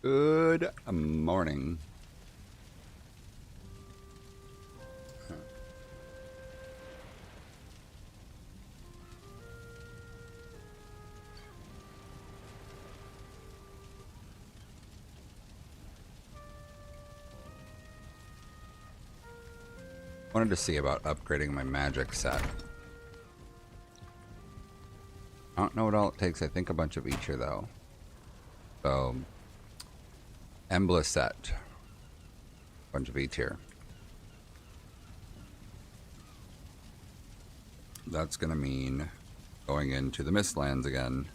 Good morning. Wanted to see about upgrading my magic set. I don't know what all it takes. I think a bunch of each here though. So, Embla set. Bunch of each here. That's gonna mean going into the Mistlands again.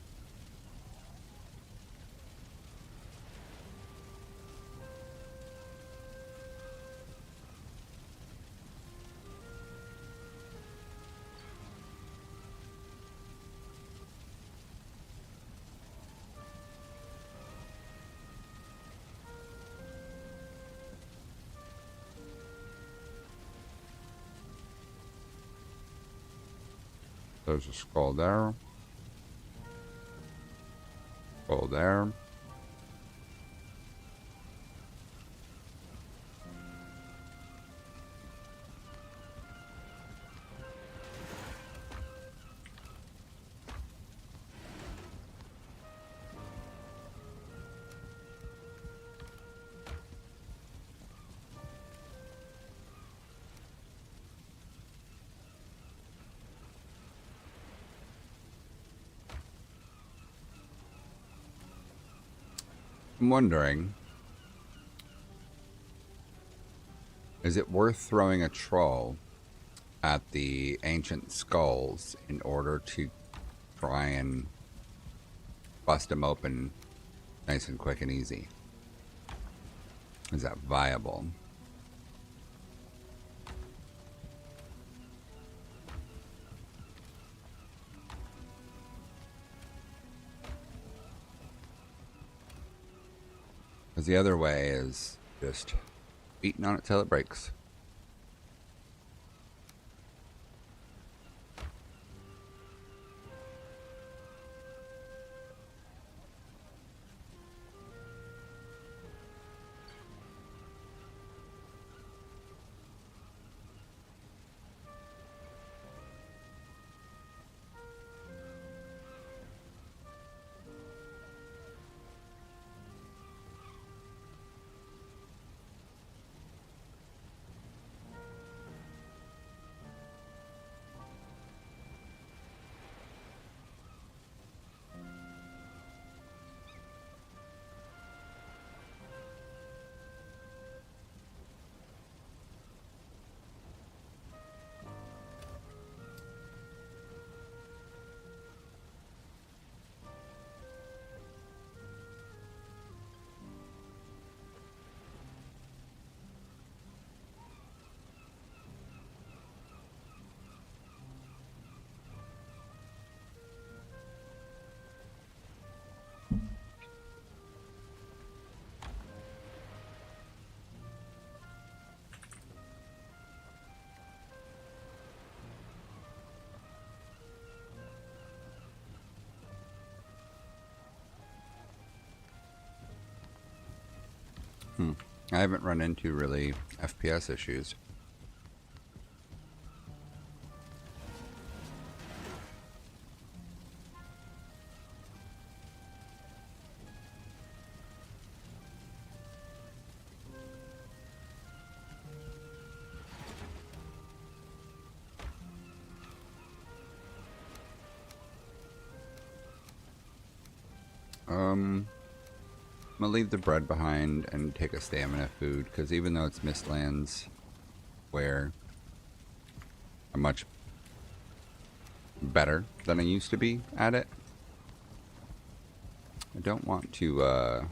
There's a skull there. Skull there. I'm wondering, is it worth throwing a troll at the ancient skulls in order to try and bust them open nice and quick and easy? Is that viable? Because the other way is just beating on it till it breaks. I haven't run into really FPS issues. I'm gonna leave the bread behind and take a stamina food, because even though it's Mistlands, where I'm much better than I used to be at it, I don't want to, I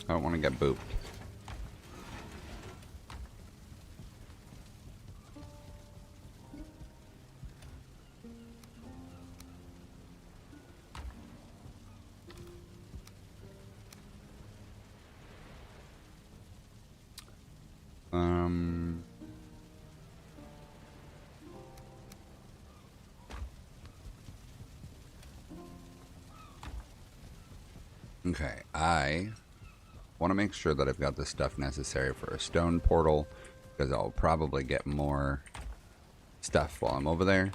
don't want to get booped. Okay, I want to make sure that I've got the stuff necessary for a stone portal, because I'll probably get more stuff while I'm over there.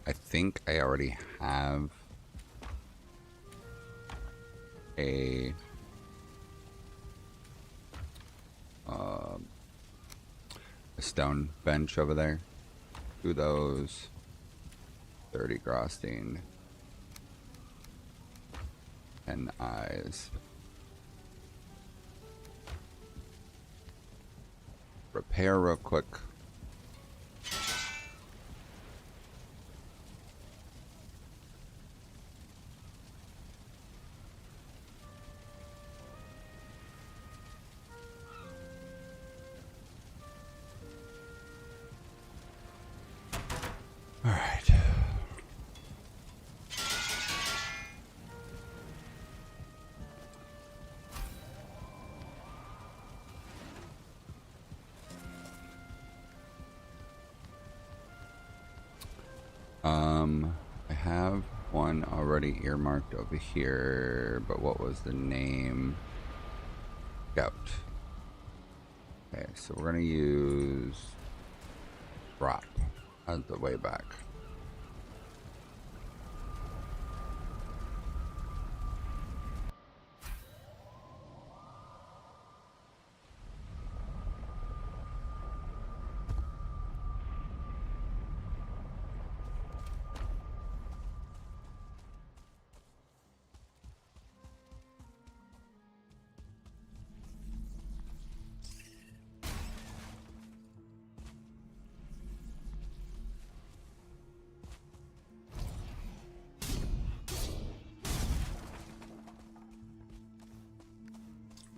I think I already have a stone bench over there. Do those 30 Grosstein. 10 eyes. Repair real quick. All right. I have one already earmarked over here, but what was the name? Gout. Okay, so we're gonna use drop as the way back.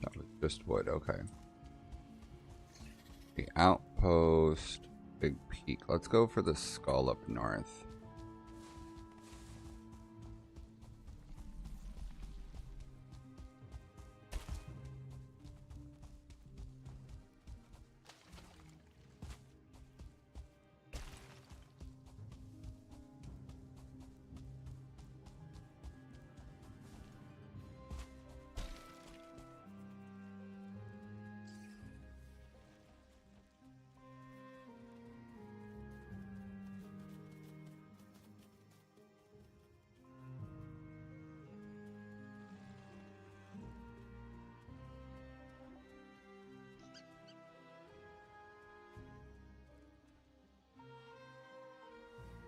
That was just wood, okay. The outpost, big peak. Let's go for the skull up north.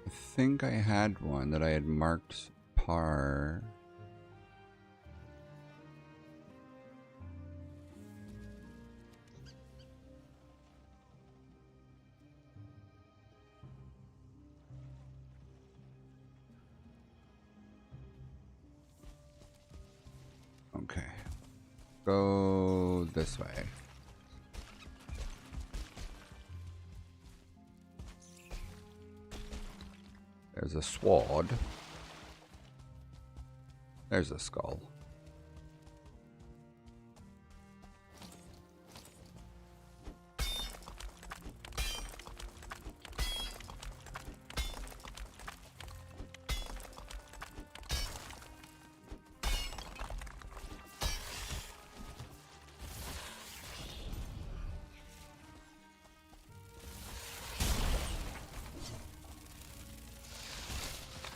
I think I had one that I had marked par. Okay. Go this way. There's a sword. There's a skull.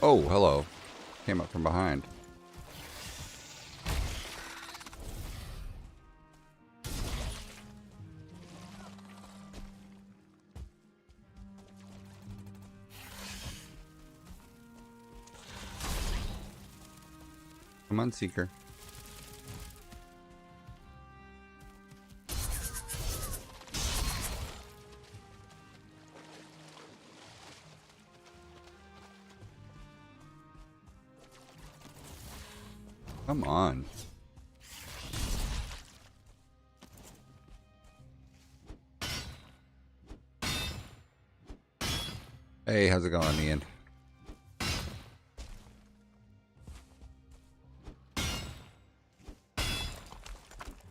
Oh, hello. Came up from behind. Come on, Seeker. Come on. Hey, how's it going, Ian?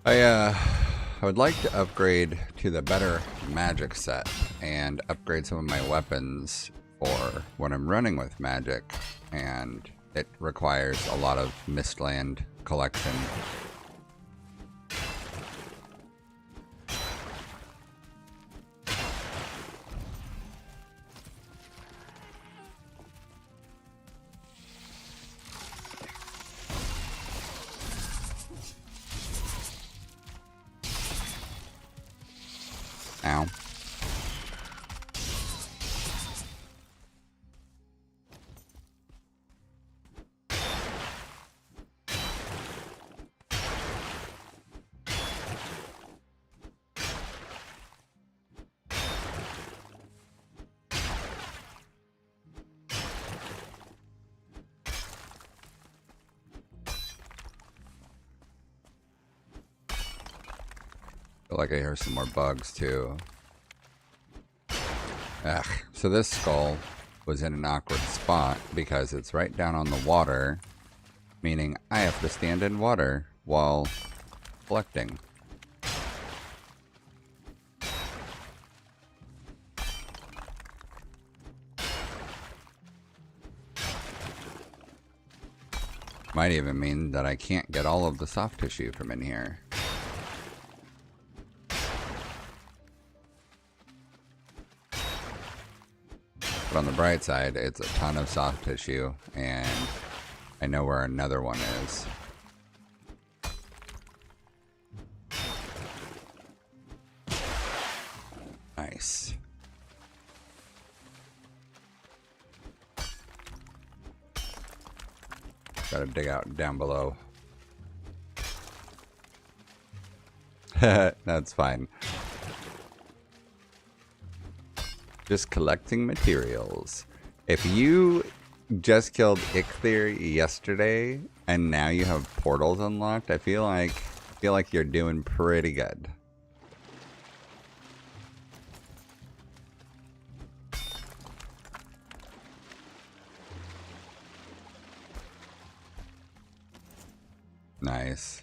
I would like to upgrade to the better magic set and upgrade some of my weapons for when I'm running with magic, and it requires a lot of mistland collection. Ow. Feel like I hear some more bugs too. Ugh. So this skull was in an awkward spot because it's right down on the water, meaning I have to stand in water while collecting. Might even mean that I can't get all of the soft tissue from in here. But on the bright side, it's a ton of soft tissue, and I know where another one is. Nice. Gotta dig out down below. That's fine. Just collecting materials. If you just killed Ichthyr yesterday and now you have portals unlocked, I feel like you're doing pretty good. Nice.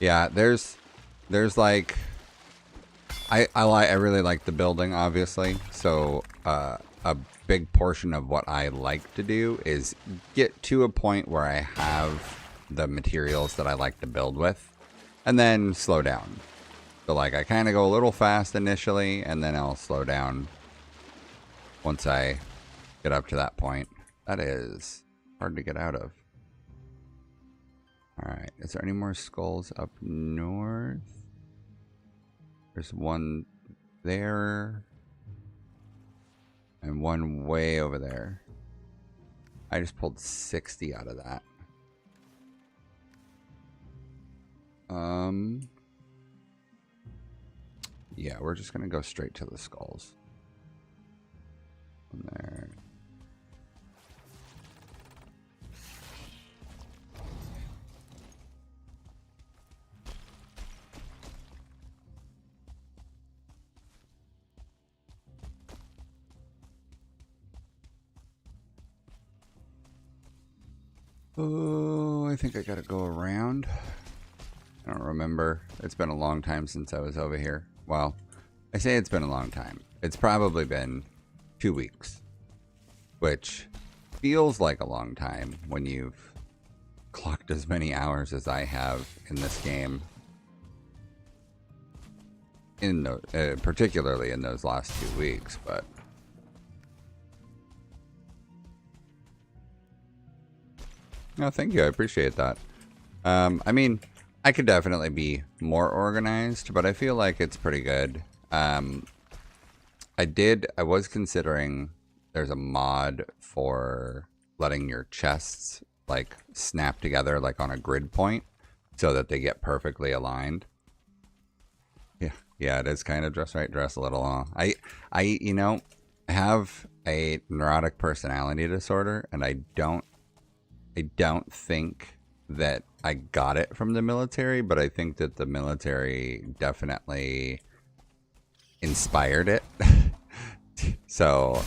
Yeah, there's like I really like the building, obviously. So a big portion of what I like to do is get to a point where I have the materials that I like to build with, and then slow down. So like I kind of go a little fast initially, and then I'll slow down once I get up to that point. That is hard to get out of. Alright, is there any more skulls up north? There's one there. And one way over there. I just pulled 60 out of that. Yeah, we're just gonna go straight to the skulls. From there. Oh, I think I gotta go around. I don't remember. It's been a long time since I was over here. Well, I say it's been a long time. It's probably been 2 weeks, which feels like a long time when you've clocked as many hours as I have in this game. Particularly in those last 2 weeks, but no, thank you. I appreciate that. I mean, I could definitely be more organized, but I feel like it's pretty good. I was considering there's a mod for letting your chests like snap together like on a grid point so that they get perfectly aligned. Yeah, it is kind of dress right, dress a little. You know, have a neurotic personality disorder, and I don't think that I got it from the military, but I think that the military definitely inspired it. So,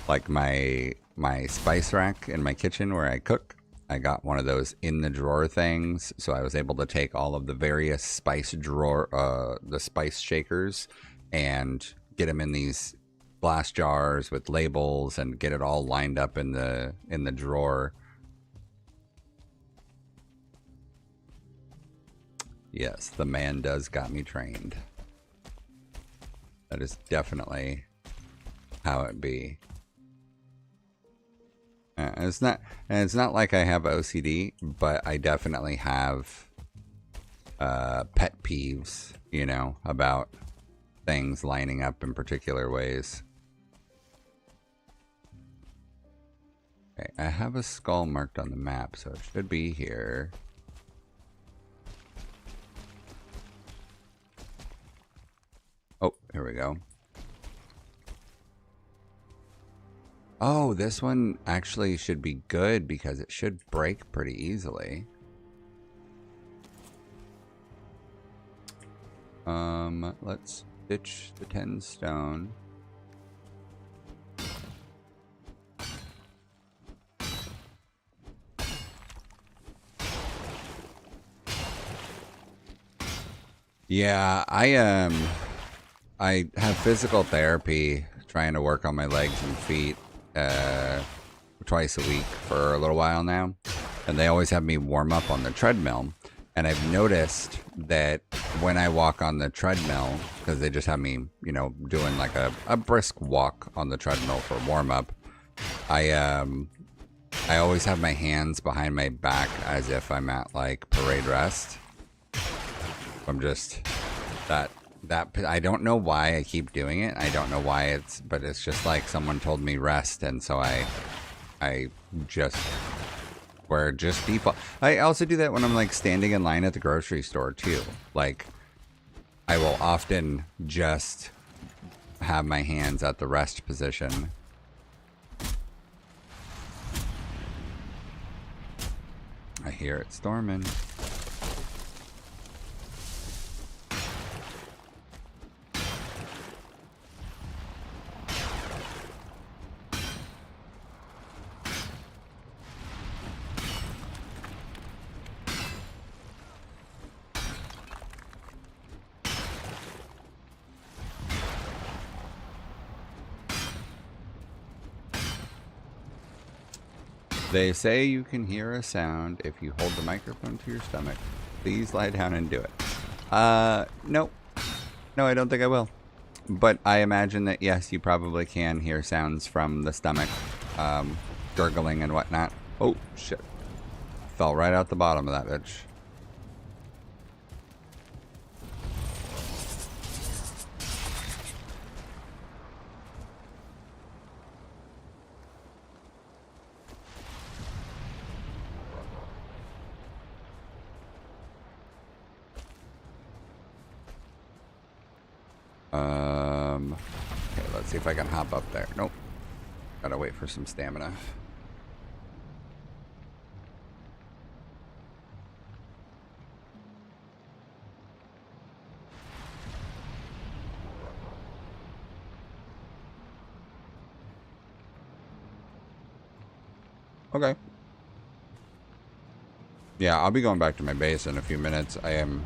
like my spice rack in my kitchen where I cook, I got one of those in the drawer things, so I was able to take all of the various spice drawer, the spice shakers, and get them in these glass jars with labels and get it all lined up in the drawer. Yes, the man does got me trained. That is definitely how it be. It's not like I have OCD, but I definitely have pet peeves, you know, about things lining up in particular ways. Okay, I have a skull marked on the map, so it should be here. Oh, here we go. Oh, this one actually should be good because it should break pretty easily. Let's ditch the 10 stone. Yeah, I have physical therapy trying to work on my legs and feet twice a week for a little while now, and they always have me warm up on the treadmill. And I've noticed that when I walk on the treadmill, because they just have me, you know, doing like a brisk walk on the treadmill for warm up, I always have my hands behind my back as if I'm at like parade rest. I'm just that I don't know why I keep doing it. I don't know why but it's just like someone told me rest, and so I just where just default. I also do that when I'm like standing in line at the grocery store too. Like I will often just have my hands at the rest position. I hear it storming. They say you can hear a sound if you hold the microphone to your stomach. Please lie down and do it. No. No, I don't think I will. But I imagine that, yes, you probably can hear sounds from the stomach, gurgling and whatnot. Oh, shit. Fell right out the bottom of that bitch. Okay, let's see if I can hop up there. Nope. Gotta wait for some stamina. Okay. Yeah, I'll be going back to my base in a few minutes. I am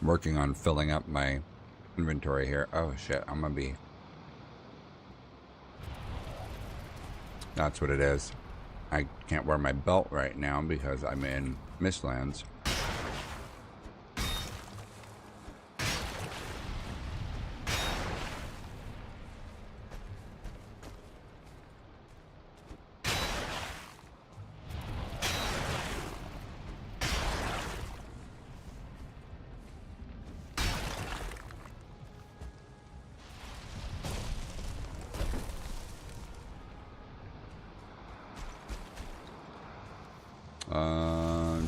working on filling up my inventory here. Oh shit, I'm gonna be... That's what it is. I can't wear my belt right now because I'm in Mistlands.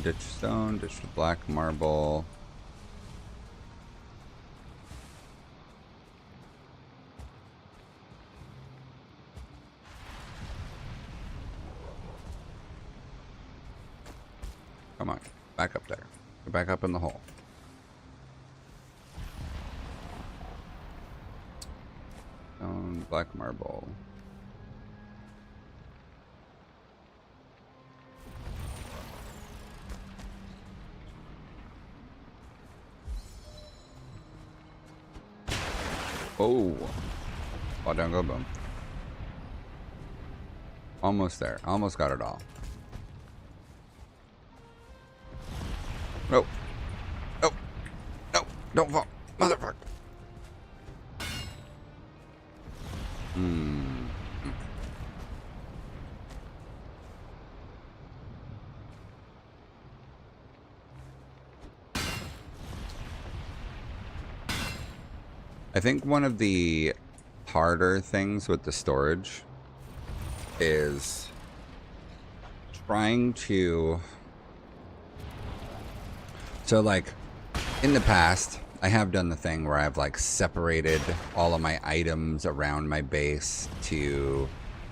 Ditch stone, ditch the black marble. Come on, back up there. Get back up in the hole. Stone, black marble. Oh. Fall down, go boom. Almost there. Almost got it all. No. No. No. Don't fall. Motherfucker. I think one of the harder things with the storage is trying to... So, like, in the past, I have done the thing where I've, like, separated all of my items around my base to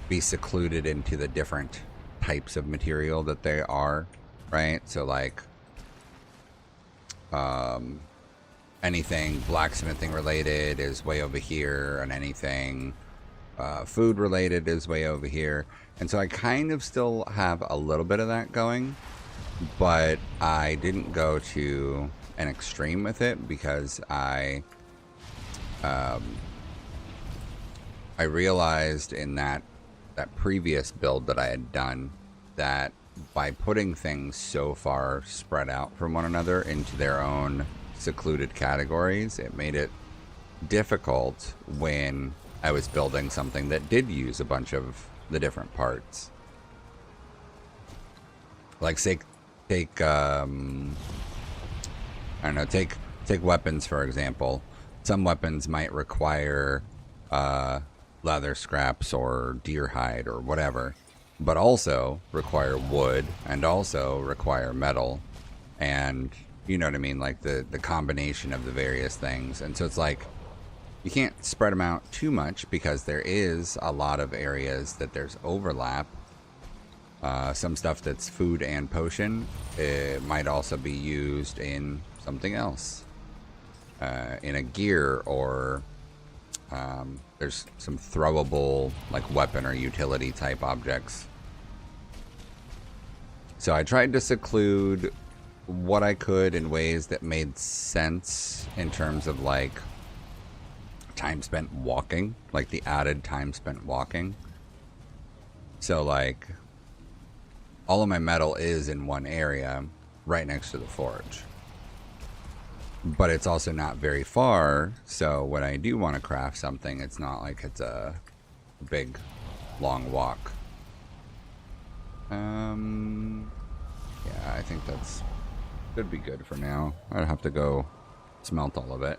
be secluded into the different types of material that they are, right? So, like, anything blacksmithing related is way over here, and anything food related is way over here. And so I kind of still have a little bit of that going, but I didn't go to an extreme with it because I realized in that previous build that I had done that by putting things so far spread out from one another into their own secluded categories, it made it difficult when I was building something that did use a bunch of the different parts. Like, say, take I don't know, take weapons for example. Some weapons might require leather scraps or deer hide or whatever, but also require wood and also require metal, and you know what I mean, like the combination of the various things. And so it's like you can't spread them out too much because there is a lot of areas that there's overlap. Some stuff that's food and potion, it might also be used in something else, in a gear, or there's some throwable like weapon or utility type objects. So I tried to seclude what I could in ways that made sense in terms of like time spent walking, like the added time spent walking. So like all of my metal is in one area right next to the forge, but it's also not very far, so when I do want to craft something, it's not like it's a big long walk. Yeah, I think that's should be good for now. I'd have to go smelt all of it.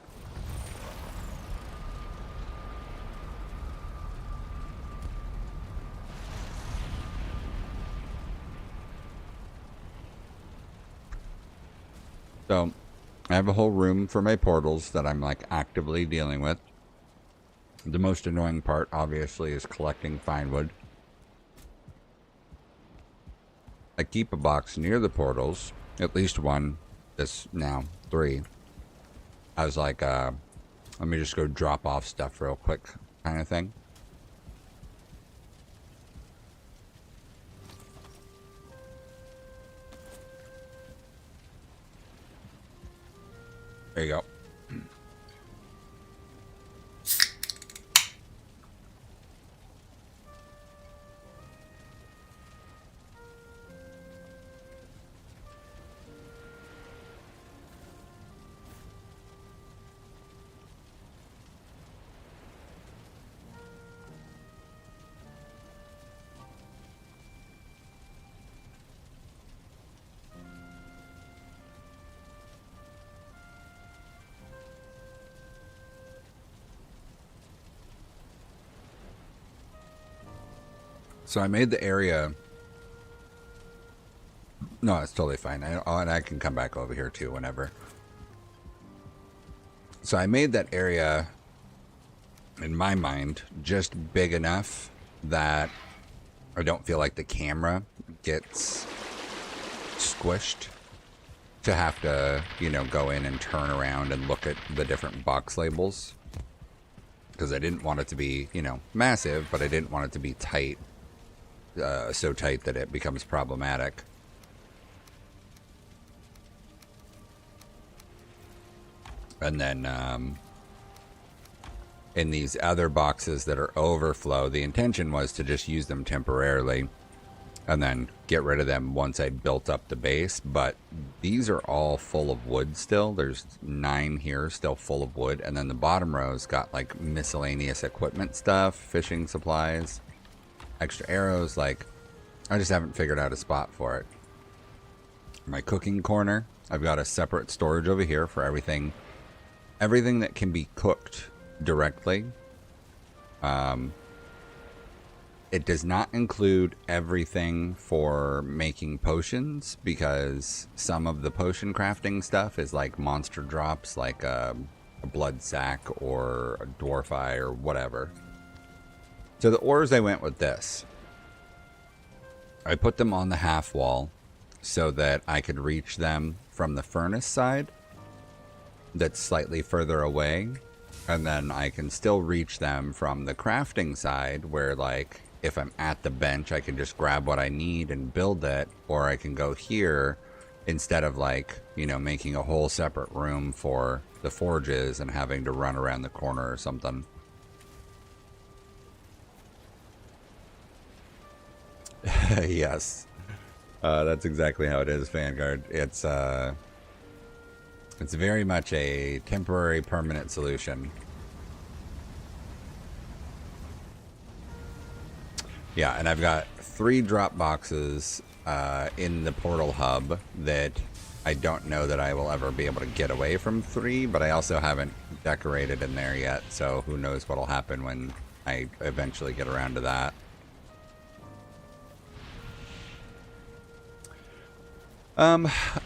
So I have a whole room for my portals that I'm like actively dealing with. The most annoying part obviously is collecting fine wood. I keep a box near the portals, at least one, this now 3. I was like, let me just go drop off stuff real quick kind of thing. There you go. So I made the area. No, it's totally fine. And I can come back over here too whenever. So I made that area, in my mind, just big enough that I don't feel like the camera gets squished to have to, you know, go in and turn around and look at the different box labels. Because I didn't want it to be, you know, massive, but I didn't want it to be tight. So tight that it becomes problematic. And then in these other boxes that are overflow, the intention was to just use them temporarily and then get rid of them once I built up the base. But these are all full of wood still. There's 9 here still full of wood. And then the bottom row's got like miscellaneous equipment stuff, fishing supplies, extra arrows. Like, I just haven't figured out a spot for it. My cooking corner, I've got a separate storage over here for everything that can be cooked directly. It does not include everything for making potions, because some of the potion crafting stuff is like monster drops, like a blood sac or a dwarf eye or whatever. So the ores, I went with this. I put them on the half wall so that I could reach them from the furnace side that's slightly further away. And then I can still reach them from the crafting side where, like, if I'm at the bench, I can just grab what I need and build it. Or I can go here instead of, like, you know, making a whole separate room for the forges and having to run around the corner or something. Yes. That's exactly how it is, Vanguard. It's very much a temporary, permanent solution. Yeah, and I've got 3 drop boxes in the portal hub that I don't know that I will ever be able to get away from 3, but I also haven't decorated in there yet, so who knows what'll happen when I eventually get around to that.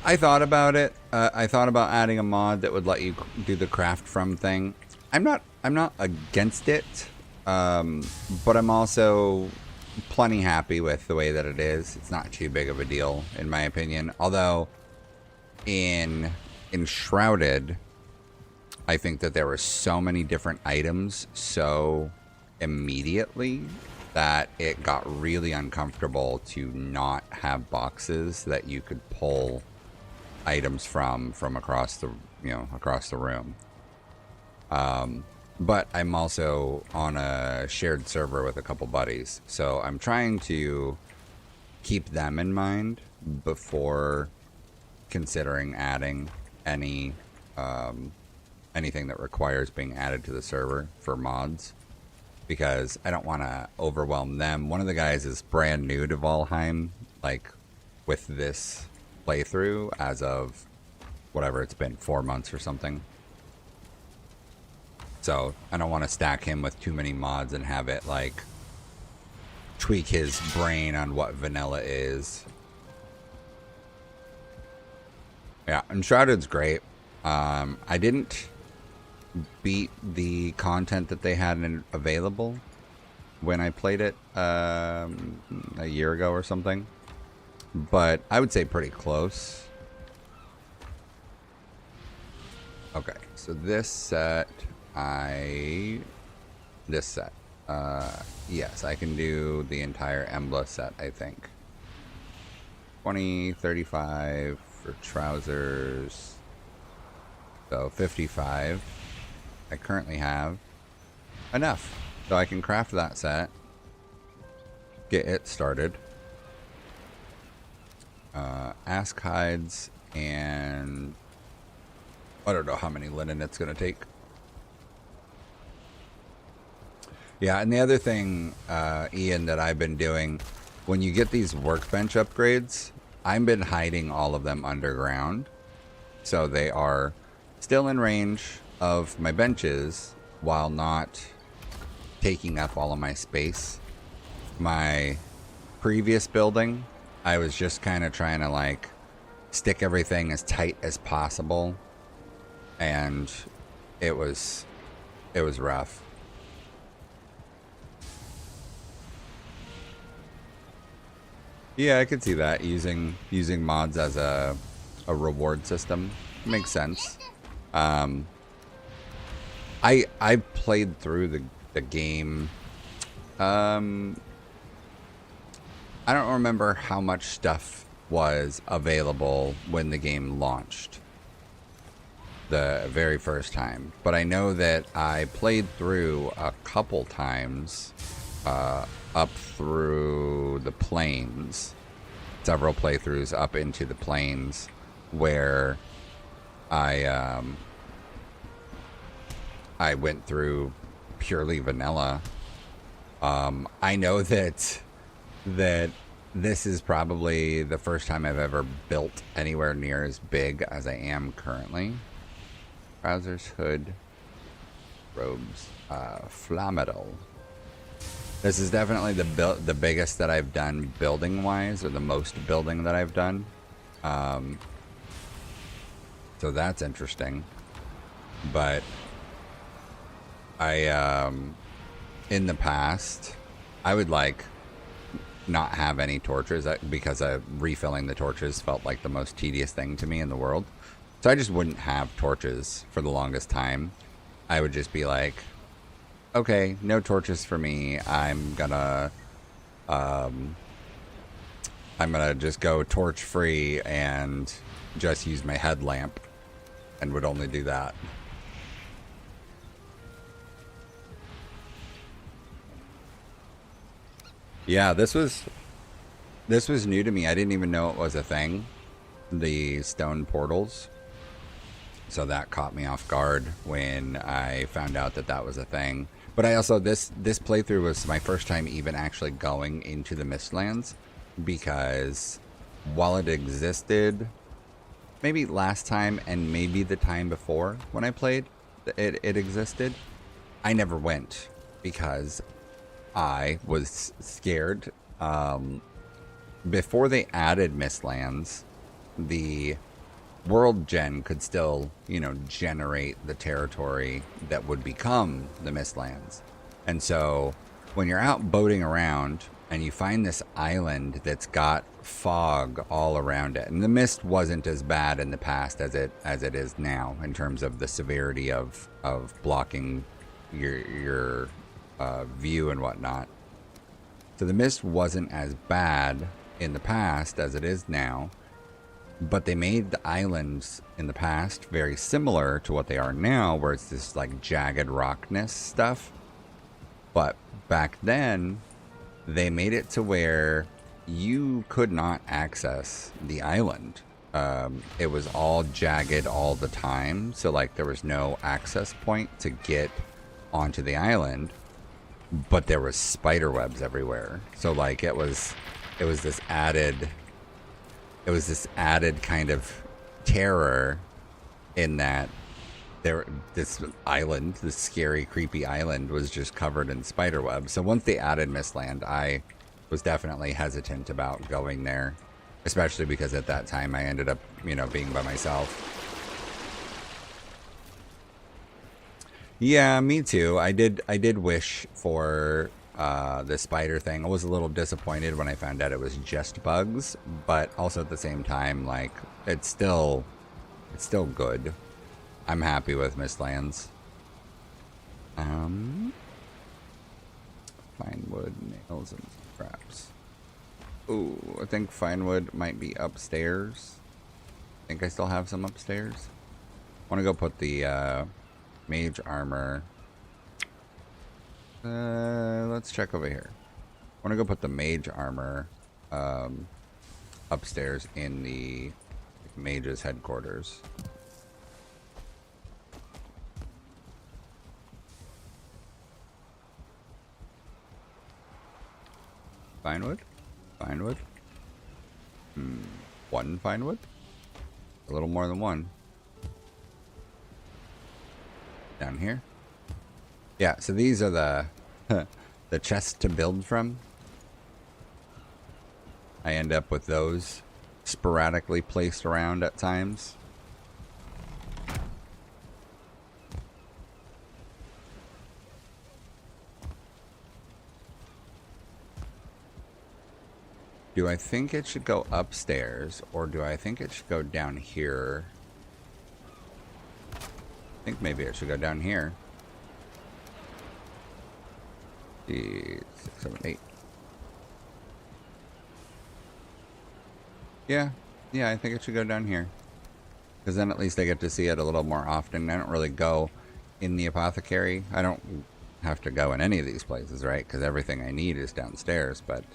I thought about it. I thought about adding a mod that would let you do the craft from thing. I'm not against it, but I'm also plenty happy with the way that it is. It's not too big of a deal, in my opinion. Although, in Shrouded, I think that there were so many different items so immediately that it got really uncomfortable to not have boxes that you could pull items from across the room. But I'm also on a shared server with a couple buddies, so I'm trying to keep them in mind before considering adding anything that requires being added to the server for mods, because I don't want to overwhelm them. One of the guys is brand new to Valheim, like with this playthrough as of whatever it's been, 4 months or something. So I don't want to stack him with too many mods and have it like tweak his brain on what vanilla is. Yeah, Enshrouded's great. I didn't beat the content that they had available when I played it a year ago or something, but I would say pretty close. Okay, so this set, yes, I can do the entire Embla set, I think. 20, 35 for trousers, so 55. I currently have enough, so I can craft that set, get it started. Ask hides, and I don't know how many linen it's going to take. Yeah, and the other thing, Ian, that I've been doing, when you get these workbench upgrades, I've been hiding all of them underground, so they are still in range of my benches while not taking up all of my space. My previous building, I was just kind of trying to like stick everything as tight as possible, and it was rough. Yeah, I could see that, using mods as a reward system makes sense. I played through the game. I don't remember how much stuff was available when the game launched. the very first time, but I know that I played through a couple times up through the plains, several playthroughs up into the plains, where I I went through purely vanilla. I know that this is probably the first time I've ever built anywhere near as big as I am currently. Trousers, hood, robes, flammable. This is definitely the biggest that I've done building wise, or the most building that I've done. So that's interesting. But I in the past, I would like not have any torches because refilling the torches felt like the most tedious thing to me in the world. So I just wouldn't have torches for the longest time. I would just be like, okay, no torches for me. I'm gonna just go torch free and just use my headlamp, and would only do that. Yeah, this was new to me. I didn't even know it was a thing. The stone portals. So that caught me off guard when I found out that that was a thing. But I also this playthrough was my first time even actually going into the Mistlands, because while it existed, maybe last time and maybe the time before when I played, it existed, I never went because I was scared. Before they added Mistlands, the world gen could still, generate the territory that would become the Mistlands. And so when you're out boating around and you find this island that's got fog all around it, and the mist wasn't as bad in the past as it is now in terms of the severity of blocking your view and whatnot. So the mist wasn't as bad in the past as it is now, but they made the islands in the past very similar to what they are now, where it's this like jagged rockness stuff. But back then, they made it to where you could not access the island. It was all jagged all the time, so like there was no access point to get onto the island. But there was spider webs everywhere, so like it was this added kind of terror in that this island, this scary, creepy island, was just covered in spider webs. So once they added Mistland, I was definitely hesitant about going there, especially because at that time I ended up, being by myself. Yeah, me too. I did wish for the spider thing. I was a little disappointed when I found out it was just bugs, but also at the same time, like it's still good. I'm happy with Mistlands. Fine wood, nails, and scraps. Ooh, I think fine wood might be upstairs. I think I still have some upstairs. I want to go put the mage armor. Let's check over here. I want to go put the mage armor upstairs in the mage's headquarters. Fine wood? Fine wood? One fine wood? A little more than one. Down here. Yeah, so these are the the chests to build from. I end up with those sporadically placed around at times. Do I think it should go upstairs, or do I think it should go down here? I think maybe it should go down here. 6, 7, 8. Yeah, I think it should go down here. because then at least I get to see it a little more often. I don't really go in the apothecary. I don't have to go in any of these places, right? Because everything I need is downstairs, but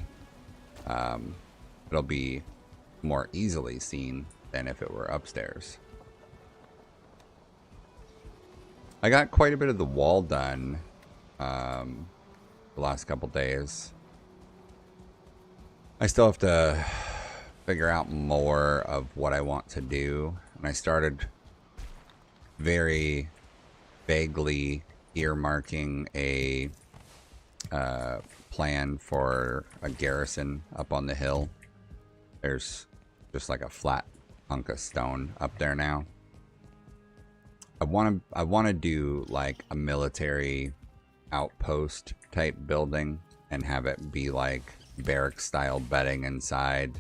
it'll be more easily seen than if it were upstairs. I got quite a bit of the wall done the last couple days. I still have to figure out more of what I want to do, and I started very vaguely earmarking a plan for a garrison up on the hill. There's just like a flat hunk of stone up there now. I want to do like a military outpost type building and have it be like barrack style bedding inside,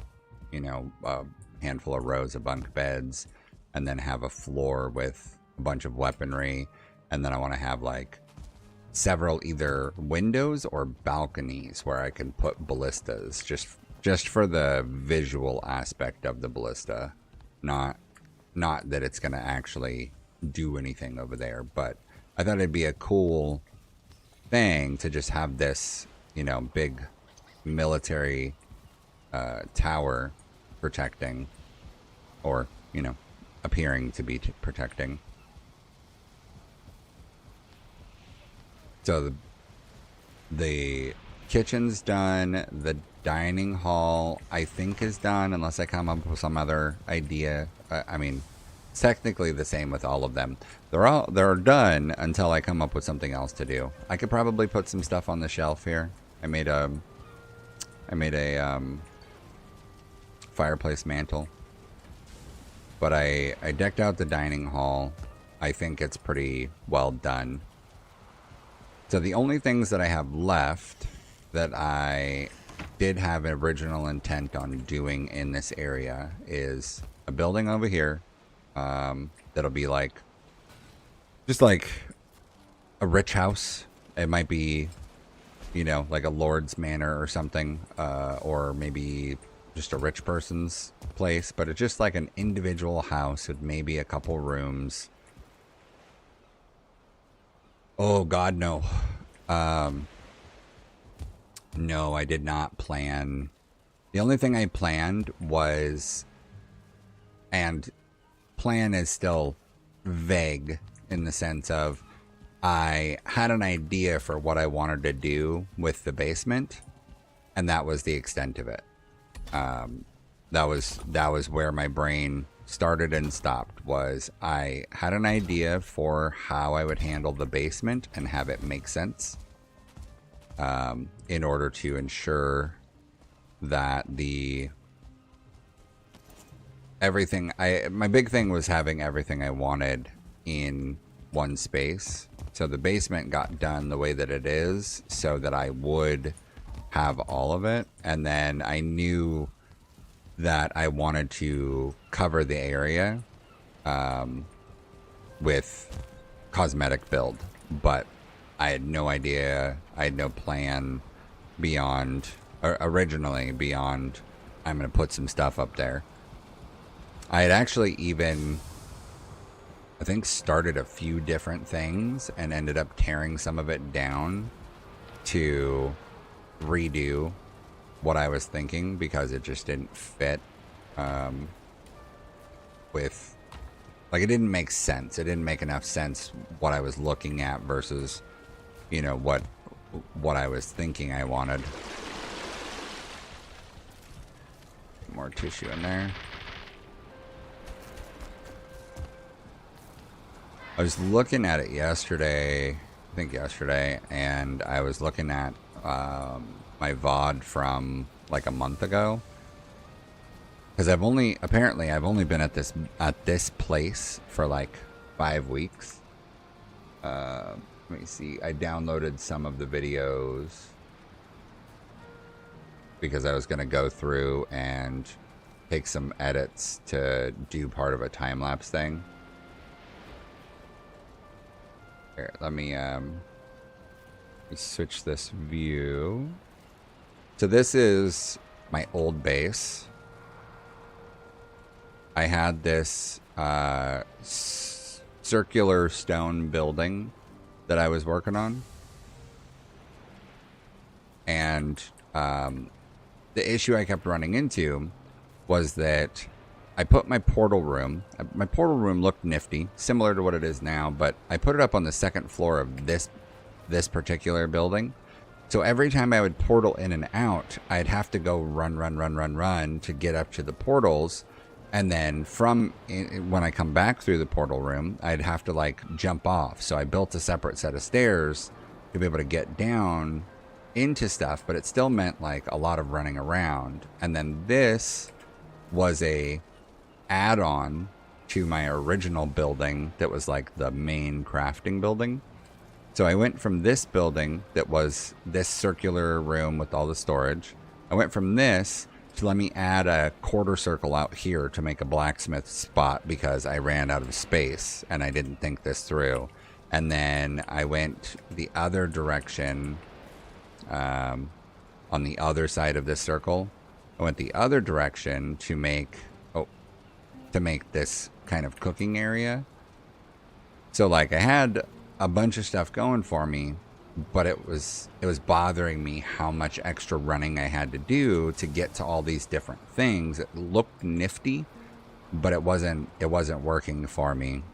you know, a handful of rows of bunk beds, and then have a floor with a bunch of weaponry. And then I want to have like several either windows or balconies where I can put ballistas, just for the visual aspect of the ballista, not that it's going to actually do anything over there. But I thought it'd be a cool thing to just have this, you know, big military tower protecting, or, you know, appearing to be protecting. So the kitchen's done. The dining hall, I think, is done, unless I come up with some other idea. I mean, it's technically the same with all of them. They're done until I come up with something else to do. I could probably put some stuff on the shelf here. I made a fireplace mantle, but I decked out the dining hall. I think it's pretty well done. So the only things that I have left that I did have an original intent on doing in this area is a building over here that'll be like just like a rich house. It might be, you know, like a lord's manor or something, or maybe just a rich person's place, but it's just like an individual house with maybe a couple rooms. Oh God, no. No, I did not plan. The only thing I planned was, and plan is still vague in the sense of, I had an idea for what I wanted to do with the basement, and that was the extent of it. That was where my brain started and stopped. Was I had an idea for how I would handle the basement and have it make sense, in order to ensure that my big thing was having everything I wanted in one space. So the basement got done the way that it is so that I would have all of it. And then I knew that I wanted to cover the area with cosmetic build, but I had no idea, I had no plan originally beyond I'm going to put some stuff up there. I had actually even, I think, started a few different things and ended up tearing some of it down to redo what I was thinking, because it just didn't fit with, like, it didn't make sense. It didn't make enough sense what I was looking at versus, you know, what I was thinking I wanted. More tissue in there. I was looking at it yesterday, I think yesterday, and I was looking at my VOD from like a month ago, because I've only been at this place for like 5 weeks. Let me see. I downloaded some of the videos because I was going to go through and take some edits to do part of a time-lapse thing. Here, let me switch this view. So this is my old base. I had this circular stone building that I was working on. And the issue I kept running into was that I put my portal room looked nifty, similar to what it is now, but I put it up on the second floor of this particular building. So every time I would portal in and out, I'd have to go run to get up to the portals. And then when I come back through the portal room, I'd have to like jump off. So I built a separate set of stairs to be able to get down into stuff, but it still meant like a lot of running around. And then this was a add-on to my original building that was like the main crafting building. So I went from this building that was this circular room with all the storage. I went from this to let me add a quarter circle out here to make a blacksmith spot because I ran out of space and I didn't think this through. And then I went the other direction on the other side of this circle. I went the other direction to make this kind of cooking area. So like I had a bunch of stuff going for me, but it was bothering me how much extra running I had to do to get to all these different things. It looked nifty, but it wasn't working for me.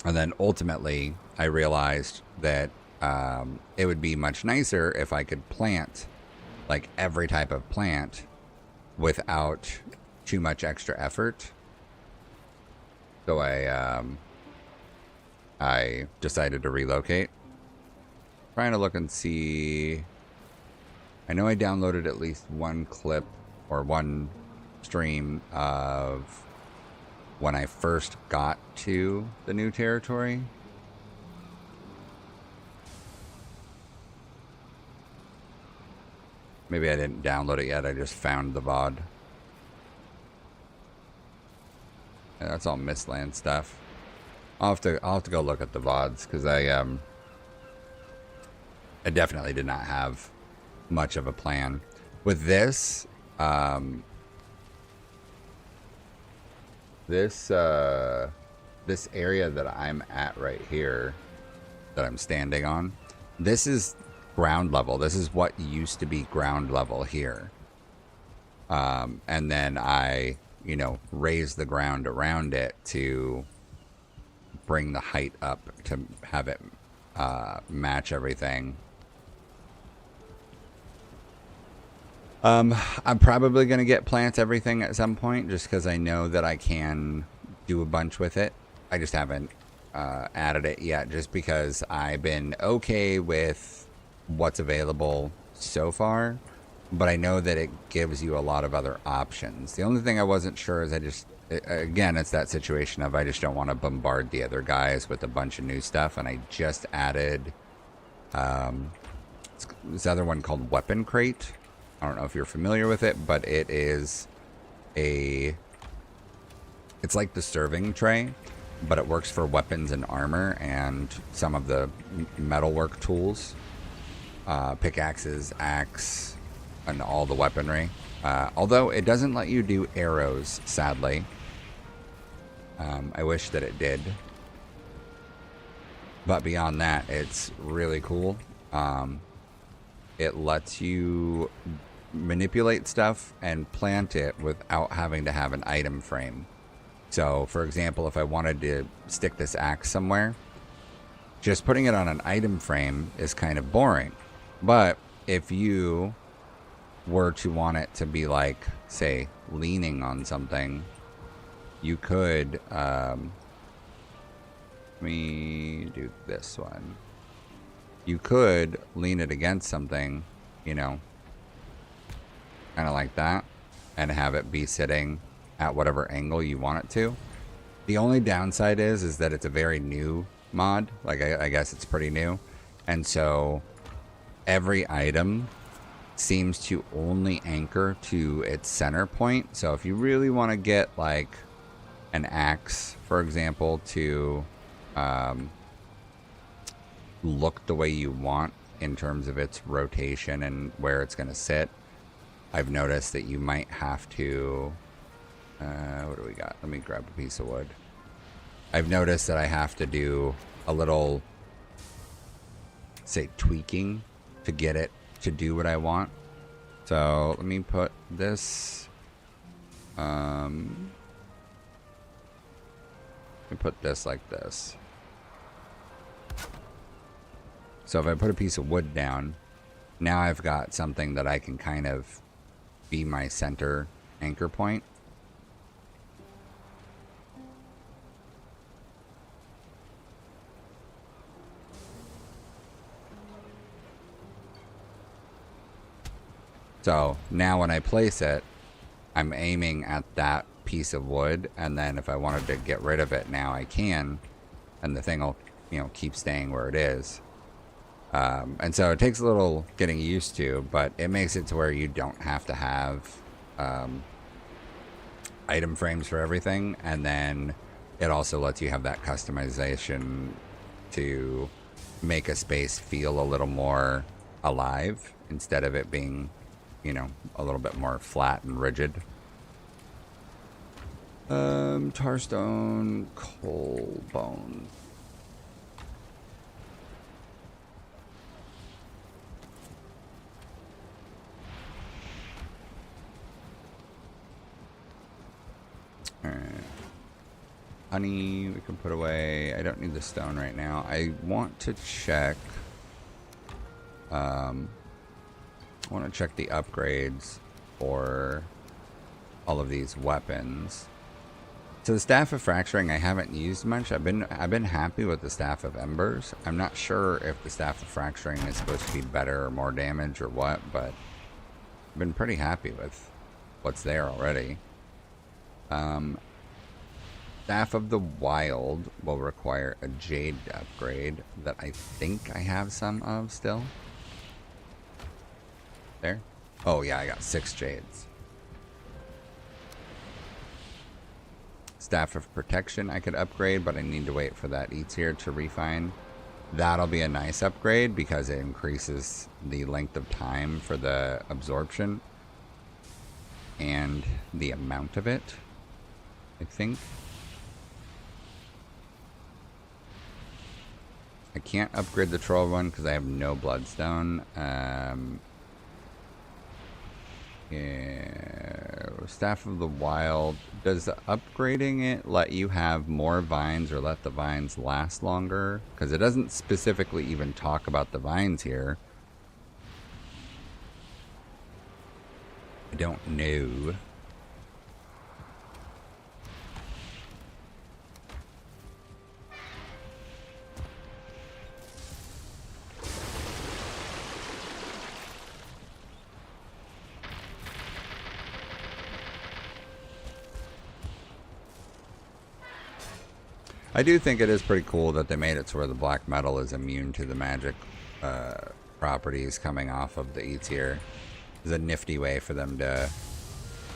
And then ultimately I realized that it would be much nicer if I could plant like every type of plant without too much extra effort. So I decided to relocate. Trying to look and see. I know I downloaded at least one clip or one stream of when I first got to the new territory. Maybe I didn't download it yet. I just found the VOD. Yeah, that's all Mistland stuff. I'll have to go look at the VODs because I definitely did not have much of a plan with this. This area that I'm at right here, that I'm standing on, this is ground level. This is what used to be ground level here. And then I, raised the ground around it to bring the height up to have it match everything. I'm probably going to get plant everything at some point just because I know that I can do a bunch with it. I just haven't added it yet just because I've been okay with what's available so far, but I know that it gives you a lot of other options. The only thing I wasn't sure is again, it's that situation of I just don't want to bombard the other guys with a bunch of new stuff, and I just added this other one called Weapon Crate. I don't know if you're familiar with it, but it's like the serving tray, but it works for weapons and armor and some of the metalwork tools, pickaxes, axe, and all the weaponry. Although it doesn't let you do arrows, sadly. I wish that it did. But beyond that, it's really cool. It lets you manipulate stuff and plant it without having to have an item frame. So, for example, if I wanted to stick this axe somewhere, just putting it on an item frame is kind of boring. But if you were to want it to be like, say, leaning on something, you could, let me do this one. You could lean it against something, kind of like that, and have it be sitting at whatever angle you want it to. The only downside is that it's a very new mod. Like, I guess it's pretty new. And so every item seems to only anchor to its center point. So if you really want to get like an axe, for example, to look the way you want in terms of its rotation and where it's going to sit, I've noticed that you might have to What do we got? Let me grab a piece of wood. I've noticed that I have to do a little, say, tweaking to get it to do what I want. So let me put this. Let me put this like this. So if I put a piece of wood down, now I've got something that I can kind of be my center anchor point. So now when I place it, I'm aiming at that piece of wood, and then if I wanted to get rid of it now I can, and the thing will, you know, keep staying where it is. And so it takes a little getting used to, but it makes it to where you don't have to have item frames for everything, and then it also lets you have that customization to make a space feel a little more alive instead of it being, you know, a little bit more flat and rigid. Tarstone, coal, bone. Alright. Honey, we can put away. I don't need the stone right now. I want to check. I want to check the upgrades for all of these weapons. So the Staff of Fracturing I haven't used much. I've been happy with the Staff of Embers. I'm not sure if the Staff of Fracturing is supposed to be better or more damage or what, but I've been pretty happy with what's there already. Staff of the Wild will require a Jade upgrade that I think I have some of still. There. Oh yeah, I got 6 Jades. Staff of Protection I could upgrade, but I need to wait for that Eatsier to refine. That'll be a nice upgrade because it increases the length of time for the absorption and the amount of it, I think. I can't upgrade the Troll one because I have no Bloodstone. Yeah, Staff of the Wild. Does upgrading it let you have more vines or let the vines last longer? Because it doesn't specifically even talk about the vines here. I don't know. I do think it is pretty cool that they made it to where the black metal is immune to the magic properties coming off of the Eatsier. It's a nifty way for them to,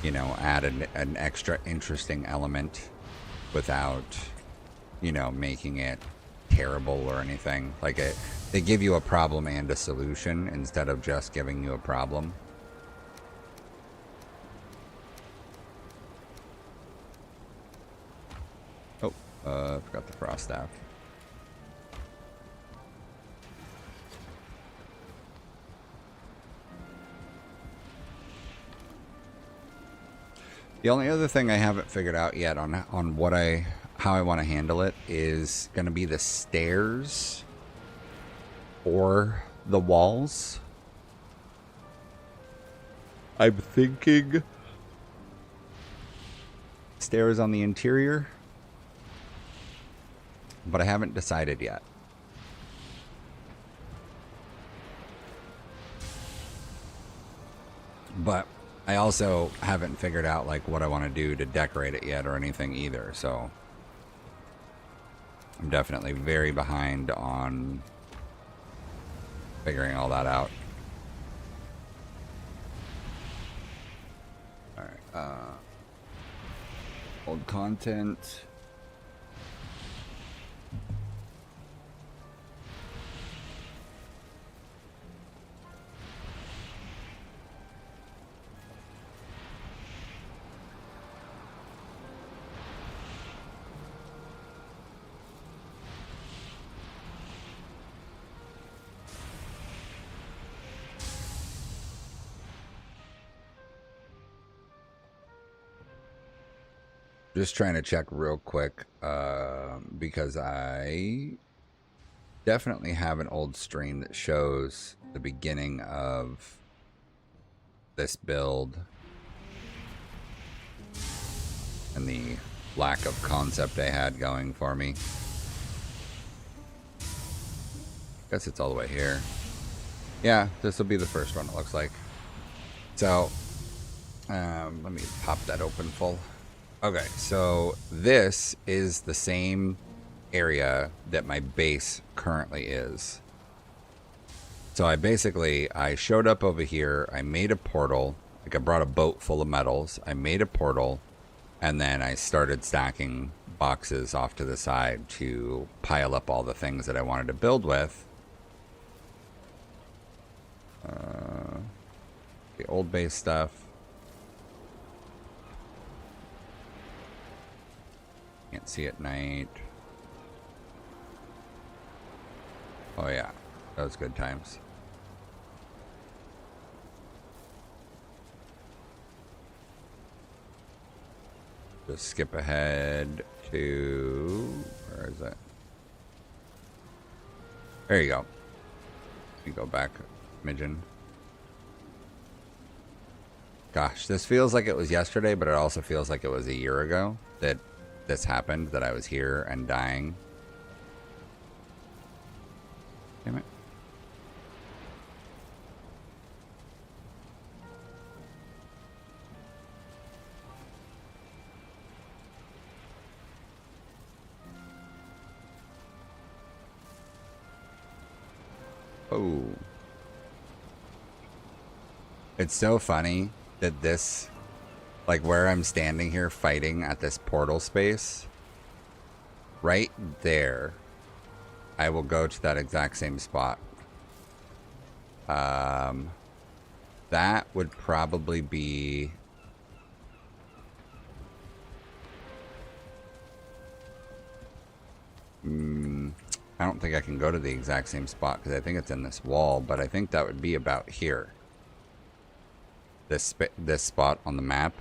you know, add an extra interesting element without, you know, making it terrible or anything. Like they give you a problem and a solution instead of just giving you a problem. I forgot the frost staff. The only other thing I haven't figured out yet on how I want to handle it is going to be the stairs or the walls. I'm thinking stairs on the interior, but I haven't decided yet. But I also haven't figured out like what I want to do to decorate it yet or anything either, so I'm definitely very behind on figuring all that out. Alright, old content. Just trying to check real quick because I definitely have an old stream that shows the beginning of this build and the lack of concept I had going for me. Guess it's all the way here. Yeah, this will be the first one, it looks like. So, let me pop that open full. Okay, so this is the same area that my base currently is. So I showed up over here, I made a portal, like I brought a boat full of metals, I made a portal, and then I started stacking boxes off to the side to pile up all the things that I wanted to build with. The old base stuff. Can't see at night. Oh yeah, that was good times. Just skip ahead to, where is it? There you go. You go back, Midgen. Gosh, this feels like it was yesterday, but it also feels like it was a year ago that this happened, that I was here and dying. Damn it. Oh. It's so funny that this, like where I'm standing here fighting at this portal space, right there, I will go to that exact same spot. That would probably be... I don't think I can go to the exact same spot because I think it's in this wall, but I think that would be about here. This spot on the map.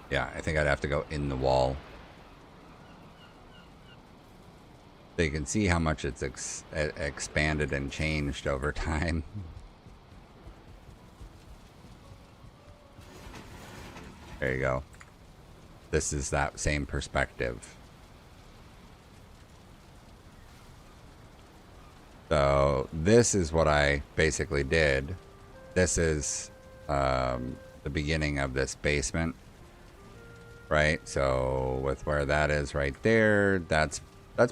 Yeah, I think I'd have to go in the wall. So you can see how much it's expanded and changed over time. There you go. This is that same perspective. So this is what I basically did. This is the beginning of this basement, right? So with where that is right there, that's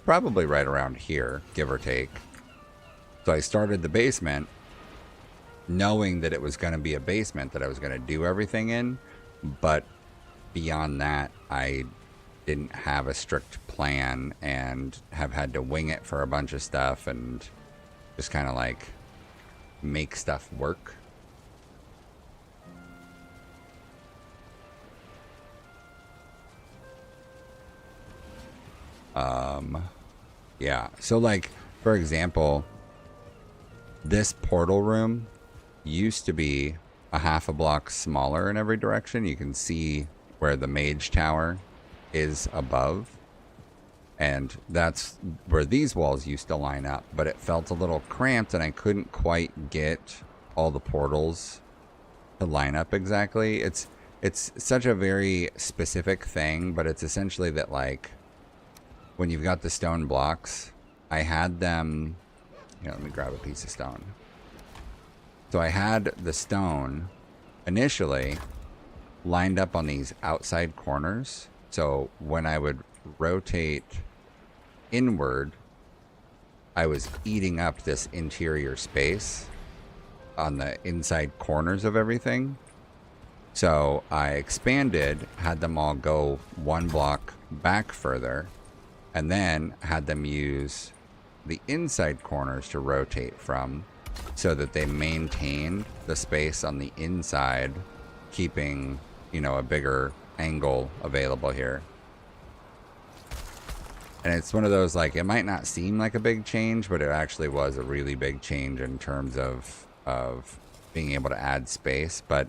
probably right around here, give or take. So I started the basement knowing that it was going to be a basement that I was going to do everything in, but beyond that, I didn't have a strict plan and have had to wing it for a bunch of stuff and just kind of like make stuff work. Yeah, so like for example, this portal room used to be a half a block smaller in every direction. You can see where the mage tower is above, and that's where these walls used to line up, but it felt a little cramped and I couldn't quite get all the portals to line up exactly. It's such a very specific thing, but it's essentially that like when you've got the stone blocks, I had them, let me grab a piece of stone. So I had the stone initially lined up on these outside corners. So when I would rotate inward, I was eating up this interior space on the inside corners of everything. So I expanded, had them all go one block back further, and then had them use the inside corners to rotate from, so that they maintained the space on the inside, keeping, a bigger angle available here. And it's one of those, like, it might not seem like a big change, but it actually was a really big change in terms of being able to add space. But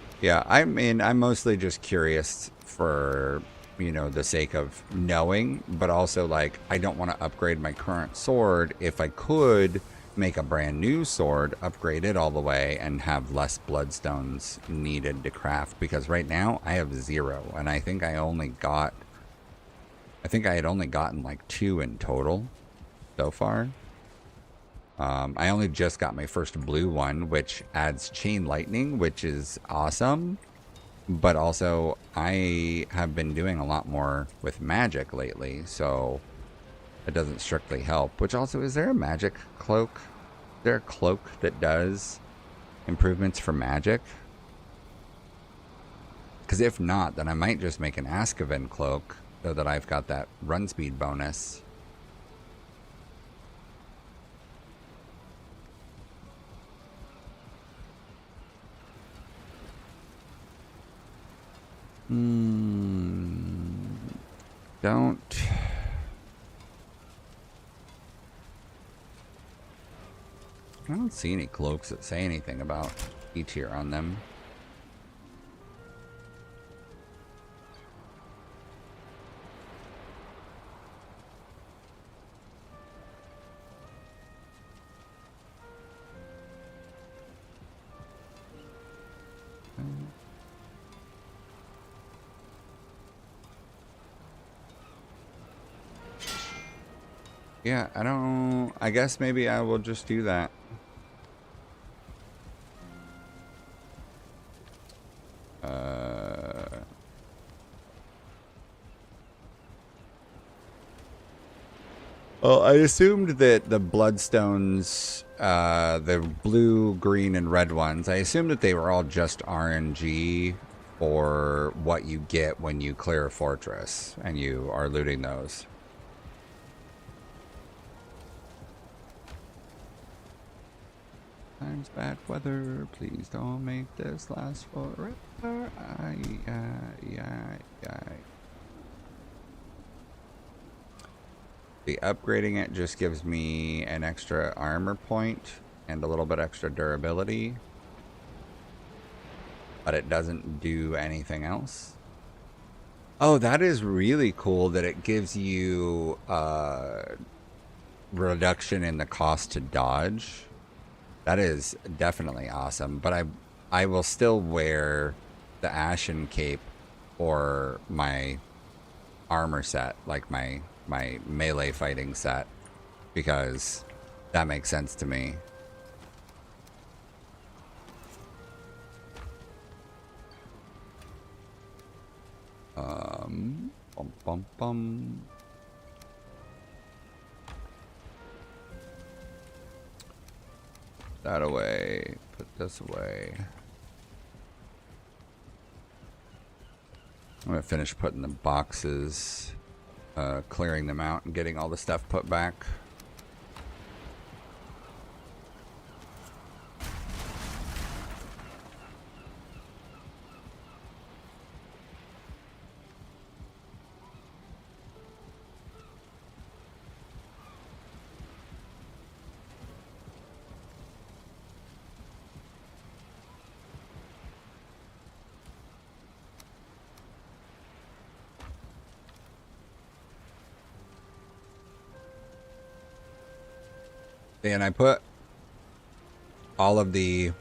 Yeah, I mean, I'm mostly just curious for, the sake of knowing, but also like I don't want to upgrade my current sword. If I could make a brand new sword, upgrade it all the way and have less bloodstones needed to craft, because right now I have 0 and I think I had only gotten like 2 in total so far. I only just got my first blue one, which adds chain lightning, which is awesome. But also, I have been doing a lot more with magic lately, so it doesn't strictly help. Which also, is there a magic cloak? Is there a cloak that does improvements for magic? Because if not, then I might just make an Askaven cloak so that I've got that run speed bonus. Don't. I don't see any cloaks that say anything about E tier on them. Yeah, I guess maybe I will just do that. Well, I assumed that the bloodstones, the blue, green, and red ones, I assumed that they were all just RNG for what you get when you clear a fortress and you are looting those. Times bad weather, please don't make this last forever. Aye, aye, aye, aye. The upgrading it just gives me an extra armor point and a little bit extra durability, but it doesn't do anything else. Oh, that is really cool that it gives you reduction in the cost to dodge. That is definitely awesome, but I will still wear the Ashen Cape or my armor set, like my melee fighting set, because that makes sense to me. Bum, bum, bum. That away. Put this away. I'm gonna finish putting the boxes, clearing them out and getting all the stuff put back. And I put all of these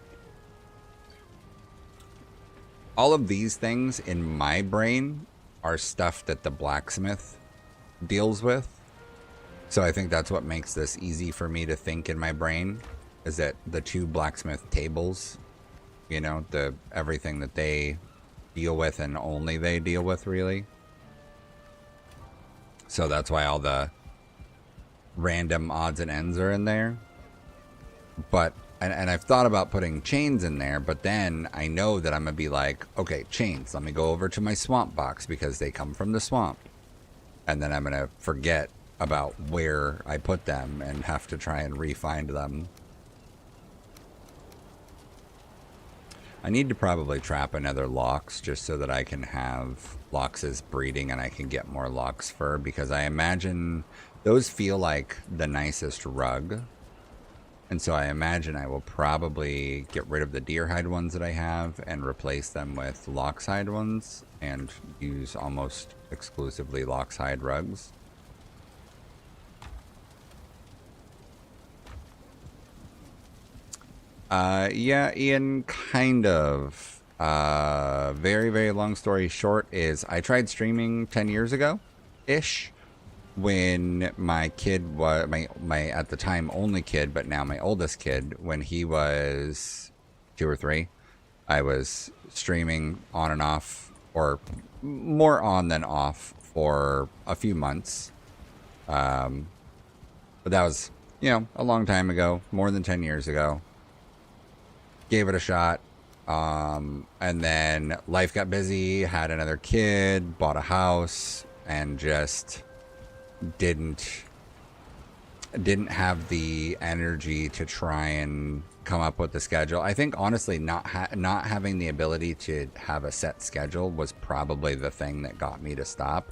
things in my brain are stuff that the blacksmith deals with. So I think that's what makes this easy for me to think in my brain, is that the 2 blacksmith tables, the everything that they deal with and only they deal with, really. So that's why all the random odds and ends are in there. But and I've thought about putting chains in there, but then I know that I'm gonna be like, okay, chains, let me go over to my swamp box because they come from the swamp, and then I'm gonna forget about where I put them and have to try and re-find them. I need to probably trap another Lox just so that I can have Lox's breeding and I can get more Lox fur, because I imagine those feel like the nicest rug. And so I imagine I will probably get rid of the deer hide ones that I have and replace them with lox hide ones and use almost exclusively lox hide rugs. Yeah, Ian, kind of. Very, very long story short is I tried streaming 10 years ago ish when my kid was my at the time only kid, but now my oldest kid, when he was 2 or 3. I was streaming on and off, or more on than off, for a few months. But that was, a long time ago, more than 10 years ago. Gave it a shot. And then life got busy, had another kid, bought a house, and just didn't have the energy to try and come up with the schedule. I think honestly, not having the ability to have a set schedule was probably the thing that got me to stop,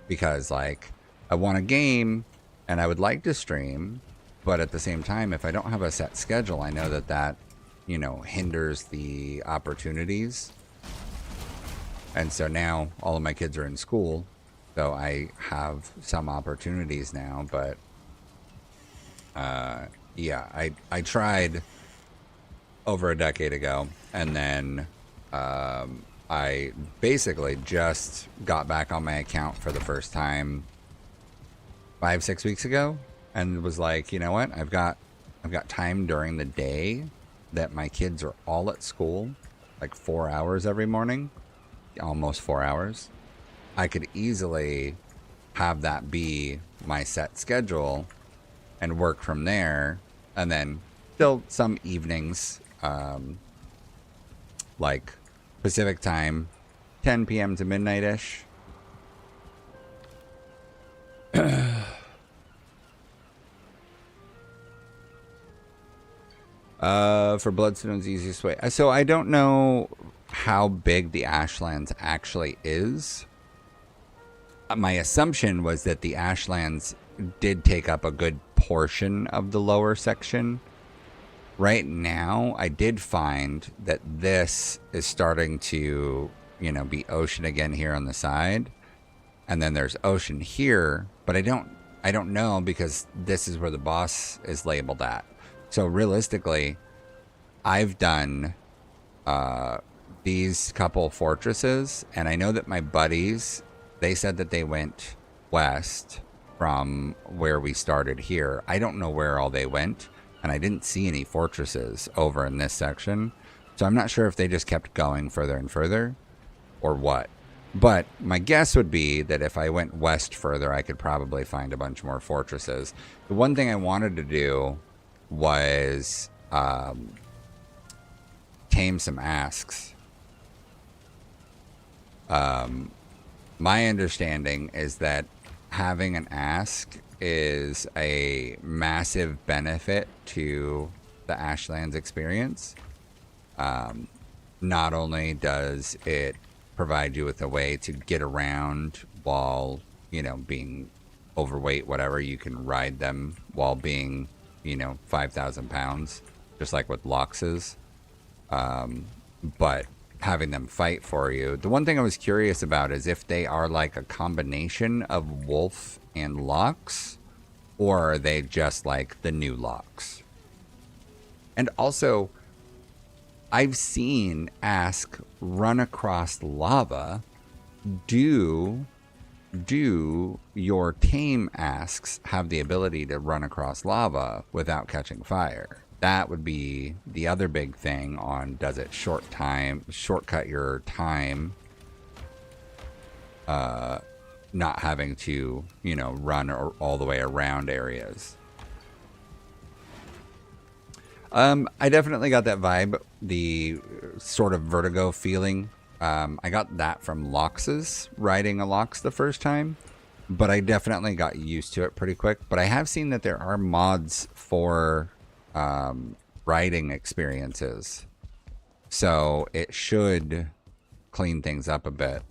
because like I want a game and I would like to stream, but at the same time, if I don't have a set schedule, I know that hinders the opportunities. And so now all of my kids are in school, so I have some opportunities now, but yeah, I tried over a decade ago, and then I basically just got back on my account for the first time 5-6 weeks ago, and was like, you know what, I've got time during the day that my kids are all at school, like 4 hours every morning, almost 4 hours. I could easily have that be my set schedule and work from there, and then still some evenings, like Pacific time, 10 p.m. to midnight-ish. For Bloodstone's easiest way. So I don't know how big the Ashlands actually is. My assumption was that the Ashlands did take up a good portion of the lower section. Right now, I did find that this is starting to, be ocean again here on the side. And then there's ocean here, but I don't know, because this is where the boss is labeled at. So realistically, I've done these couple fortresses, and I know that my buddies, they said that they went west from where we started here. I don't know where all they went, and I didn't see any fortresses over in this section. So I'm not sure if they just kept going further and further or what. But my guess would be that if I went west further, I could probably find a bunch more fortresses. The one thing I wanted to do was tame some asks. My understanding is that having an ask is a massive benefit to the Ashlands experience. Not only does it provide you with a way to get around while, being overweight, whatever, you can ride them while being, 5,000 pounds, just like with Loxes. But having them fight for you. The one thing I was curious about is if they are like a combination of wolf and Lox, or are they just like the new Lox? And also, I've seen Ask run across lava. Do your tame Asks have the ability to run across lava without catching fire? That would be the other big thing on, does it shortcut your time, not having to, run all the way around areas. I definitely got that vibe, the sort of vertigo feeling. I got that from Loxes, riding a Lox the first time, but I definitely got used to it pretty quick. But I have seen that there are mods for riding experiences, so it should clean things up a bit.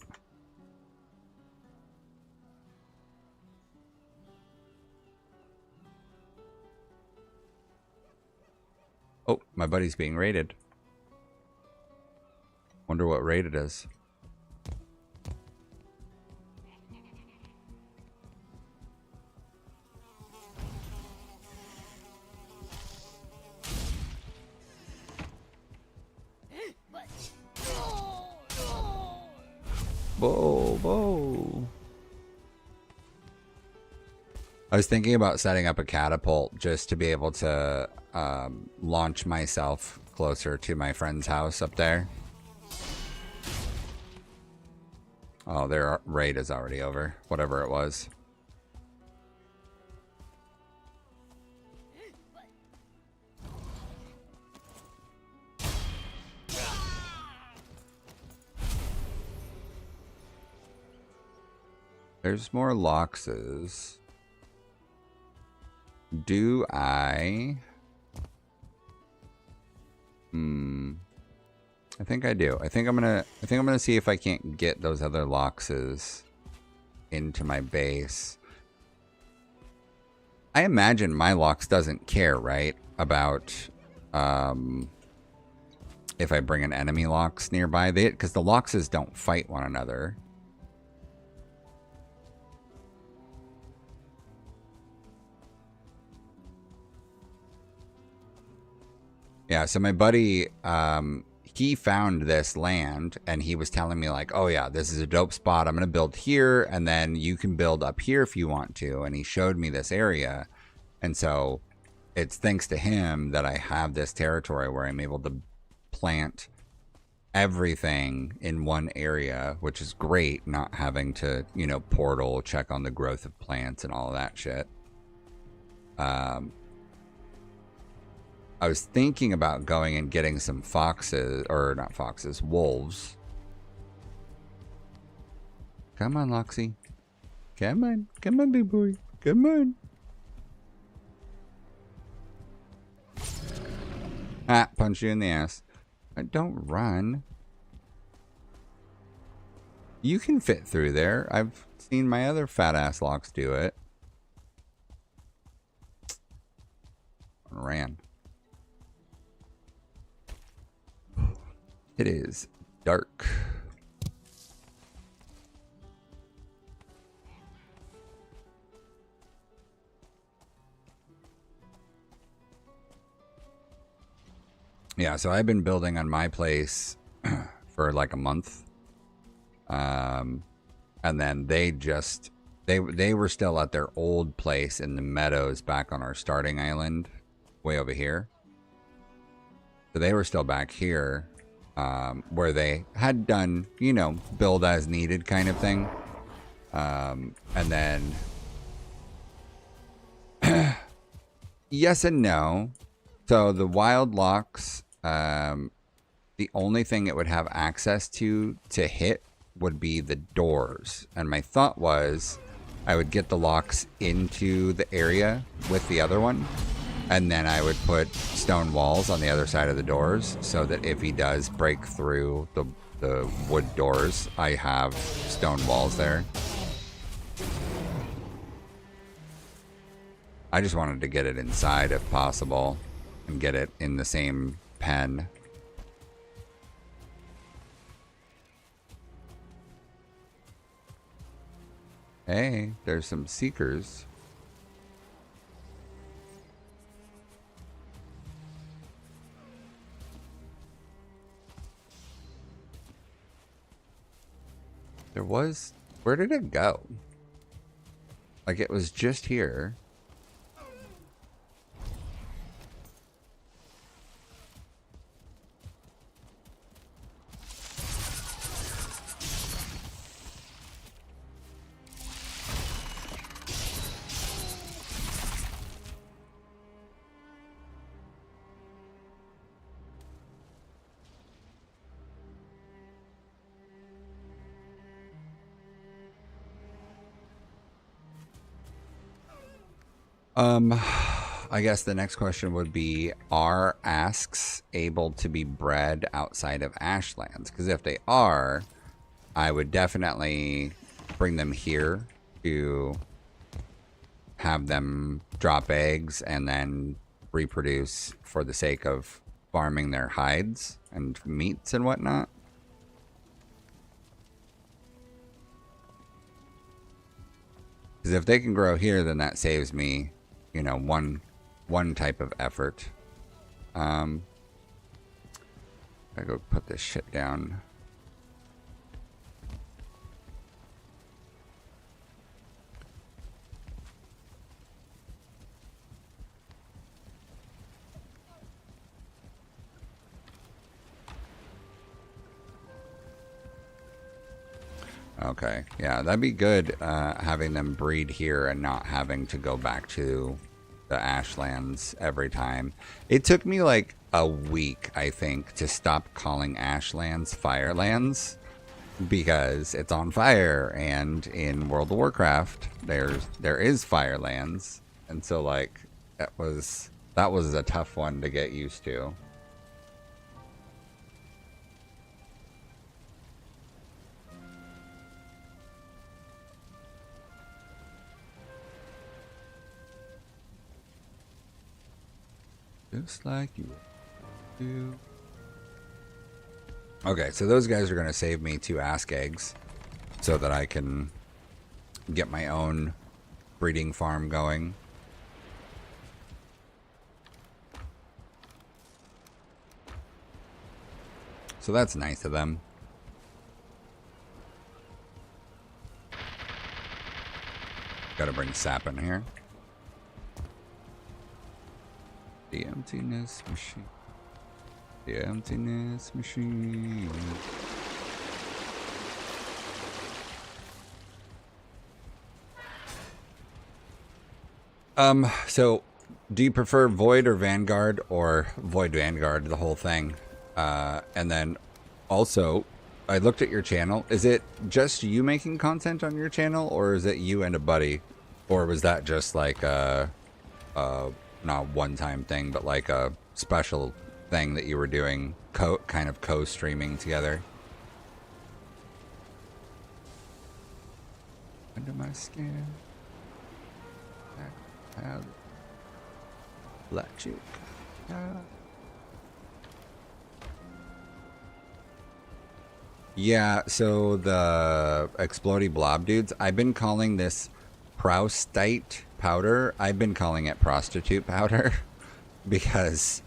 my buddy's being raided. Wonder what raid it is. Whoa, whoa. I was thinking about setting up a catapult just to be able to launch myself closer to my friend's house up there. Oh, their raid is already over. Whatever it was. There's more Loxes. Do I... I think I do. I think I'm gonna see if I can't get those other Loxes into my base. I imagine my Lox doesn't care, right? About if I bring an enemy Lox nearby, because the Loxes don't fight one another. Yeah, so my buddy, he found this land and he was telling me like, oh yeah, this is a dope spot. I'm going to build here and then you can build up here if you want to. And he showed me this area. And so it's thanks to him that I have this territory where I'm able to plant everything in one area, which is great. Not having to, you know, portal, check on the growth of plants and all of that shit. I was thinking about going and getting some foxes, or not foxes, wolves. Come on, Loxy. Come on, big boy. Come on. Ah, punch you in the ass. Don't run. You can fit through there. I've seen my other fat ass Lox do it. Ran. It is dark. Yeah, so I've been building on my place for like a month. And then they were still at their old place in the meadows back on our starting island way over here. So they were still back here. Where they had done, you know, build as needed kind of thing. And then yes and no. So the wild Lox, the only thing it would have access to hit would be the doors. And my thought was I would get the Lox into the area with the other one. And then I would put stone walls on the other side of the doors so that if he does break through the wood doors, I have stone walls there. I just wanted to get it inside if possible and get it in the same pen. Hey, there's some seekers. There was... Where did it go? Like, it was just here. I guess the next question would be, are asks able to be bred outside of Ashlands? Because if they are, I would definitely bring them here to have them drop eggs and then reproduce for the sake of farming their hides and meats and whatnot. Because if they can grow here, then that saves me, you know, one type of effort. I go put this shit down. Okay, yeah, that'd be good, having them breed here and not having to go back to the Ashlands every time. It took me like a week, I think, to stop calling Ashlands Firelands because it's on fire, and in World of Warcraft there is Firelands, and so like that was a tough one to get used to. Just like you do. Okay, so those guys are going to save me 2 ask eggs so that I can get my own breeding farm going. So that's nice of them. Got to bring sap in here. The emptiness machine. The emptiness machine. So do you prefer Void or Vanguard, or Void Vanguard, the whole thing? And then also, I looked at your channel. Is it just you making content on your channel, or is it you and a buddy? Or was that just like not one-time thing, but like a special thing that you were doing, kind of co-streaming together? Under my skin, I have electric. Yeah, so the explodey blob dudes, I've been calling this proustite powder. I've been calling it prostitute powder because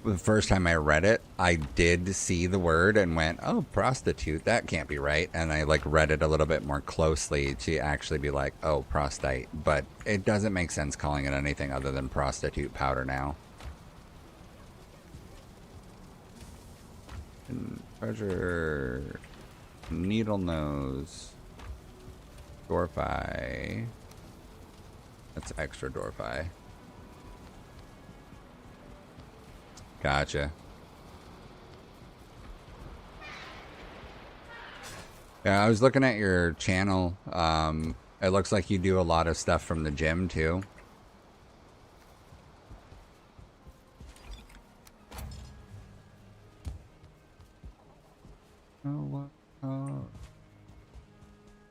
the first time I read it, I did see the word and went, oh, prostitute, that can't be right. And I like read it a little bit more closely to actually be like, oh, prostite. But it doesn't make sense calling it anything other than prostitute powder now. Treasure. Needle nose. Dwarfy. That's extra Dwarfy. Gotcha. Yeah, I was looking at your channel. It looks like you do a lot of stuff from the gym too.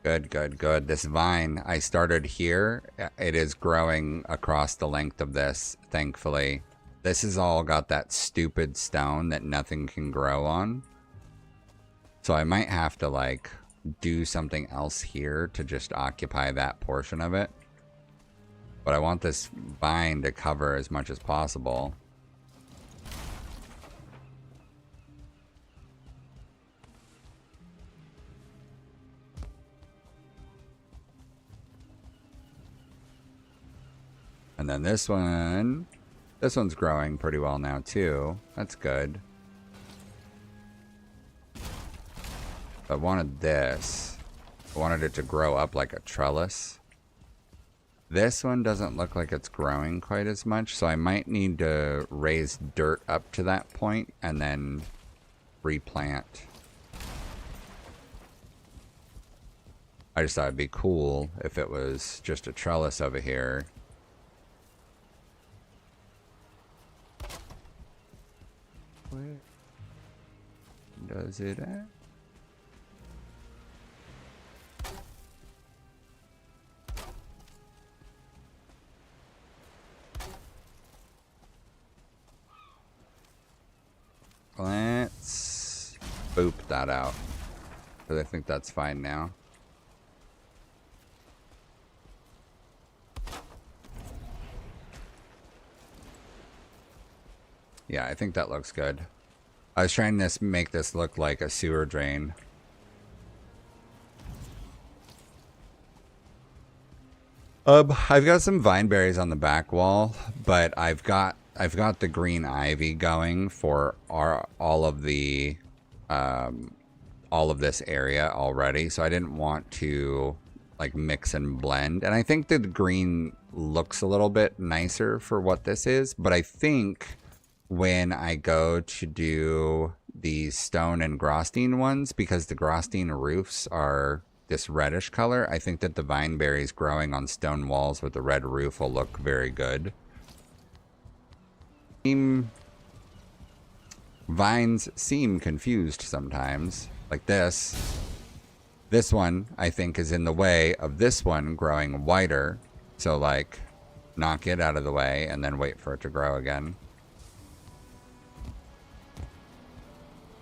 Good, good, good. This vine, I started here. It is growing across the length of this, thankfully. This has all got that stupid stone that nothing can grow on. So I might have to, like, do something else here to just occupy that portion of it. But I want this vine to cover as much as possible. And then this one's growing pretty well now too. That's good. I wanted this. I wanted it to grow up like a trellis. This one doesn't look like it's growing quite as much, so I might need to raise dirt up to that point and then replant. I just thought it'd be cool if it was just a trellis over here. Where does it at? boop that out. Because I think that's fine now. Yeah, I think that looks good. I was trying to make this look like a sewer drain. I've got some vine berries on the back wall, but I've got the green ivy going for all of this area already, so I didn't want to like mix and blend. And I think that the green looks a little bit nicer for what this is, but I think when I go to do the stone and Grostine ones, because the Grostine roofs are this reddish color, I think that the vine berries growing on stone walls with the red roof will look very good. Vines seem confused sometimes, like this. This one, I think, is in the way of this one growing wider. So, like, knock it out of the way and then wait for it to grow again.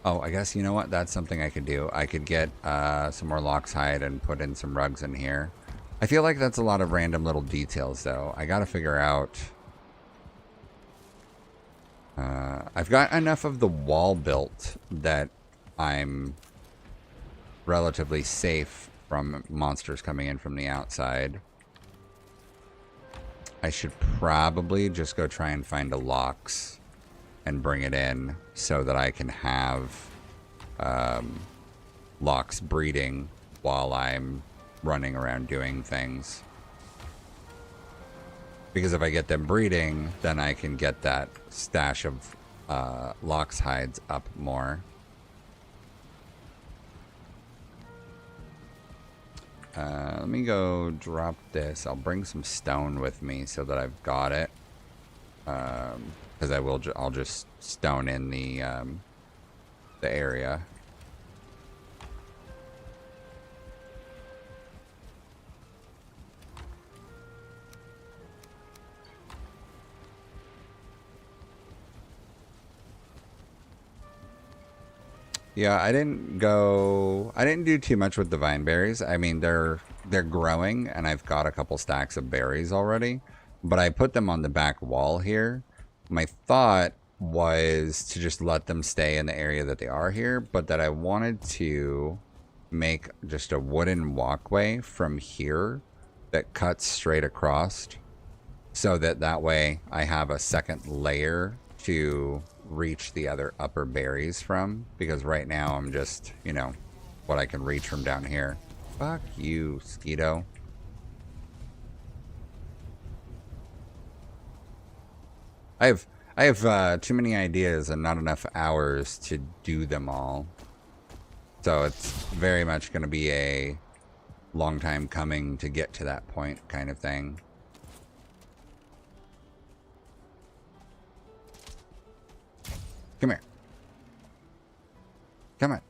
Oh, I guess, you know what? That's something I could do. I could get some more loxhide and put in some rugs in here. I feel like that's a lot of random little details, though. I gotta figure out... I've got enough of the wall built that I'm relatively safe from monsters coming in from the outside. I should probably just go try and find a lox and bring it in so that I can have lox breeding while I'm running around doing things. Because if I get them breeding, then I can get that stash of lox hides up more. Let me go drop this. I'll bring some stone with me so that I've got it. Because I'll just stone in the area. Yeah, I didn't do too much with the vine berries. I mean, they're growing and I've got a couple stacks of berries already, but I put them on the back wall here. My thought was to just let them stay in the area that they are here, but that I wanted to make just a wooden walkway from here that cuts straight across so that way I have a second layer to reach the other upper berries from, because right now I'm just, you know, what I can reach from down here. Fuck you, Skeeto. I have too many ideas and not enough hours to do them all. So it's very much going to be a long time coming to get to that point kind of thing. Come here. Come on.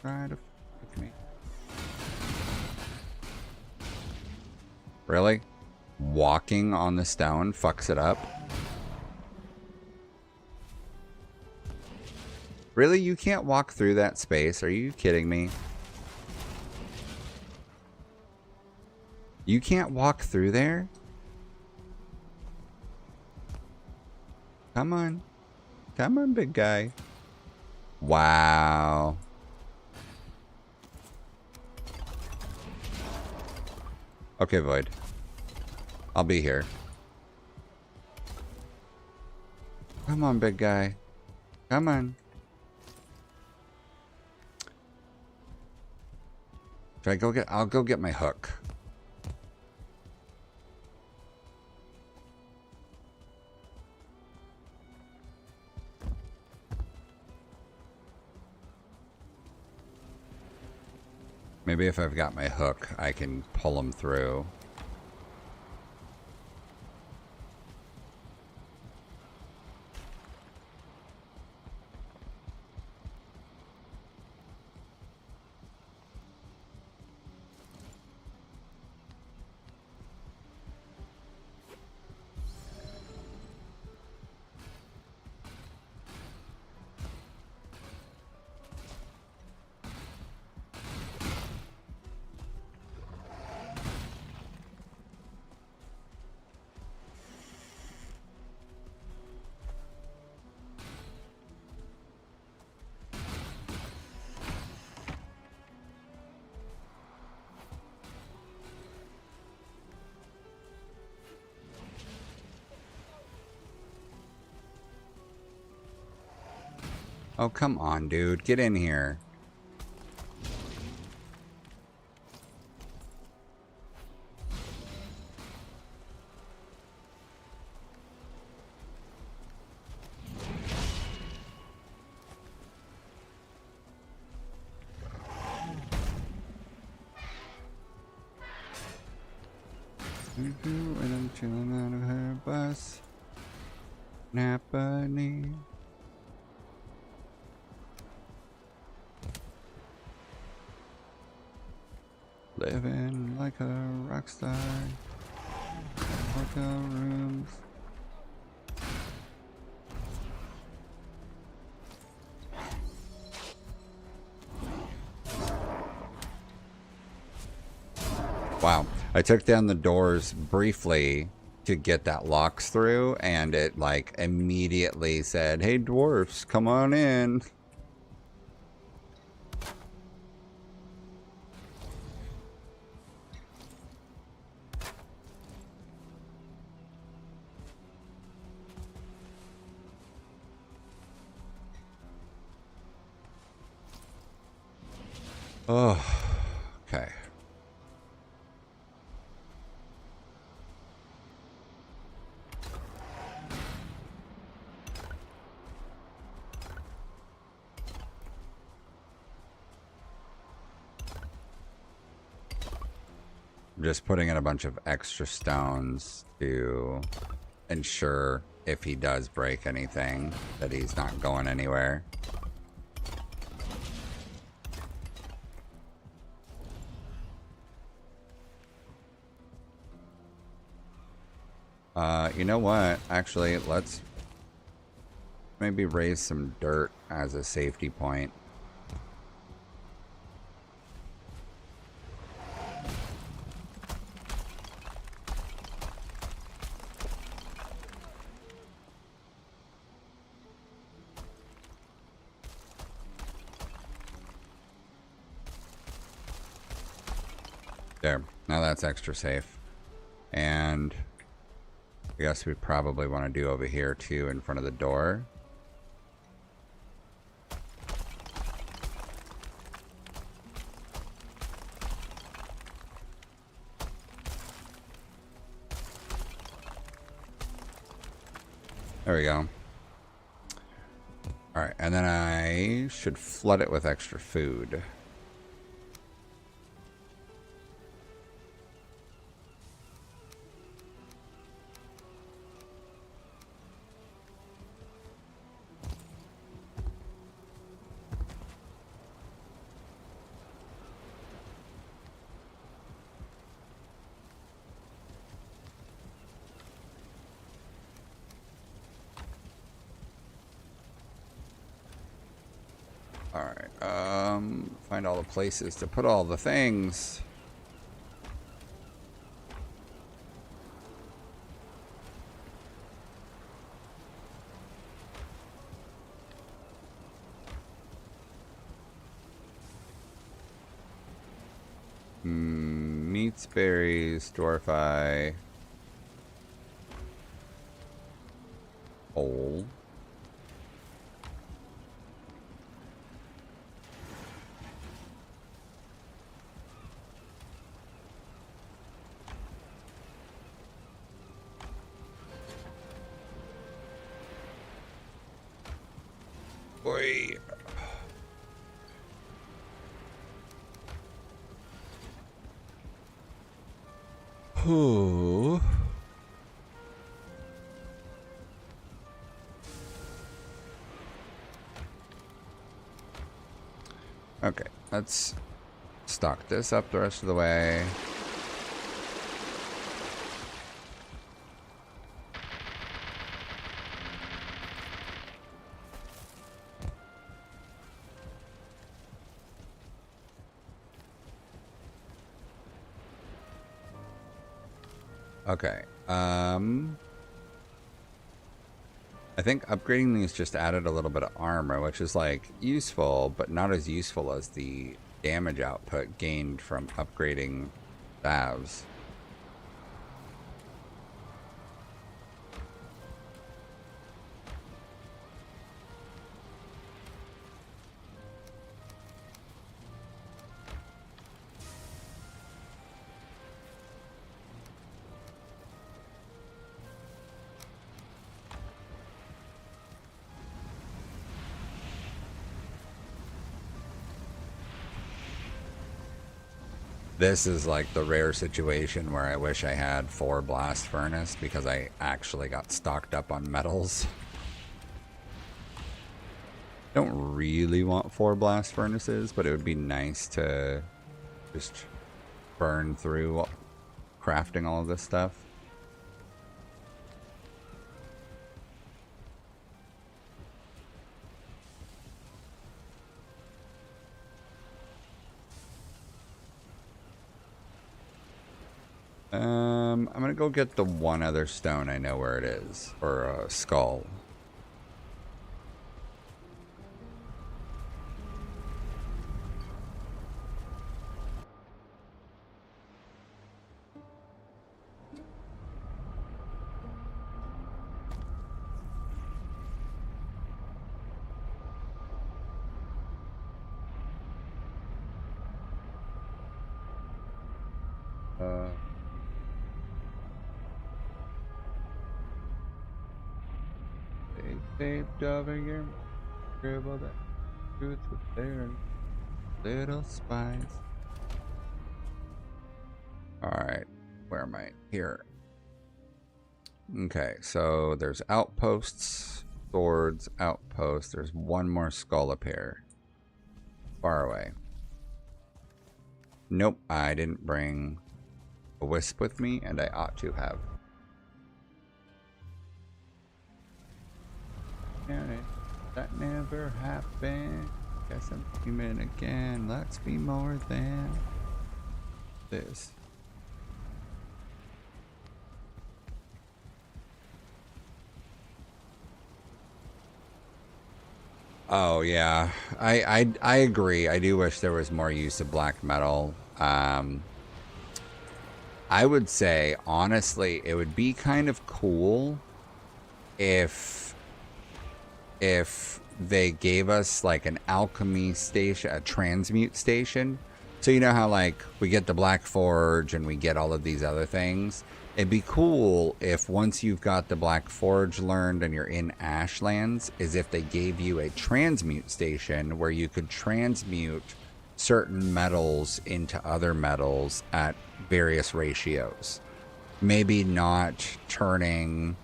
Try to fuck me. Really? Walking on the stone fucks it up? Really? You can't walk through that space? Are you kidding me? You can't walk through there? Come on. Come on, big guy. Wow. Okay, Void. I'll be here. Come on, big guy. Come on. Should I go get... I'll go get my hook. Maybe if I've got my hook, I can pull them through. Oh, come on, dude. Get in here. And I'm chilling out of her bus. Napa knee. Living like a rock star. Hotel rooms. Wow. I took down the doors briefly to get that locks through, and it like immediately said, "Hey dwarfs, come on in." Oh, okay. I'm just putting in a bunch of extra stones to ensure if he does break anything that he's not going anywhere. You know what? Actually, let's maybe raise some dirt as a safety point. There. Now that's extra safe. And I guess we probably want to do over here too in front of the door. There we go. Alright, and then I should flood it with extra food. Alright, find all the places to put all the things. Meats, berries, dwarf eye. Hole. Boy. Ooh. Okay, let's stock this up the rest of the way. Okay, I think upgrading these just added a little bit of armor, which is like useful, but not as useful as the damage output gained from upgrading staves. This is like the rare situation where I wish I had 4 blast furnace because I actually got stocked up on metals. Don't really want 4 blast furnaces, but it would be nice to just burn through crafting all of this stuff. I'm gonna go get the one other stone I know where it is, or a skull. They taped over your scribble that truth with their little spies. Alright, where am I? Here. Okay, so there's outposts, swords, outposts. There's one more skull up here. Far away. Nope, I didn't bring a wisp with me, and I ought to have. That never happened. Guess I'm human again. Let's be more than this. Oh yeah, I agree. I do wish there was more use of black metal. I would say honestly, it would be kind of cool if they gave us like an alchemy station, a transmute station. So you know how like we get the Black Forge and we get all of these other things? It'd be cool if once you've got the Black Forge learned and you're in Ashlands, is if they gave you a transmute station where you could transmute certain metals into other metals at various ratios. Maybe not turning,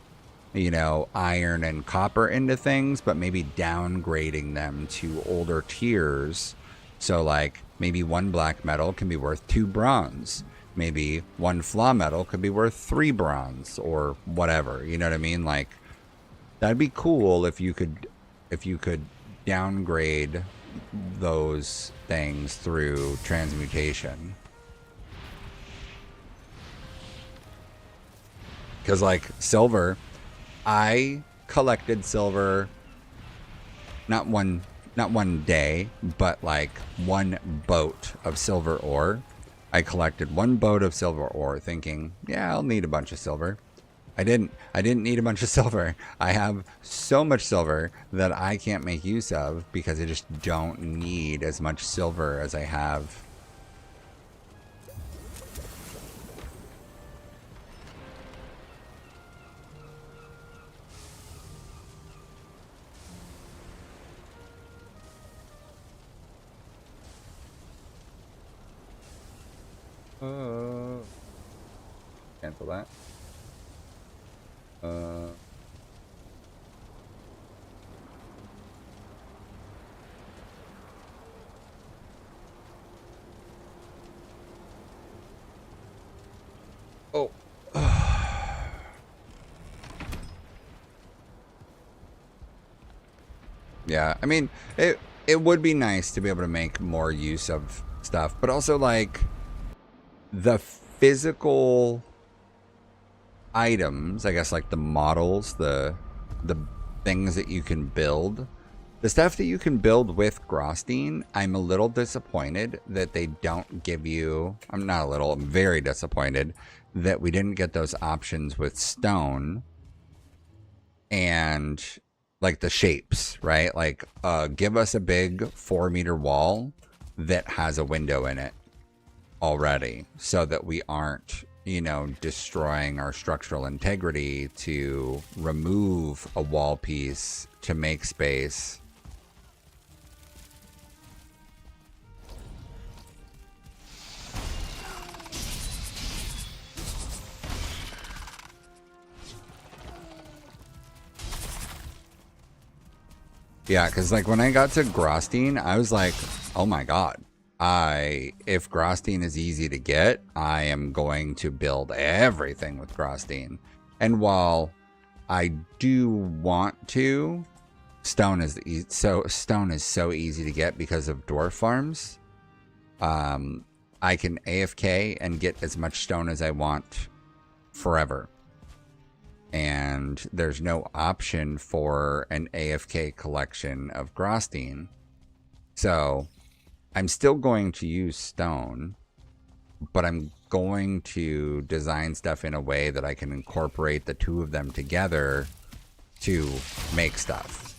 you know, iron and copper into things, but maybe downgrading them to older tiers. So like maybe one black metal can be worth 2 bronze. Maybe one flaw metal could be worth 3 bronze or whatever. You know what I mean? Like that'd be cool if you could downgrade those things through transmutation. Cuz like silver, I collected silver not one day, but like one boat of silver ore. I collected one boat of silver ore thinking, yeah, I'll need a bunch of silver. I didn't need a bunch of silver. I have so much silver that I can't make use of because I just don't need as much silver as I have. Cancel that. Oh. Yeah, I mean, it would be nice to be able to make more use of stuff, but also like the physical items, I guess, like the models, the things that you can build, the stuff that you can build with Grosstein, I'm a little disappointed that they don't give you. I'm not a little, I'm very disappointed that we didn't get those options with stone and like the shapes, right? Like give us a big 4-meter wall that has a window in it already, so that we aren't, you know, destroying our structural integrity to remove a wall piece to make space. Yeah, because like when I got to Grosstein, I was like, oh my god. If Grosstein is easy to get, I am going to build everything with Grosstein. And while I do want to, stone is so easy to get because of dwarf farms. I can AFK and get as much stone as I want forever. And there's no option for an AFK collection of Grosstein. So I'm still going to use stone, but I'm going to design stuff in a way that I can incorporate the two of them together to make stuff.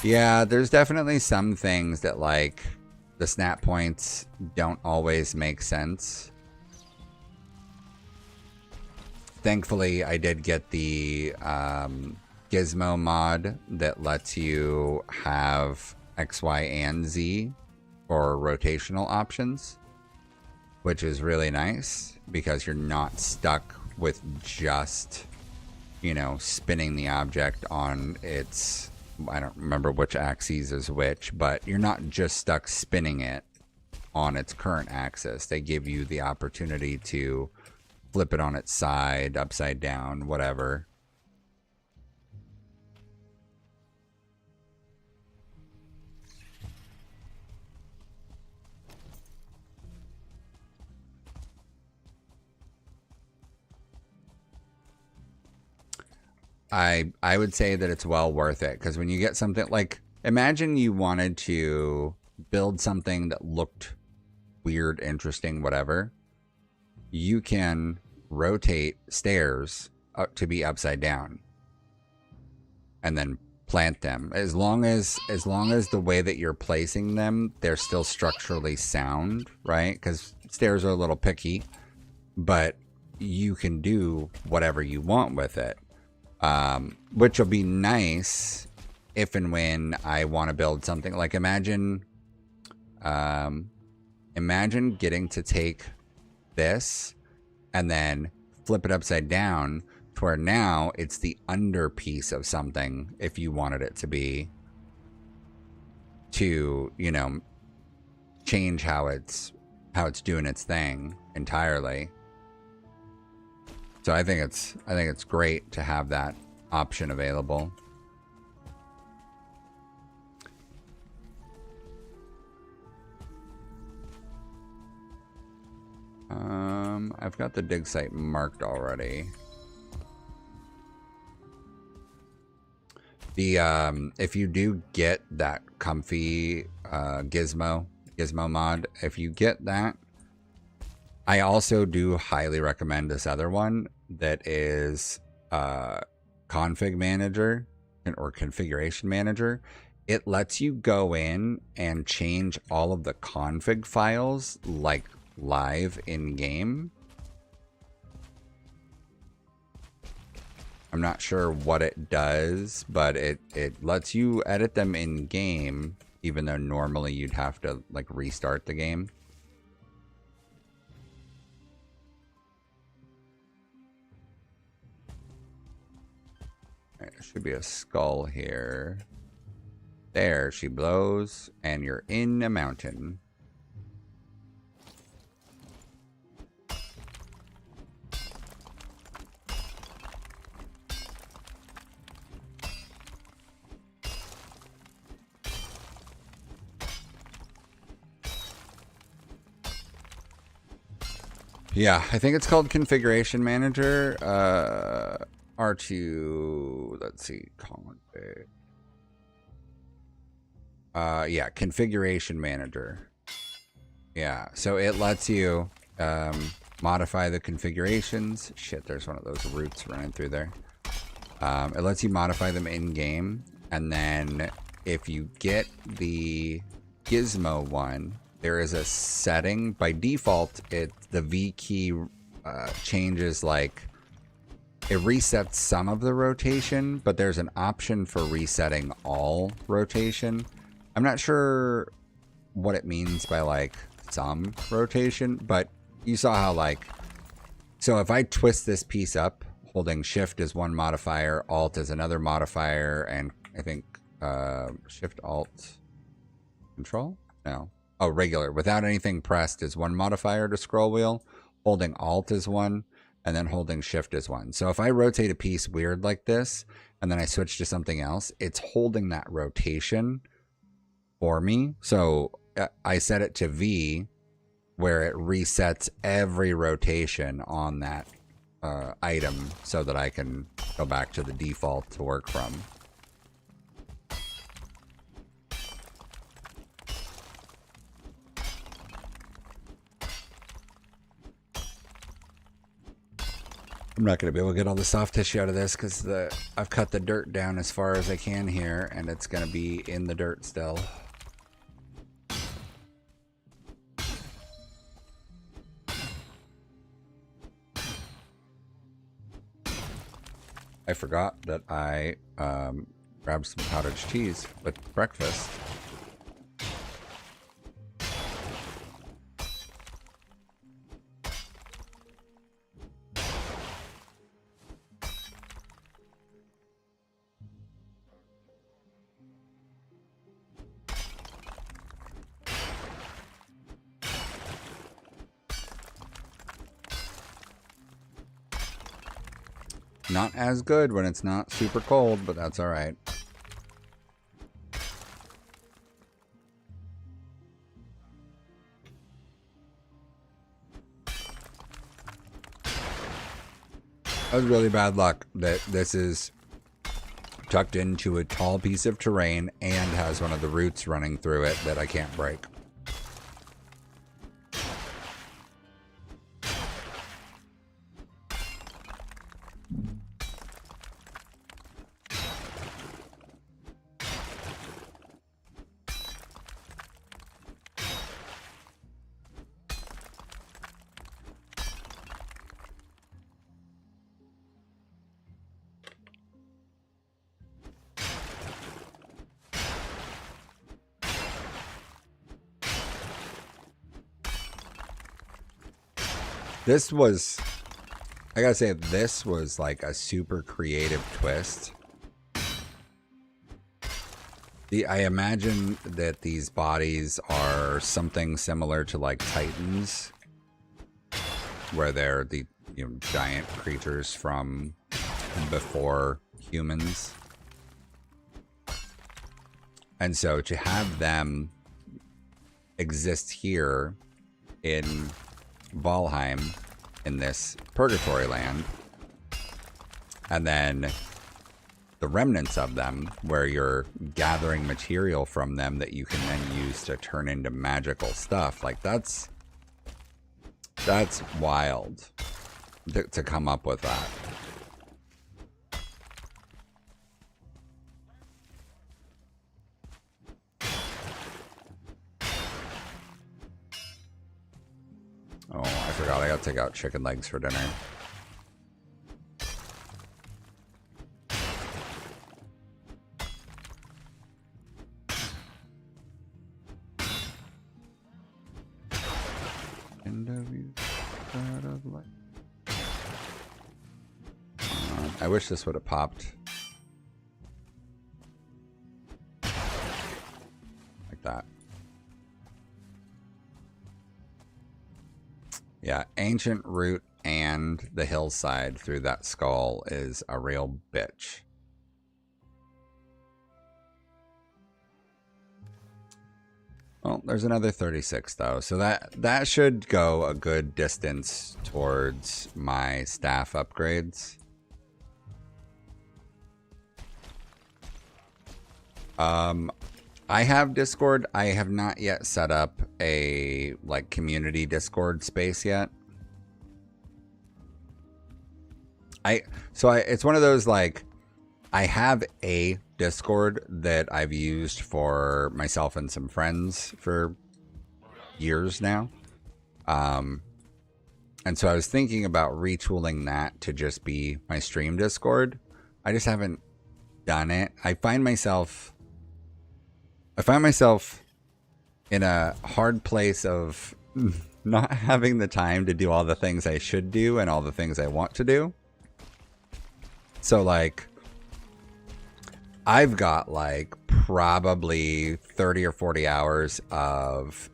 Yeah, there's definitely some things that like the snap points don't always make sense. Thankfully, I did get the gizmo mod that lets you have X, Y, and Z for rotational options, which is really nice because you're not stuck with just, you know, spinning the object on its, I don't remember which axes is which, but you're not just stuck spinning it on its current axis. They give you the opportunity to flip it on its side, upside down, whatever. I would say that it's well worth it, because when you get something like, imagine you wanted to build something that looked weird, interesting, whatever. You can rotate stairs up to be upside down and then plant them. As long as the way that you're placing them, they're still structurally sound, right? Because stairs are a little picky, but you can do whatever you want with it. Which will be nice if and when I want to build something. Like imagine getting to take this and then flip it upside down to where now it's the under piece of something, if you wanted it to be, to, you know, change how it's doing its thing entirely. So I think it's great to have that option available. I've got the dig site marked already. The if you do get that comfy gizmo mod, if you get that, I also do highly recommend this other one that is config manager or configuration manager. It lets you go in and change all of the config files like live in game. I'm not sure what it does, but it lets you edit them in game, even though normally you'd have to like restart the game. There should be a skull here. There, she blows, and you're in a mountain. Yeah, I think it's called Configuration Manager. R2, let's see, config. Yeah, Configuration Manager. Yeah, so it lets you modify the configurations. Shit, there's one of those roots running through there. It lets you modify them in game, and then if you get the gizmo one, there is a setting. By default, the V key changes, like it resets some of the rotation, but there's an option for resetting all rotation. I'm not sure what it means by like some rotation, but you saw how like So if I twist this piece up, holding shift is one modifier, alt is another modifier, and I think shift alt control? No. Oh, regular. Without anything pressed is one modifier to scroll wheel. Holding alt is one, and then holding shift is one. So if I rotate a piece weird like this, and then I switch to something else, it's holding that rotation for me. So I set it to V, where it resets every rotation on that item so that I can go back to the default to work from. I'm not going to be able to get all the soft tissue out of this because I've cut the dirt down as far as I can here, and it's going to be in the dirt still. I forgot that I grabbed some cottage cheese with breakfast. Not as good when it's not super cold, but that's all right. That was really bad luck that this is tucked into a tall piece of terrain and has one of the roots running through it that I can't break. This was, I gotta say, this was like a super creative twist. I imagine that these bodies are something similar to like Titans, where they're the giant creatures from before humans. And so to have them exist here in Valheim, in this purgatory land, and then the remnants of them where you're gathering material from them that you can then use to turn into magical stuff, like that's wild to come up with that. Oh, I forgot. I gotta take out chicken legs for dinner. I wish this would have popped. Like that. Yeah, ancient root and the hillside through that skull is a real bitch. Well, there's another 36 though, so that should go a good distance towards my staff upgrades. I have Discord. I have not yet set up a like community Discord space yet. It's one of those like I have a Discord that I've used for myself and some friends for years now. And so I was thinking about retooling that to just be my stream Discord. I just haven't done it. I find myself in a hard place of not having the time to do all the things I should do and all the things I want to do. So like I've got like probably 30 or 40 hours of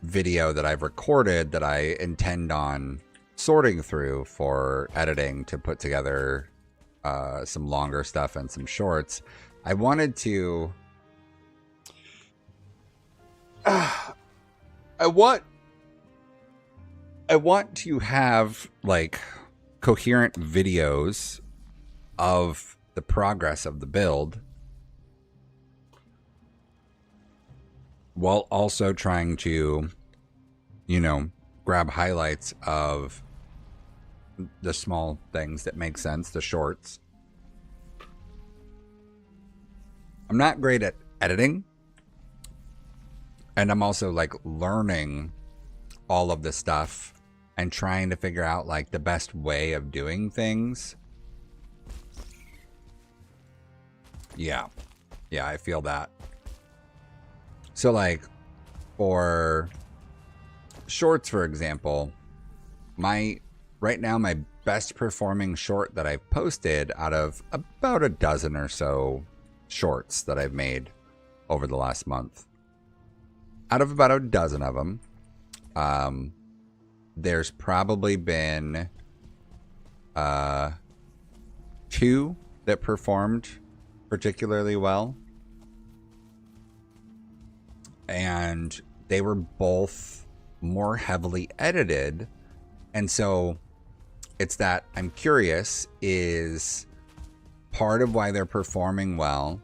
video that I've recorded that I intend on sorting through for editing to put together some longer stuff and some shorts. I wanted to I want to have like coherent videos of the progress of the build while also trying to, you know, grab highlights of the small things that make sense, the shorts. I'm not great at editing, and I'm also like learning all of the stuff and trying to figure out like the best way of doing things. Yeah, I feel that. So like for shorts, for example, right now my best performing short that I've posted out of about a dozen or so shorts that I've made over the last month, out of about a dozen of them, there's probably been 2 that performed particularly well, and they were both more heavily edited. And so it's that I'm curious, is part of why they're performing well,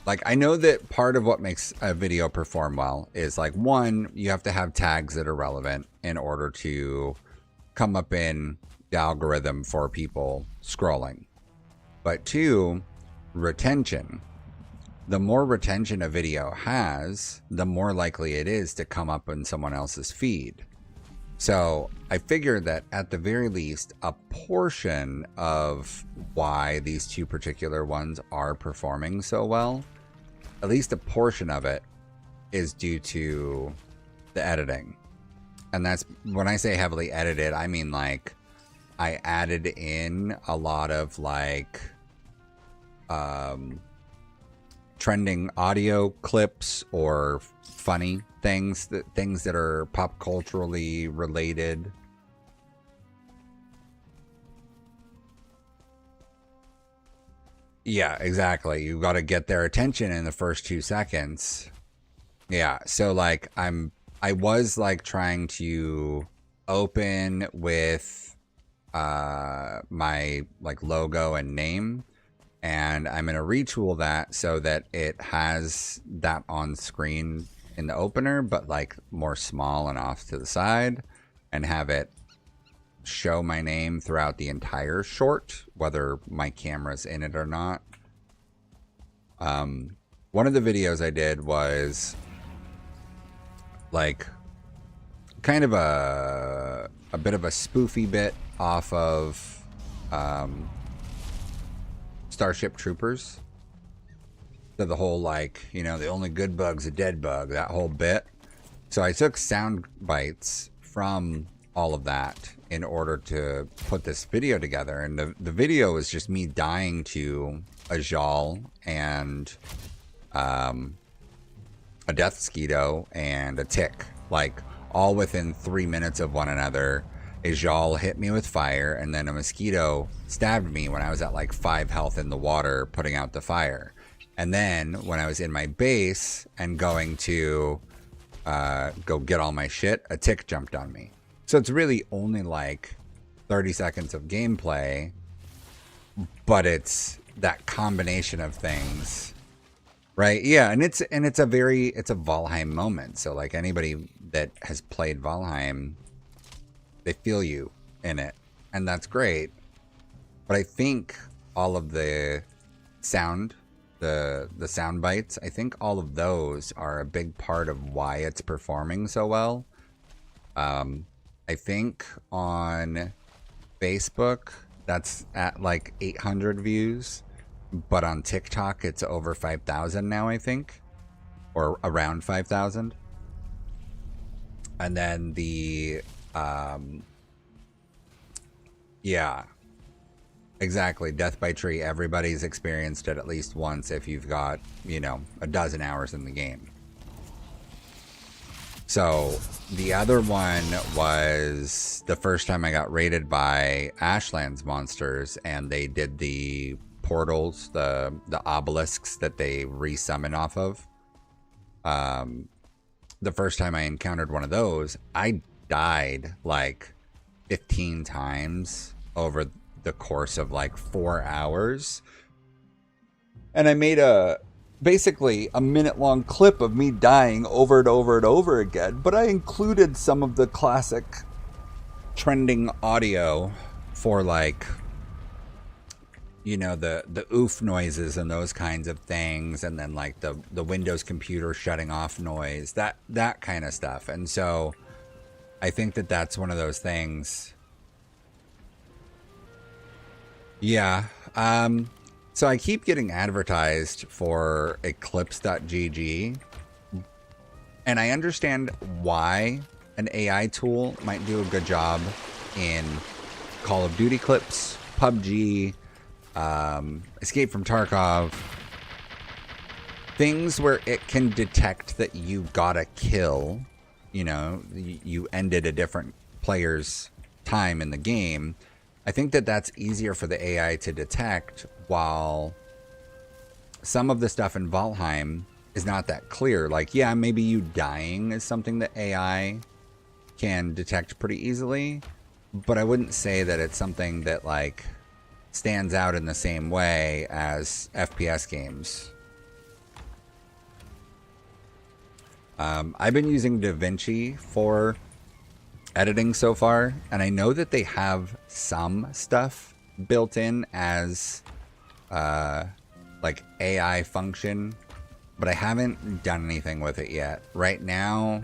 like I know that part of what makes a video perform well is like, one, you have to have tags that are relevant in order to come up in the algorithm for people scrolling. But 2, retention. The more retention a video has, the more likely it is to come up in someone else's feed. So I figure that at the very least, a portion of why these 2 particular ones are performing so well, at least a portion of it, is due to the editing. And that's, when I say heavily edited, I mean like I added in a lot of like trending audio clips or funny things that are pop culturally related. Yeah, exactly. You got to get their attention in the first 2 seconds. Yeah, so like I was like trying to open with my like logo and name, and I'm going to retool that so that it has that on screen in the opener, but like more small and off to the side, and have it show my name throughout the entire short, whether my camera's in it or not. One of the videos I did was like kind of a bit of a spoofy bit off of Starship Troopers. So the whole like, you know, the only good bug's a dead bug, that whole bit. So I took sound bites from all of that in order to put this video together. And the video is just me dying to a Jal and a death mosquito and a tick, like all within 3 minutes of one another. A Jal hit me with fire, and then a mosquito stabbed me when I was at like 5 health in the water putting out the fire. And then when I was in my base and going to go get all my shit, a tick jumped on me. So it's really only like 30 seconds of gameplay, but it's that combination of things, right? Yeah, and it's a Valheim moment. So like anybody that has played Valheim, they feel you in it, and that's great. But I think all of the sound, the sound bites, I think all of those are a big part of why it's performing so well. I think on Facebook that's at like 800 views, but on TikTok it's over 5,000 now, I think, or around 5,000. And then the, yeah, exactly. Death by tree. Everybody's experienced it at least once if you've got, you know, a dozen hours in the game. So the other one was the first time I got raided by Ashlands monsters, and they did the portals, the obelisks that they resummon off of. The first time I encountered one of those, I died like 15 times over the course of like 4 hours. And I made basically a minute-long clip of me dying over and over and over again, but I included some of the classic trending audio for, like, you know, the oof noises and those kinds of things, and then like the Windows computer shutting off noise, that kind of stuff. And so I think that that's one of those things. Yeah. So I keep getting advertised for eclipse.gg, and I understand why an AI tool might do a good job in Call of Duty clips, PUBG, Escape from Tarkov, things where it can detect that you got a kill, you know, you ended a different player's time in the game. I think that that's easier for the AI to detect, while some of the stuff in Valheim is not that clear. Like, yeah, maybe you dying is something that AI can detect pretty easily, but I wouldn't say that it's something that, like, stands out in the same way as FPS games. I've been using DaVinci for editing so far, and I know that they have some stuff built in as like AI function, but I haven't done anything with it yet. Right now,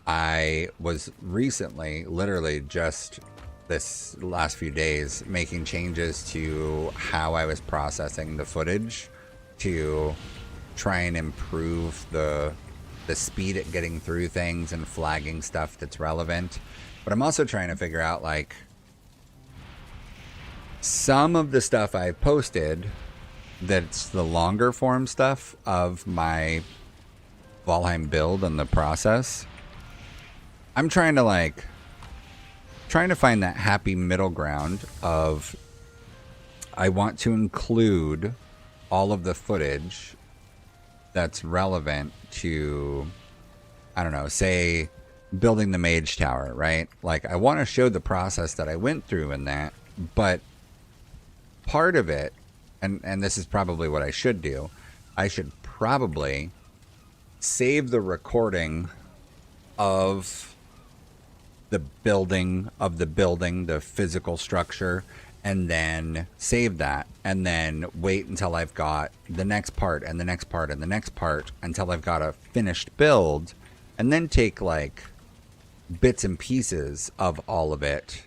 I was recently, literally just this last few days, making changes to how I was processing the footage to try and improve the speed at getting through things and flagging stuff that's relevant. But I'm also trying to figure out, like, some of the stuff I've posted that's the longer form stuff of my Valheim build and the process. I'm trying to find that happy middle ground of, I want to include all of the footage that's relevant to, I don't know, say building the mage tower, right? Like, I want to show the process that I went through in that, but part of it, and this is probably what I should do, I should probably save the recording of the building, the physical structure, and then save that, and then wait until I've got the next part and the next part and the next part until I've got a finished build, and then take like bits and pieces of all of it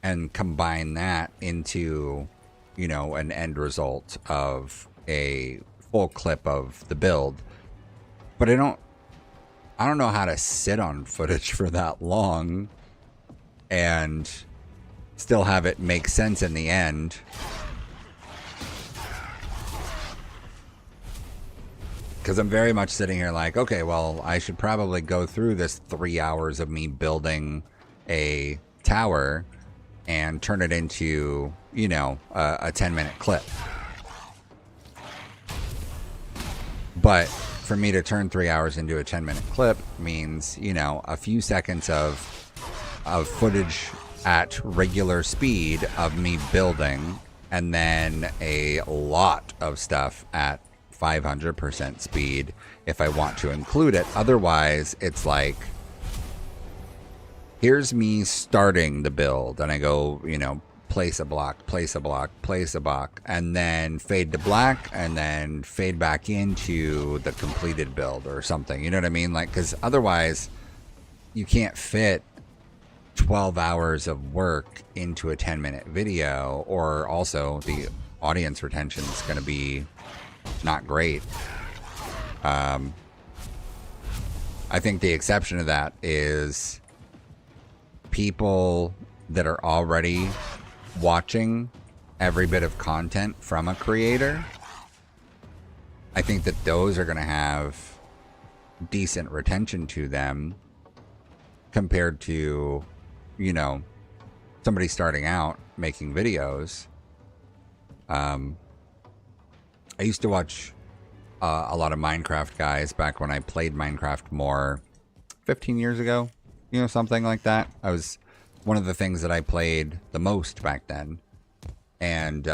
and combine that into, you know, an end result of a full clip of the build. But I don't know how to sit on footage for that long and still have it make sense in the end. Because I'm very much sitting here like, okay, well, I should probably go through this 3 hours of me building a tower and turn it into, you know, a 10-minute clip. But for me to turn 3 hours into a 10-minute clip means, you know, a few seconds of footage at regular speed of me building, and then a lot of stuff at 500% speed if I want to include it. Otherwise, it's like, here's me starting the build, and I go, you know, place a block, place a block, place a block, and then fade to black, and then fade back into the completed build or something. You know what I mean? Like, because otherwise, you can't fit 12 hours of work into a 10-minute video, or also the audience retention is going to be not great. I think the exception to that is people that are already watching every bit of content from a creator. I think that those are going to have decent retention to them compared to, you know, somebody starting out making videos. I used to watch a lot of Minecraft guys back when I played Minecraft more 15 years ago, you know, something like that. I was one of the things that I played the most back then. And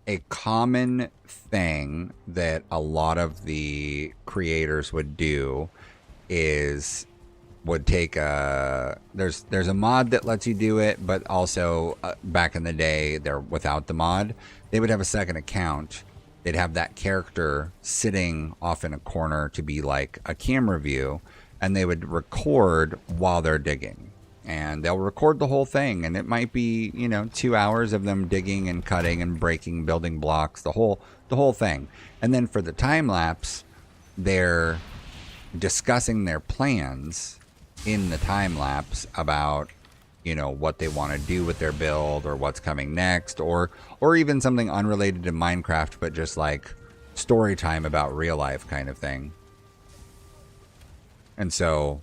a common thing that a lot of the creators would do is would take there's a mod that lets you do it, but also back in the day, they're without the mod, they would have a second account. They'd have that character sitting off in a corner to be like a camera view, and they would record while they're digging. And they'll record the whole thing, and it might be, you know, 2 hours of them digging and cutting and breaking building blocks, the whole thing. And then for the time lapse, they're discussing their plans in the time lapse about, you know, what they want to do with their build or what's coming next, or even something unrelated to Minecraft, but just like story time about real life kind of thing. And so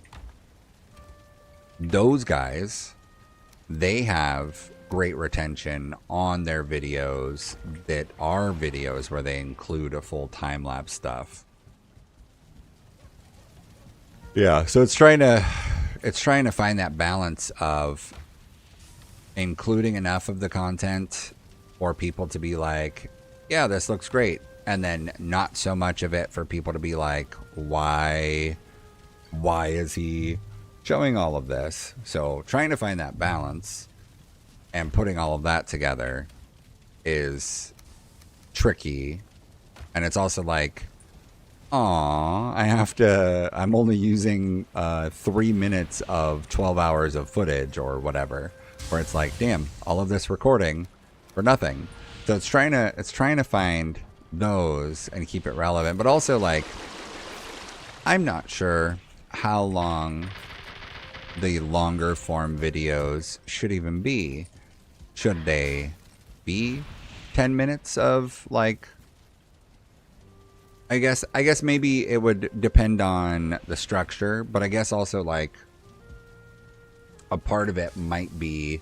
those guys, they have great retention on their videos that are videos where they include a full time-lapse stuff. Yeah, so it's trying to find that balance of including enough of the content for people to be like, yeah, this looks great, and then not so much of it for people to be like, why is he showing all of this? So trying to find that balance and putting all of that together is tricky. And it's also like, I'm only using 3 minutes of 12 hours of footage or whatever, where it's like, damn, all of this recording for nothing. So it's trying to find those and keep it relevant, but also like, I'm not sure how long the longer form videos should even be. Should they be 10 minutes of like, I guess maybe it would depend on the structure, but I guess also like a part of it might be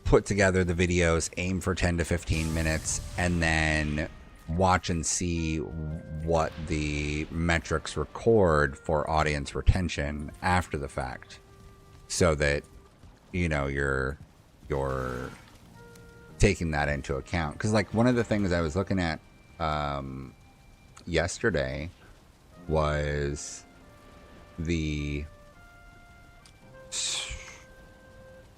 put together the videos, aim for 10 to 15 minutes, and then watch and see what the metrics record for audience retention after the fact, so that, you know, you're taking that into account. Because like one of the things I was looking at yesterday was the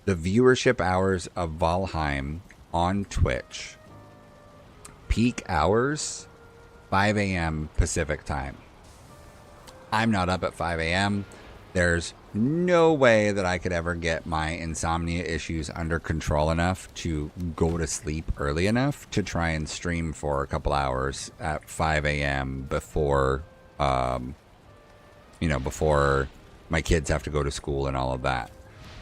viewership hours of Valheim on Twitch. Peak hours, 5 a.m. Pacific time. I'm not up at 5 a.m. There's no way that I could ever get my insomnia issues under control enough to go to sleep early enough to try and stream for a couple hours at 5 a.m. before, before my kids have to go to school and all of that.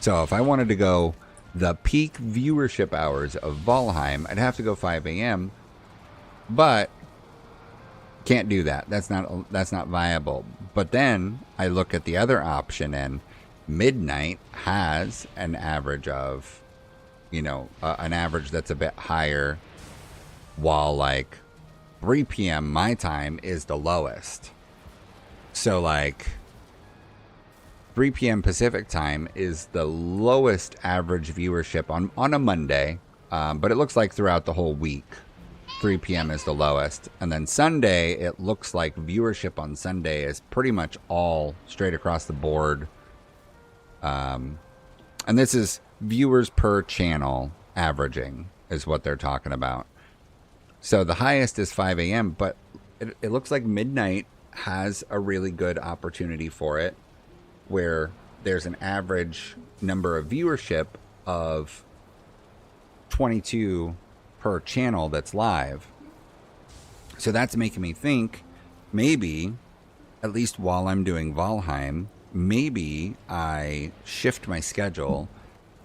So if I wanted to go the peak viewership hours of Valheim, I'd have to go 5 a.m., but can't do that. That's not viable. But then I look at the other option, and midnight has an average of, an average that's a bit higher, while like 3 p.m. my time is the lowest. So like 3 p.m. Pacific time is the lowest average viewership on a Monday, but it looks like throughout the whole week, 3 p.m. is the lowest. And then Sunday, it looks like viewership on Sunday is pretty much all straight across the board. And this is viewers per channel averaging is what they're talking about. So the highest is 5 a.m., but it looks like midnight has a really good opportunity for it, where there's an average number of viewership of 22 per channel that's live. So that's making me think maybe at least while I'm doing Valheim, maybe I shift my schedule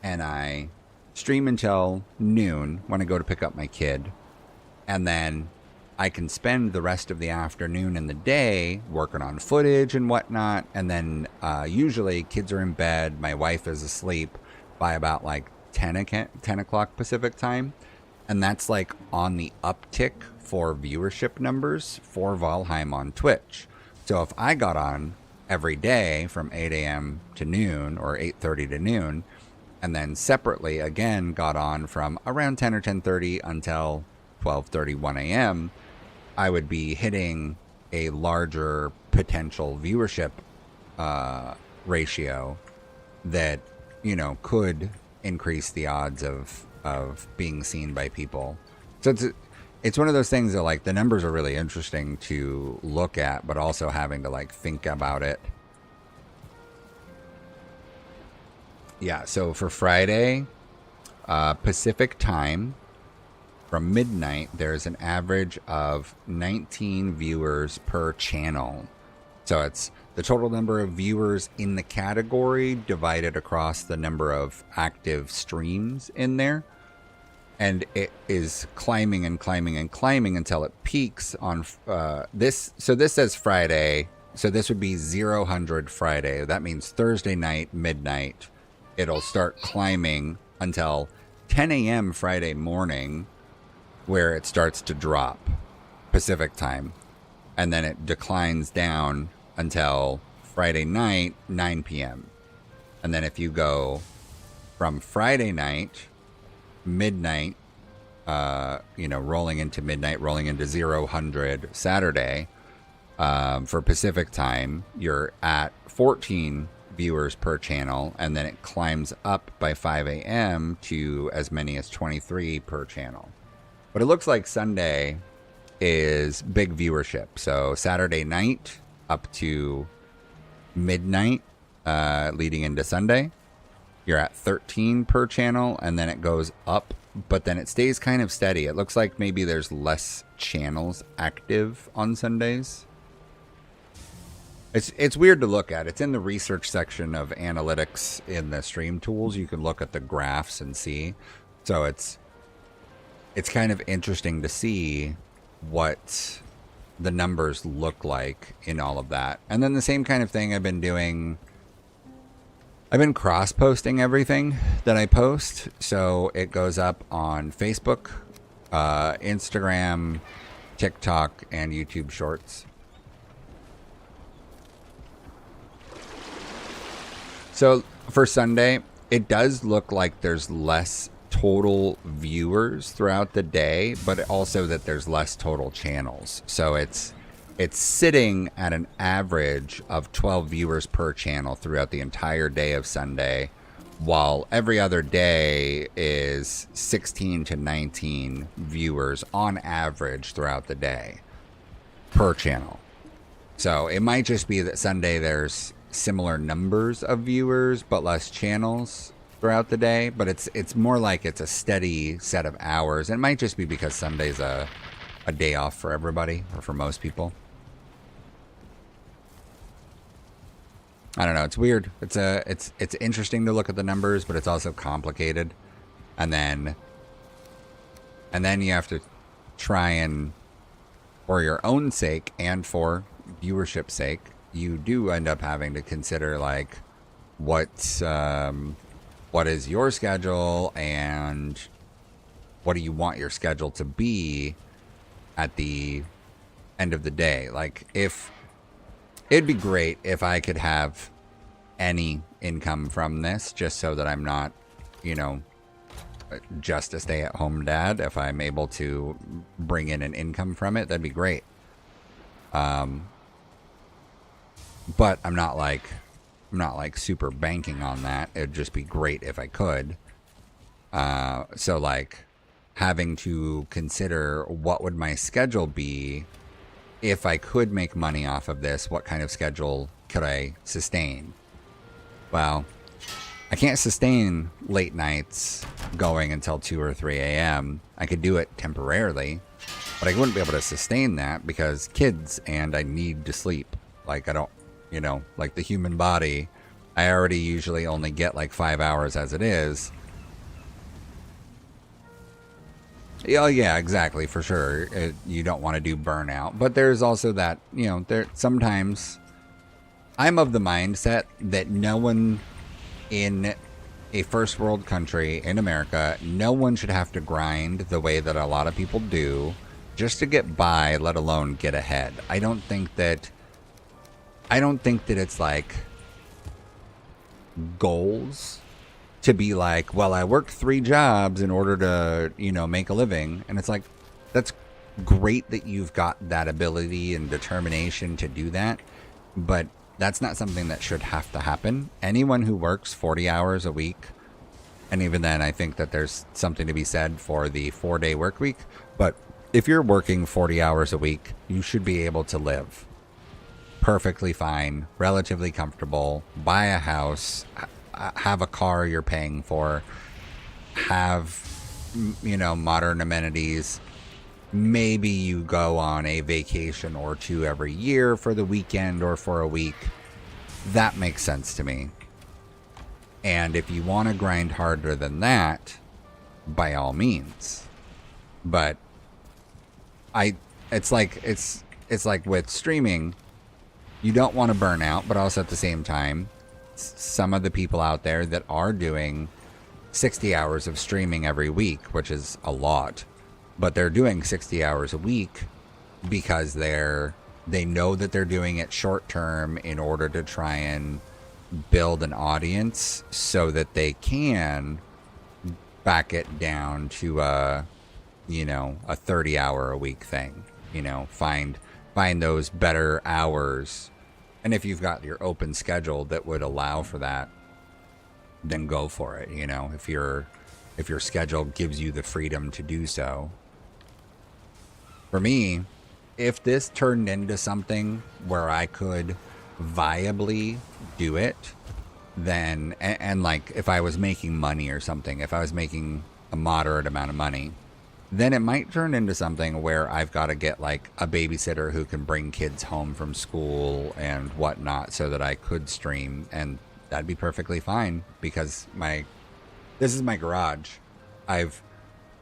and I stream until noon when I go to pick up my kid. And then I can spend the rest of the afternoon and the day working on footage and whatnot. And then usually kids are in bed. My wife is asleep by about like 10 o'clock Pacific time. And that's like on the uptick for viewership numbers for Valheim on Twitch. So if I got on every day from 8 a.m. to noon or 8:30 to noon, and then separately again got on from around 10 or 10:30 until 12:30, 1 a.m., I would be hitting a larger potential viewership ratio that, you know, could increase the odds of being seen by people. So it's one of those things that, like, the numbers are really interesting to look at, but also having to, like, think about it. Yeah, so for Friday, Pacific time, from midnight, there's an average of 19 viewers per channel. So it's the total number of viewers in the category divided across the number of active streams in there. And it is climbing and climbing and climbing until it peaks on this. So this says Friday. So this would be 0 Friday. That means Thursday night, midnight. It'll start climbing until 10 a.m. Friday morning, where it starts to drop Pacific time. And then it declines down until Friday night, 9 p.m. And then if you go from Friday night, midnight, rolling into midnight, rolling into 0 Saturday, for Pacific time, you're at 14 viewers per channel, and then it climbs up by 5 a.m. to as many as 23 per channel. But it looks like Sunday is big viewership. So Saturday night up to midnight, leading into Sunday, you're at 13 per channel, and then it goes up, but then it stays kind of steady. It looks like maybe there's less channels active on Sundays. It's weird to look at. It's in the research section of analytics in the stream tools. You can look at the graphs and see. So it's kind of interesting to see what the numbers look like in all of that. And then the same kind of thing I've been doing. I've been cross-posting everything that I post. So it goes up on Facebook, Instagram, TikTok, and YouTube Shorts. So for Sunday, it does look like there's less total viewers throughout the day, but also that there's less total channels. So it's sitting at an average of 12 viewers per channel throughout the entire day of Sunday, while every other day is 16 to 19 viewers on average throughout the day per channel. So it might just be that Sunday there's similar numbers of viewers but less channels throughout the day, but it's more like it's a steady set of hours. It might just be because Sunday's a day off for everybody, or for most people. I don't know, it's weird. It's interesting to look at the numbers, but it's also complicated. And then you have to try and, for your own sake and for viewership's sake, you do end up having to consider, like, what is your schedule and what do you want your schedule to be at the end of the day. Like, if it'd be great if I could have any income from this, just so that I'm not, just a stay-at-home dad. If I'm able to bring in an income from it, that'd be great. But I'm not like super banking on that. It'd just be great if I could. So, like, having to consider what would my schedule be if I could make money off of this. What kind of schedule could I sustain? Well, I can't sustain late nights going until 2 or 3 a.m. I could do it temporarily, but I wouldn't be able to sustain that because kids, and I need to sleep. Like, I don't, like the human body, I already usually only get like 5 hours as it is. Oh yeah, exactly, for sure. You don't want to do burnout, but there's also that, there sometimes I'm of the mindset that no one in a first world country in America, no one should have to grind the way that a lot of people do just to get by, let alone get ahead. I don't think that it's like goals to be like, well, I worked 3 jobs in order to, make a living. And it's like, that's great that you've got that ability and determination to do that. But that's not something that should have to happen. Anyone who works 40 hours a week, and even then, I think that there's something to be said for the 4-day work week. But if you're working 40 hours a week, you should be able to live perfectly fine, relatively comfortable, buy a house, have a car you're paying for, have, modern amenities. Maybe you go on a vacation or two every year for the weekend or for a week. That makes sense to me. And if you want to grind harder than that, by all means. But it's like with streaming, you don't want to burn out, but also at the same time, some of the people out there that are doing 60 hours of streaming every week, which is a lot, but they're doing 60 hours a week because they know that they're doing it short term in order to try and build an audience so that they can back it down to a 30-hour a week thing, find those better hours. And if you've got your open schedule that would allow for that, then go for it. If your schedule gives you the freedom to do so. For me, if this turned into something where I could viably do it, then, and like if I was making money or something, if I was making a moderate amount of money, then it might turn into something where I've got to get like a babysitter who can bring kids home from school and whatnot so that I could stream, and that'd be perfectly fine because this is my garage. I've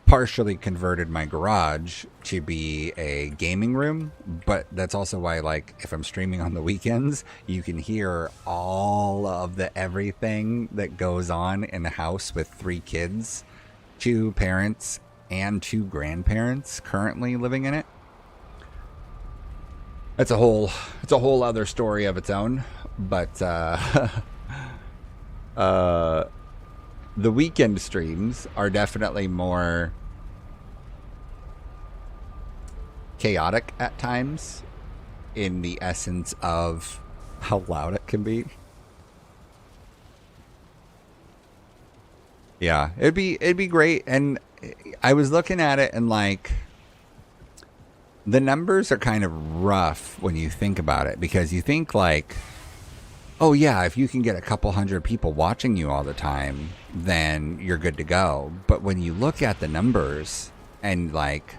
partially converted my garage to be a gaming room, but that's also why, like, if I'm streaming on the weekends, you can hear all of the everything that goes on in a house with 3 kids, 2 parents, and 2 grandparents currently living in it. It's a whole other story of its own. But the weekend streams are definitely more chaotic at times in the essence of how loud it can be. Yeah, it'd be great. And I was looking at it and like the numbers are kind of rough when you think about it, because you think like, oh yeah, if you can get a couple hundred people watching you all the time, then you're good to go. But when you look at the numbers and like,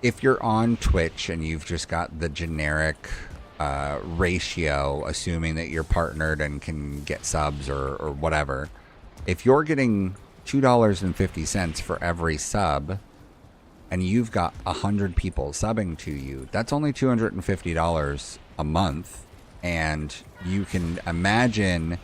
if you're on Twitch and you've just got the generic ratio, assuming that you're partnered and can get subs or whatever, if you're getting $2.50 for every sub and you've got 100 people subbing to you, that's only $250 a month. And you can imagine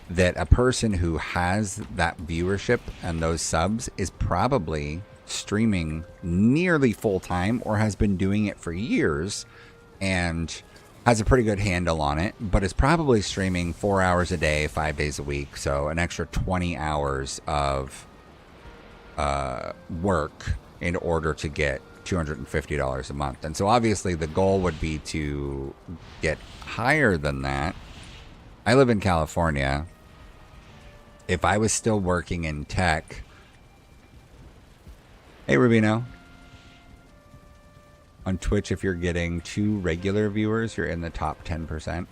that a person who has that viewership and those subs is probably streaming nearly full time or has been doing it for years and has a pretty good handle on it, but is probably streaming 4 hours a day, 5 days a week. So an extra 20 hours of work in order to get $250 a month. And so obviously the goal would be to get higher than that. I live in California. If I was still working in tech, hey Rubino, on Twitch, if you're getting 2 regular viewers, you're in the top 10%.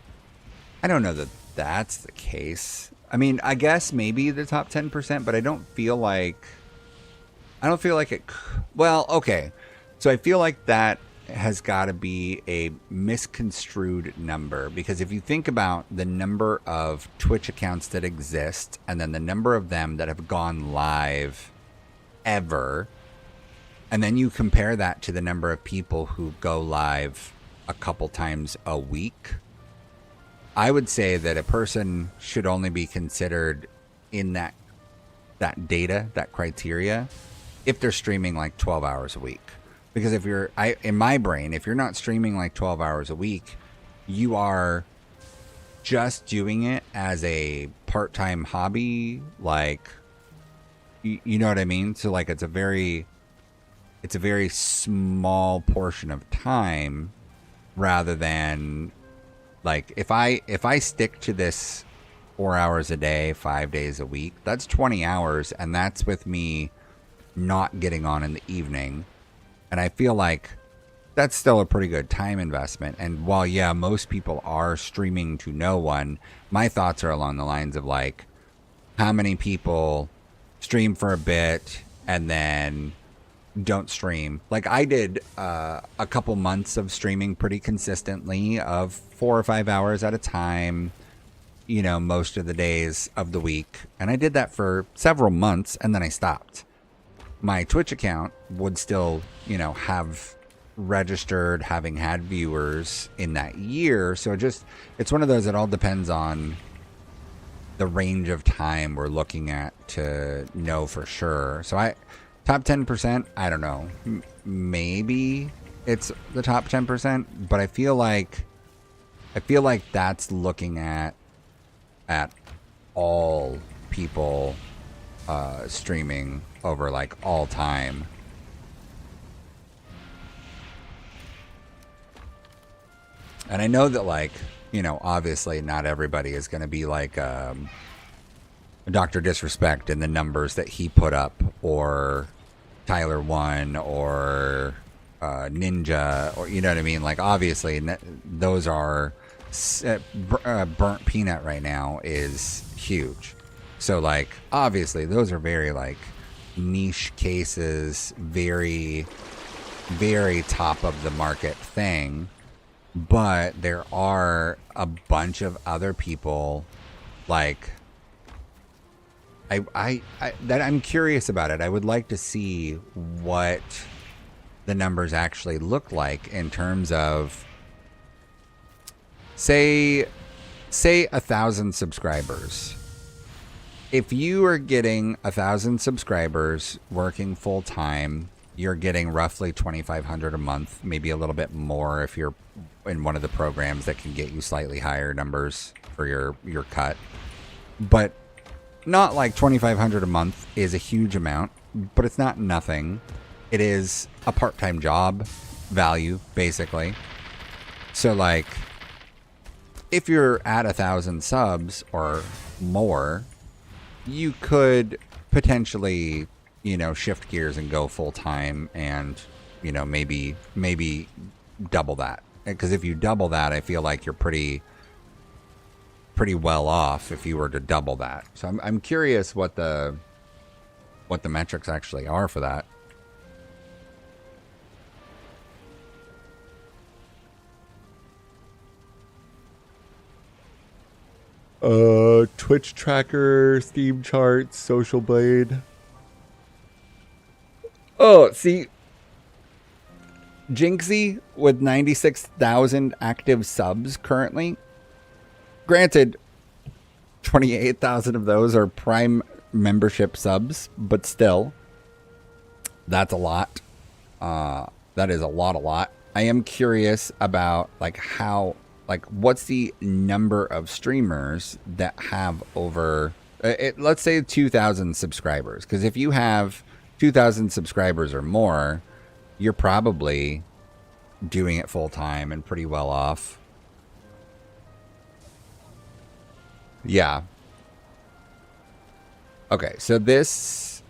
I don't know that that's the case. I mean, I guess maybe the top 10%, but I don't feel like it. Well, okay. So I feel like that has got to be a misconstrued number, because if you think about the number of Twitch accounts that exist and then the number of them that have gone live ever, and then you compare that to the number of people who go live a couple times a week, I would say that a person should only be considered in that data, that criteria, if they're streaming like 12 hours a week. Because if you're, in my brain, if you're not streaming like 12 hours a week, you are just doing it as a part-time hobby. Like, you know what I mean? So like, it's a very small portion of time, rather than like, if I stick to this 4 hours a day, 5 days a week, that's 20 hours. And that's with me not getting on in the evening. And I feel like that's still a pretty good time investment. And while, yeah, most people are streaming to no one, my thoughts are along the lines of like, how many people stream for a bit and then don't stream? Like I did a couple months of streaming pretty consistently of 4 or 5 hours at a time, you know, most of the days of the week. And I did that for several months and then I stopped. My Twitch account would still, you know, have registered, having had viewers in that year. So it's one of those that all depends on the range of time we're looking at to know for sure. So top 10%, I don't know. Maybe it's the top 10%, but I feel like that's looking at all people streaming over like all time. And I know that, like, you know, obviously not everybody is going to be like Dr. Disrespect in the numbers that he put up, or Tyler One, or Ninja, or, you know what I mean? Like, obviously those are Burnt Peanut right now is huge. So like, obviously those are very like niche cases, very, very top of the market thing. But there are a bunch of other people like I that I'm curious about it. I would like to see what the numbers actually look like in terms of say 1,000 subscribers. If you are getting 1,000 subscribers working full time, you're getting roughly $2,500 a month, maybe a little bit more if you're in one of the programs that can get you slightly higher numbers for your cut. But not like $2,500 a month is a huge amount, but it's not nothing. It is a part-time job value, basically. So like, if you're at 1,000 subs or more, you could potentially, you know, shift gears and go full time and, you know, maybe double that. Because if you double that, I feel like you're pretty well off if you were to double that. So I'm curious what the metrics actually are for that. Twitch tracker, Steam charts, Social Blade. Oh, see, Jinxie with 96,000 active subs currently. Granted, 28,000 of those are Prime membership subs, but still, that's a lot. That is a lot. I am curious about like how, like, what's the number of streamers that have over, let's say 2,000 subscribers. Because if you have 2,000 subscribers or more, you're probably doing it full time and pretty well off. Yeah. Okay, so this,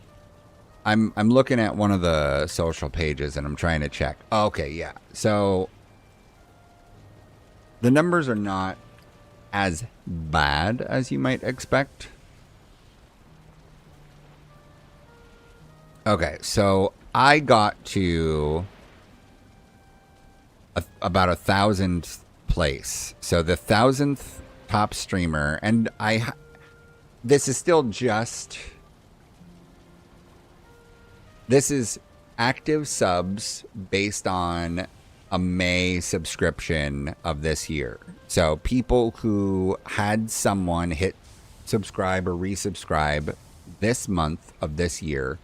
I'm looking at one of the social pages and I'm trying to check. Okay, yeah. So the numbers are not as bad as you might expect. Okay, so I got to about 1,000th place. So the 1,000th top streamer, and this is still just, this is active subs based on a May subscription of this year. So people who had someone hit subscribe or resubscribe this month of this year,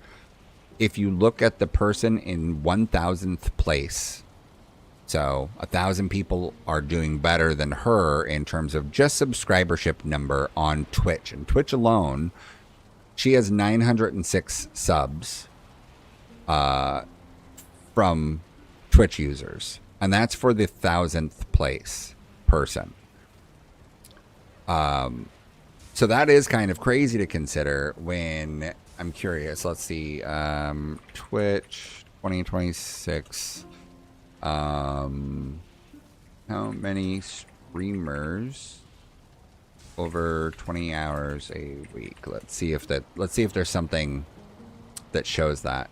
if you look at the person in 1,000th place, so 1,000 people are doing better than her in terms of just subscribership number on Twitch. And Twitch alone, she has 906 subs from Twitch users. And that's for the 1,000th place person. So that is kind of crazy to consider when I'm curious. Let's see. Twitch 2026. How many streamers over 20 hours a week? Let's see if there's something that shows that.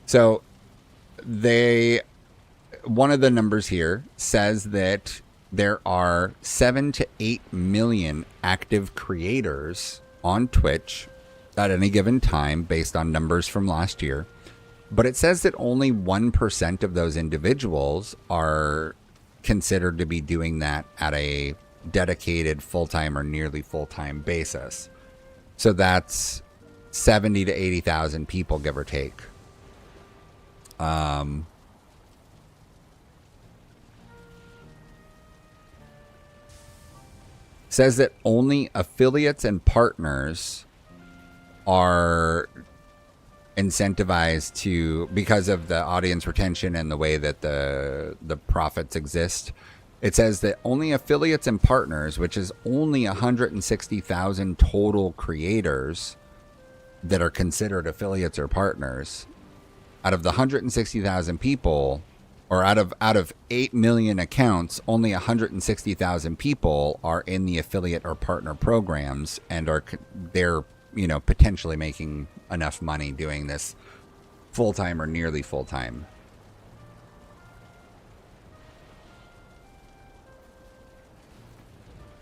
So one of the numbers here says that there are 7 to 8 million active creators on Twitch at any given time based on numbers from last year. But it says that only 1% of those individuals are considered to be doing that at a dedicated full-time or nearly full-time basis. So that's 70 to 80,000 people, give or take. Says that only affiliates and partners are incentivized to, because of the audience retention and the way that the profits exist. It says that only affiliates and partners, which is only 160,000 total creators that are considered affiliates or partners, out of the 160,000 people, or out of 8 million accounts, only 160,000 people are in the affiliate or partner programs, and they're potentially making enough money doing this full time or nearly full time.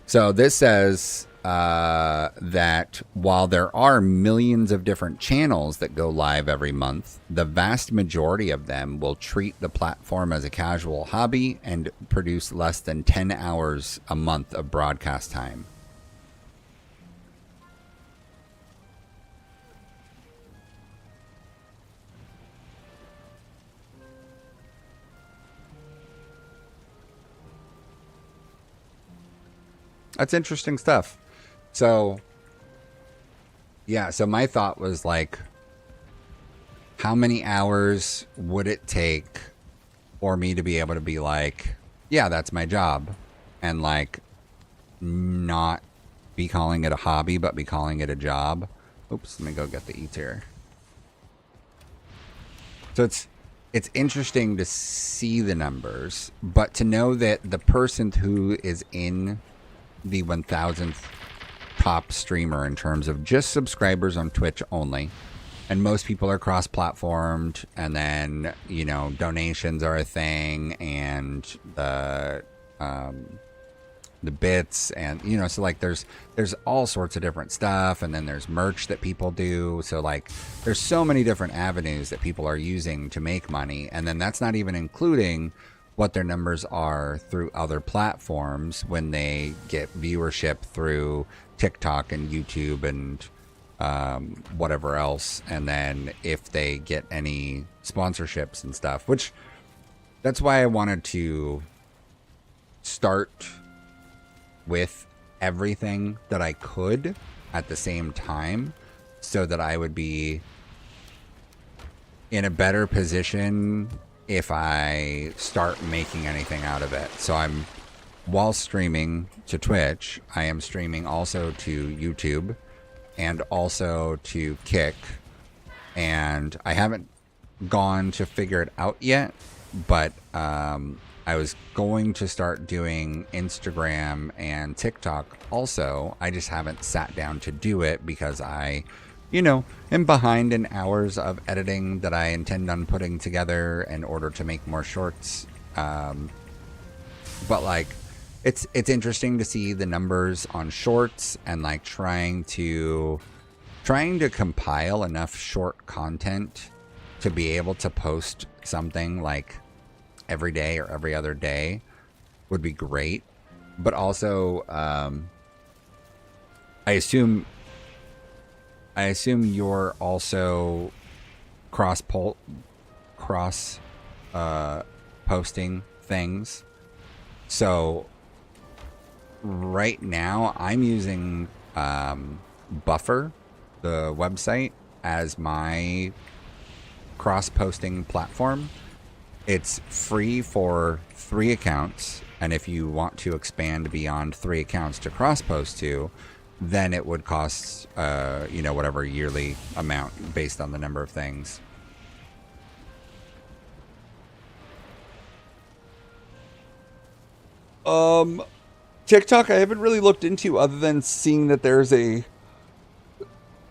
So this says that while there are millions of different channels that go live every month, the vast majority of them will treat the platform as a casual hobby and produce less than 10 hours a month of broadcast time. That's interesting stuff. So, yeah, so my thought was like, how many hours would it take for me to be able to be like, yeah, that's my job, and like not be calling it a hobby, but be calling it a job? Oops, let me go get the eats here. So it's interesting to see the numbers, but to know that the person who is in the 1,000th top streamer in terms of just subscribers on Twitch only, and most people are cross-platformed, and then donations are a thing, and the bits, and so like there's all sorts of different stuff, and then there's merch that people do. So like there's so many different avenues that people are using to make money, and then that's not even including what their numbers are through other platforms when they get viewership through TikTok and YouTube and whatever else, and then if they get any sponsorships and stuff, which that's why I wanted to start with everything that I could at the same time, so that I would be in a better position if I start making anything out of it. So while streaming to Twitch, I am streaming also to YouTube and also to Kick, and I haven't gone to figure it out yet, but I was going to start doing Instagram and TikTok also. I just haven't sat down to do it because I, am behind in hours of editing that I intend on putting together in order to make more shorts. But like, it's interesting to see the numbers on shorts and like trying to compile enough short content to be able to post something like every day or every other day would be great. But also, I assume you're also cross posting things. So right now I'm using Buffer, the website, as my cross posting platform. It's free for 3 accounts, and if you want to expand beyond 3 accounts to cross post to, then it would cost whatever yearly amount based on the number of things. TikTok I haven't really looked into other than seeing that there's a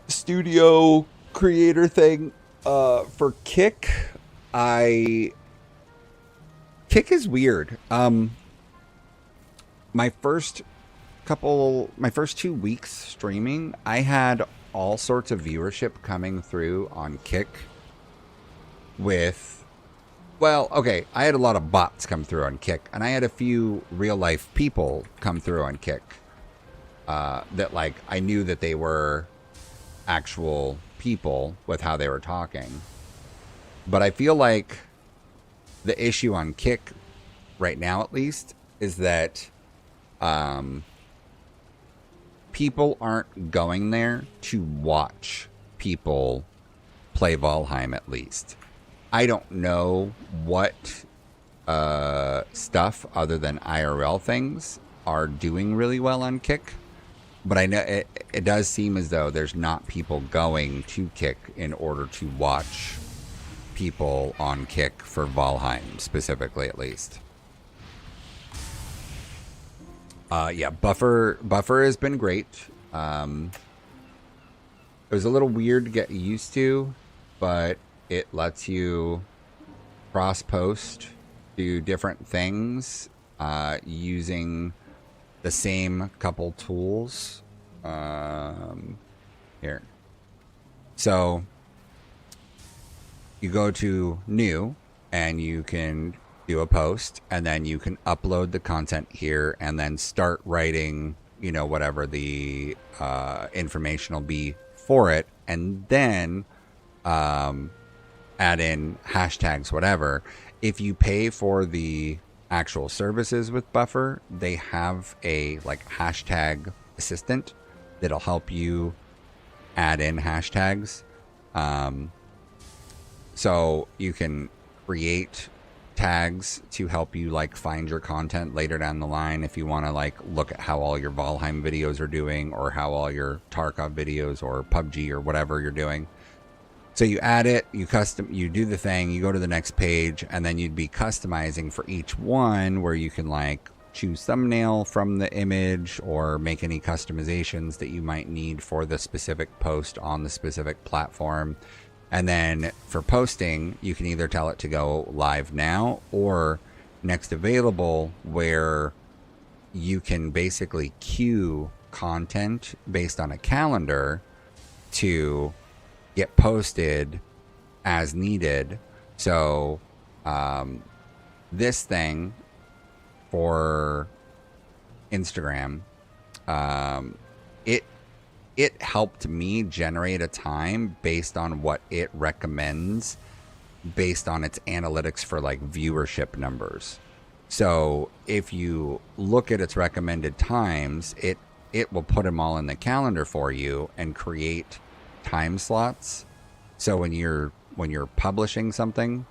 studio creator thing. For Kick, Kick is weird. My first 2 weeks streaming, I had all sorts of viewership coming through on Kick with, well, okay, I had a lot of bots come through on Kick, and I had a few real life people come through on Kick that like I knew that they were actual people with how they were talking. But I feel like the issue on Kick right now, at least, is that people aren't going there to watch people play Valheim, at least. I don't know what stuff other than IRL things are doing really well on Kick, but I know it does seem as though there's not people going to Kick in order to watch people on Kick for Valheim specifically, at least. Yeah, Buffer has been great. It was a little weird to get used to, but it lets you cross post, do different things using the same couple tools. Here. So you go to new and you can do a post, and then you can upload the content here and then start writing, whatever the information will be for it, and then add in hashtags, whatever. If you pay for the actual services with Buffer, they have a like hashtag assistant that'll help you add in hashtags. So you can create tags to help you like find your content later down the line if you want to like look at how all your Valheim videos are doing, or how all your Tarkov videos or PUBG or whatever you're doing. So you add it, you do the thing, you go to the next page, and then you'd be customizing for each one, where you can like choose thumbnail from the image or make any customizations that you might need for the specific post on the specific platform. And then for posting, you can either tell it to go live now or next available, where you can basically queue content based on a calendar to get posted as needed. So this thing for Instagram, it helped me generate a time based on what it recommends, based on its analytics for like viewership numbers. So if you look at its recommended times, it will put them all in the calendar for you and create time slots. So when you're publishing something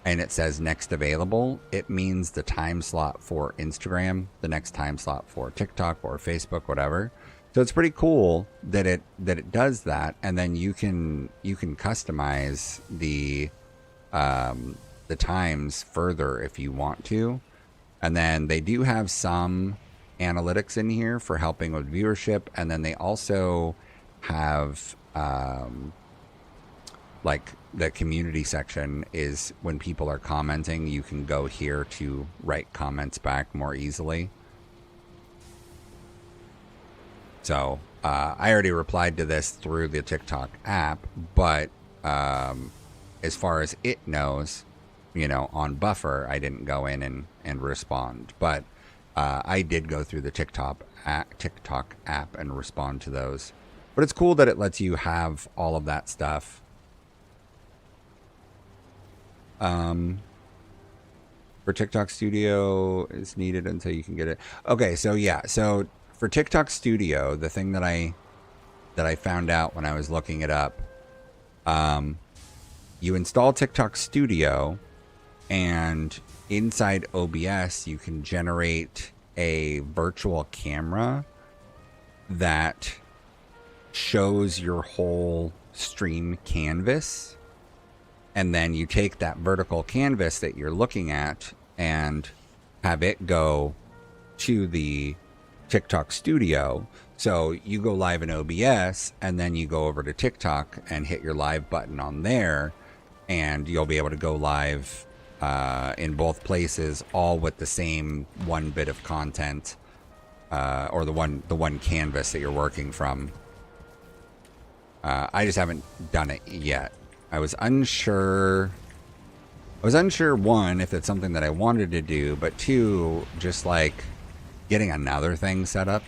and it says next available, it means the time slot for Instagram, the next time slot for TikTok or Facebook, whatever. So it's pretty cool that it does that, and then you can customize the the times further if you want to. And then they do have some analytics in here for helping with viewership. And then they also have like the community section is when people are commenting, you can go here to write comments back more easily. So I already replied to this through the TikTok app, but as far as it knows, you know, on Buffer, I didn't go in and respond. But I did go through the TikTok app and respond to those. But it's cool that it lets you have all of that stuff. For TikTok Studio is needed until you can get it. Okay, so yeah, so for TikTok Studio, the thing that I found out when I was looking it up, you install TikTok Studio, and inside OBS you can generate a virtual camera that shows your whole stream canvas. And then you take that vertical canvas that you're looking at and have it go to the TikTok Studio. So you go live in OBS and then you go over to TikTok and hit your live button on there, and you'll be able to go live in both places, all with the same one bit of content, or the one canvas that you're working from. I just haven't done it yet. I was unsure, one, if it's something that I wanted to do, but two, just like getting another thing set up.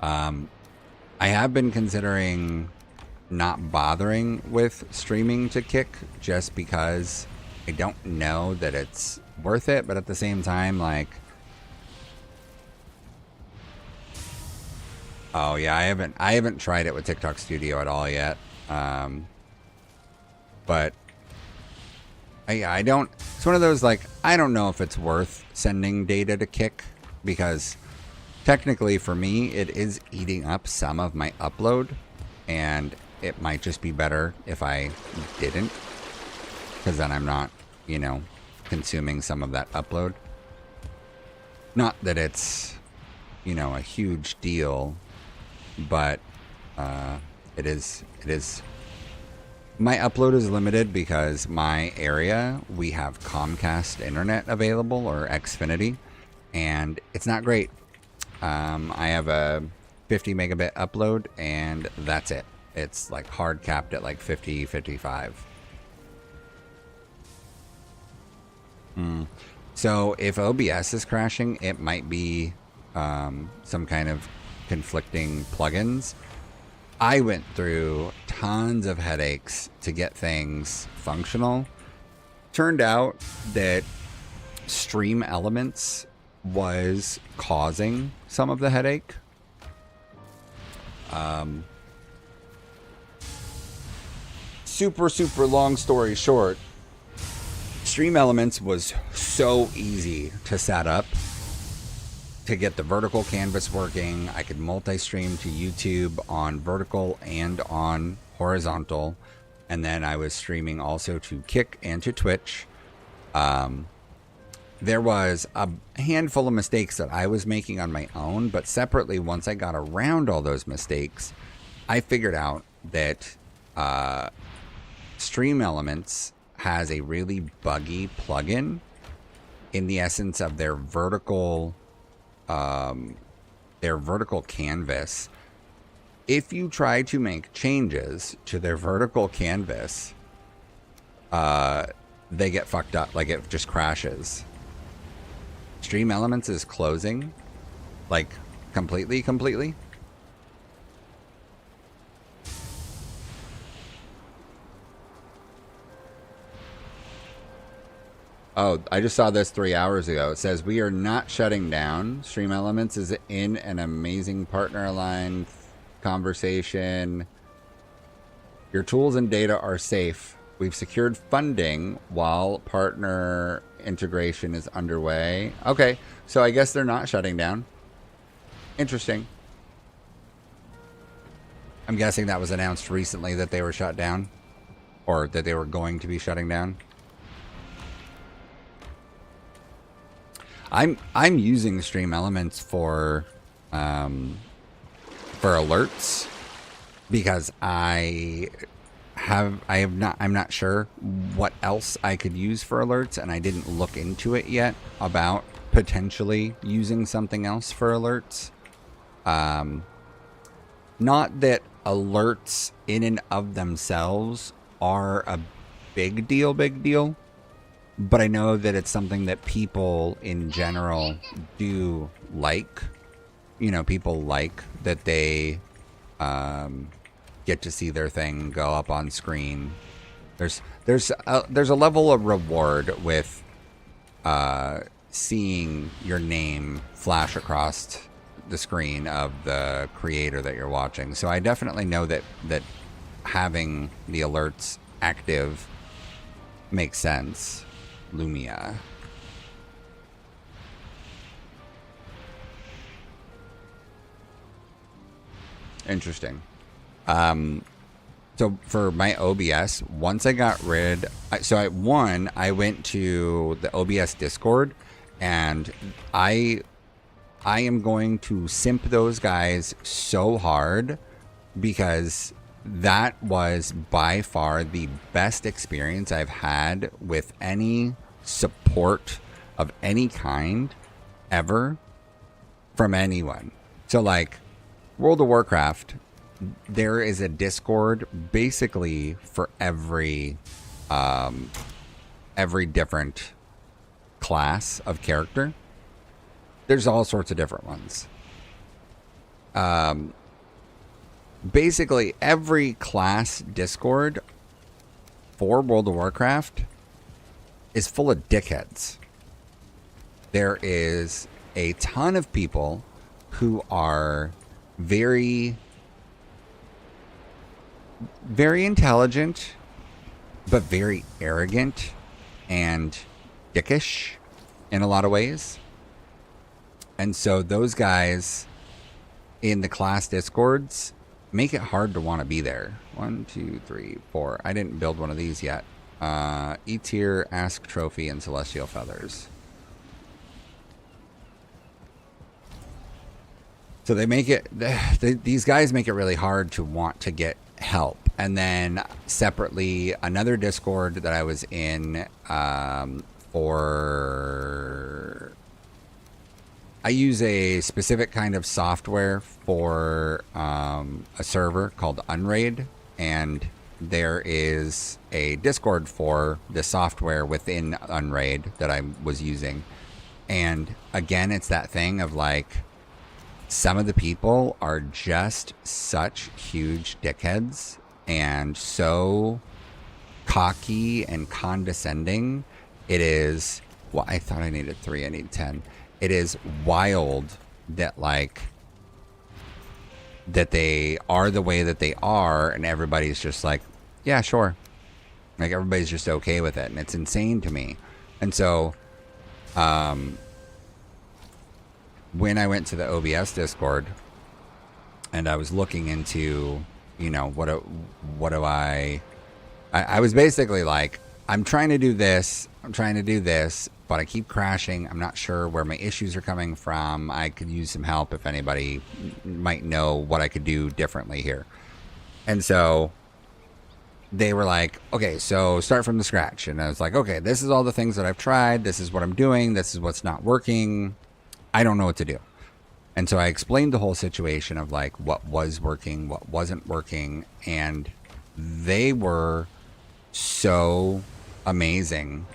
I have been considering not bothering with streaming to Kick just because I don't know that it's worth it, but at the same time, like, oh yeah, I haven't tried it with TikTok Studio at all yet. But I don't, it's one of those, like, I don't know if it's worth sending data to Kick, because technically for me, it is eating up some of my upload, and it might just be better if I didn't, because then I'm not, you know, consuming some of that upload. Not that it's, you know, a huge deal, but it is. My upload is limited because my area, we have Comcast internet available, or Xfinity, and it's not great. I have a 50 megabit upload, and that's it. It's like hard capped at like 50, 55. So if OBS is crashing, it might be some kind of conflicting plugins. I went through tons of headaches to get things functional. Turned out that Stream Elements was causing some of the headache. Super long story short, Stream Elements was so easy to set up to get the vertical canvas working. I could multi-stream to YouTube on vertical and on horizontal, and then I was streaming also to Kick and to Twitch. There was a handful of mistakes that I was making on my own, but separately, once I got around all those mistakes, I figured out that Stream Elements has a really buggy plugin in the essence of their vertical canvas. If you try to make changes to their vertical canvas, they get fucked up. Like, it just crashes. Stream Elements is closing, like, completely. Oh, I just saw this 3 hours ago. It says, we are not shutting down. Stream Elements is in an amazing partner aligned conversation. Your tools and data are safe. We've secured funding while partner integration is underway. Okay, so I guess they're not shutting down. Interesting. I'm guessing that was announced recently that they were shut down. or that they were going to be shutting down. I'm using Stream Elements for alerts because I'm not sure what else I could use for alerts, and I didn't look into it yet about potentially using something else for alerts. Not that alerts in and of themselves are a big deal, but I know that it's something that people in general do like. You know, people like that they get to see their thing go up on screen. There's a level of reward with seeing your name flash across the screen of the creator that you're watching. So I definitely know that having the alerts active makes sense. Lumia. Interesting. So for my OBS, once I got rid, I went to the OBS Discord, and I am going to simp those guys so hard, because that was by far the best experience I've had with any support of any kind ever from anyone. So like World of Warcraft, there is a Discord basically for every different class of character. There's all sorts of different ones. Basically every class Discord for World of Warcraft is full of dickheads. There is a ton of people who are very, very intelligent, but very arrogant and dickish in a lot of ways. And so those guys in the class Discords make it hard to want to be there. 1, 2, 3, 4. I didn't build one of these yet. E-tier, Ask Trophy, and Celestial Feathers. So they make it, these guys make it really hard to want to get help. And then separately, another Discord that I was in for, I use a specific kind of software for a server called Unraid, and there is a Discord for the software within Unraid that I was using. And again, it's that thing of like, some of the people are just such huge dickheads and so cocky and condescending. It is, well, I thought I needed 3, I need 10. It is wild that like, that they are the way that they are, and everybody's just like, yeah, sure. Like everybody's just okay with it, and it's insane to me. And so, when I went to the OBS Discord and I was looking into, you know, what do I was basically like, I'm trying to do this, but I keep crashing. I'm not sure where my issues are coming from. I could use some help if anybody might know what I could do differently here. And so they were like, okay, so start from the scratch. And I was like, okay, this is all the things that I've tried. This is what I'm doing. This is what's not working. I don't know what to do. And so I explained the whole situation of like what was working, what wasn't working. And they were so amazing.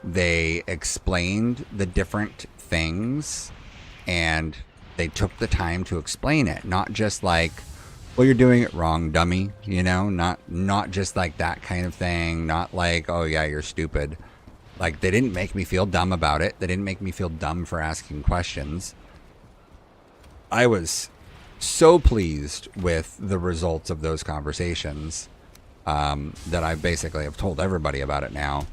They explained the different things, and they took the time to explain it. Not just like, well, you're doing it wrong, dummy. You know, not just like that kind of thing. Not like, oh yeah, you're stupid. Like, they didn't make me feel dumb about it. They didn't make me feel dumb for asking questions. I was so pleased with the results of those conversations that I basically have told everybody about it now.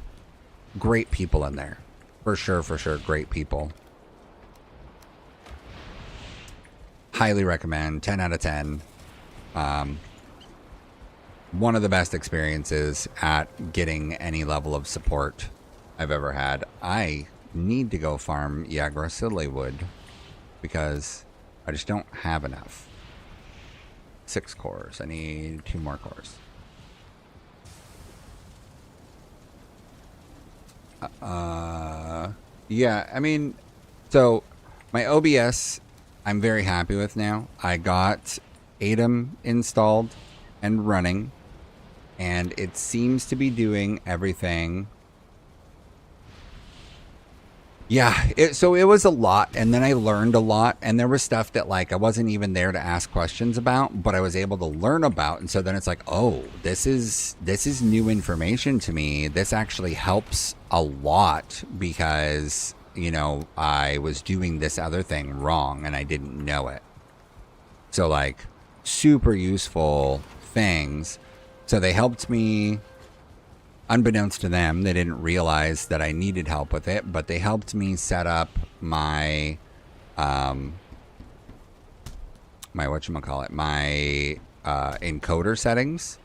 Great people in there. For sure, great people. Highly recommend. 10 out of 10. one of the best experiences at getting any level of support I've ever had. I need to go farm Yggdrasil wood because I just don't have enough. 6 cores. I need 2 more cores. Yeah, I mean, so my OBS I'm very happy with now. I got ADEM installed and running, and it seems to be doing everything. Yeah, so it was a lot, and then I learned a lot, and there was stuff that like I wasn't even there to ask questions about, but I was able to learn about, and so then it's like, oh, this is new information to me. This actually helps a lot because, you know, I was doing this other thing wrong and I didn't know it. So like super useful things. So they helped me. Unbeknownst to them, they didn't realize that I needed help with it, but they helped me set up my my whatchamacallit, my encoder settings,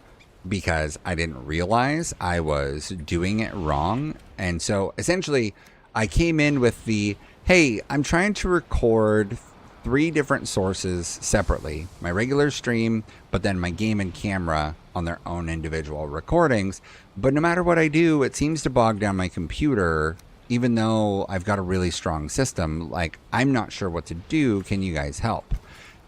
because I didn't realize I was doing it wrong. And so essentially I came in with the, hey, I'm trying to record 3 different sources separately, my regular stream, but then my game and camera on their own individual recordings. But no matter what I do, it seems to bog down my computer, even though I've got a really strong system. Like, I'm not sure what to do. Can you guys help?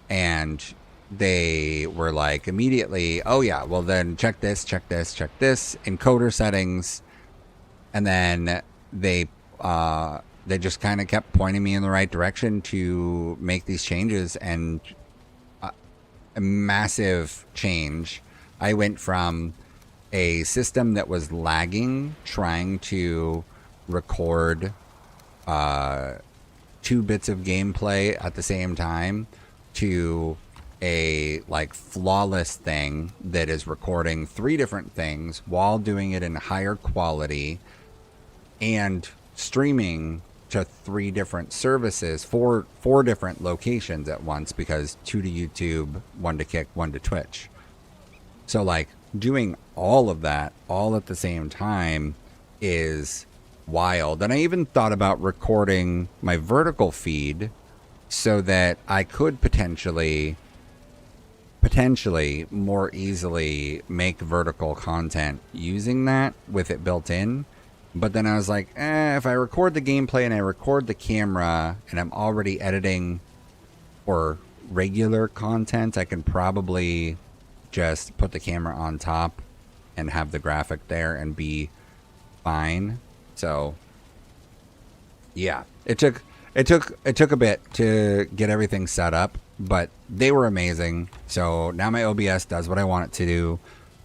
And they were like immediately, oh yeah, well then check this, encoder settings. And then they just kind of kept pointing me in the right direction to make these changes, and a massive change. I went from a system that was lagging, trying to record 2 bits of gameplay at the same time, to a like flawless thing that is recording 3 different things while doing it in higher quality and streaming to 3 different services, four different locations at once, because 2 to YouTube, 1 to Kick, 1 to Twitch. So like doing all of that all at the same time is wild. And I even thought about recording my vertical feed so that I could potentially more easily make vertical content using that with it built in. But then I was like, if I record the gameplay and I record the camera and I'm already editing for regular content, I can probably just put the camera on top and have the graphic there and be fine. So yeah, it took a bit to get everything set up, but they were amazing. So now my OBS does what I want it to do.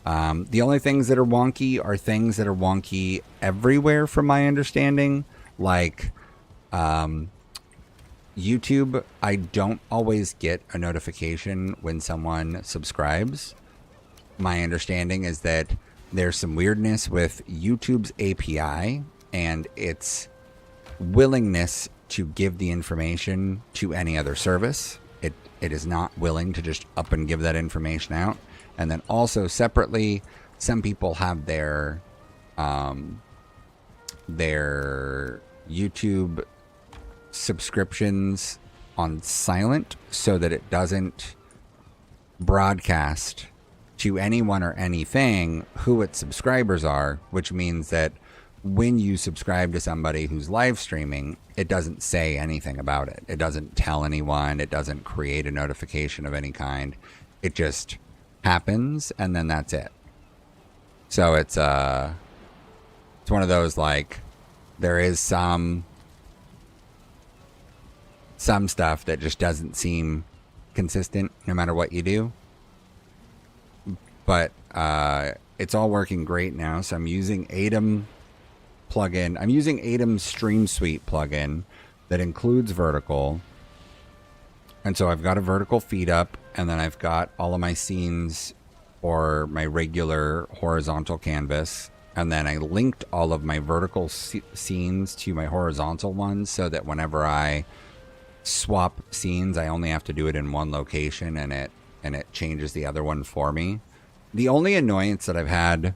The only things that are wonky are things that are wonky everywhere, from my understanding. Like YouTube, I don't always get a notification when someone subscribes. My understanding is that there's some weirdness with YouTube's API and its willingness to give the information to any other service. It is not willing to just up and give that information out. And then also separately, some people have their YouTube subscriptions on silent so that it doesn't broadcast to anyone or anything who its subscribers are, which means that when you subscribe to somebody who's live streaming, it doesn't say anything about it. It doesn't tell anyone. It doesn't create a notification of any kind. It just happens, and then that's it. So it's one of those, like, there is some stuff that just doesn't seem consistent no matter what you do. But it's all working great now. So I'm using ADEM plugin. I'm using ADEM Stream Suite plugin that includes vertical. And so I've got a vertical feed up, and then I've got all of my scenes or my regular horizontal canvas. And then I linked all of my vertical scenes to my horizontal ones so that whenever I swap scenes, I only have to do it in one location, and it changes the other one for me. The only annoyance that I've had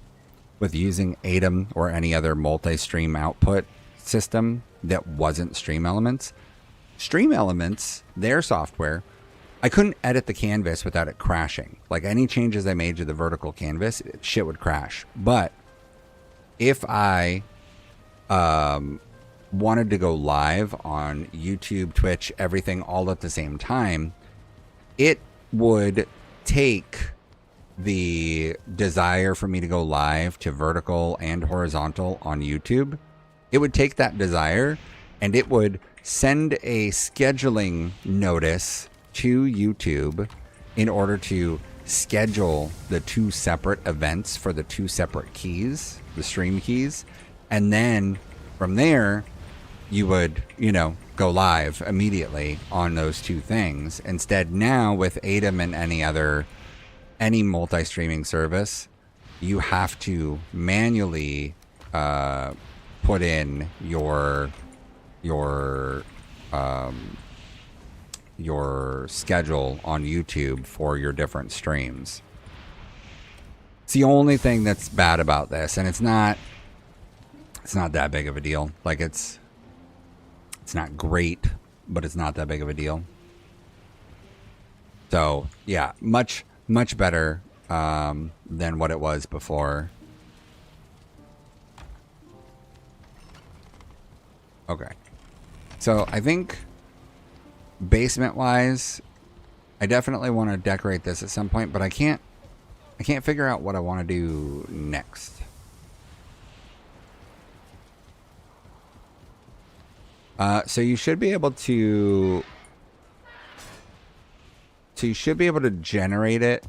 with using Atom or any other multi-stream output system that wasn't Stream Elements, their software, I couldn't edit the canvas without it crashing. Like any changes I made to the vertical canvas, shit would crash. But if I wanted to go live on YouTube, Twitch, everything all at the same time, it would take the desire for me to go live to vertical and horizontal on YouTube. It would take that desire and it would send a scheduling notice to YouTube in order to schedule the two separate events for the two separate keys, the stream keys. And then from there, you would, go live immediately on those two things. Instead, now with Atom and any multi-streaming service, you have to manually put in your schedule on YouTube for your different streams. It's the only thing that's bad about this, and it's not that big of a deal. Like it's not great, but it's not that big of a deal. So yeah, much better than what it was before. Okay, so I think basement wise, I definitely want to decorate this at some point, but I can't figure out what I want to do next. So you should be able to generate it.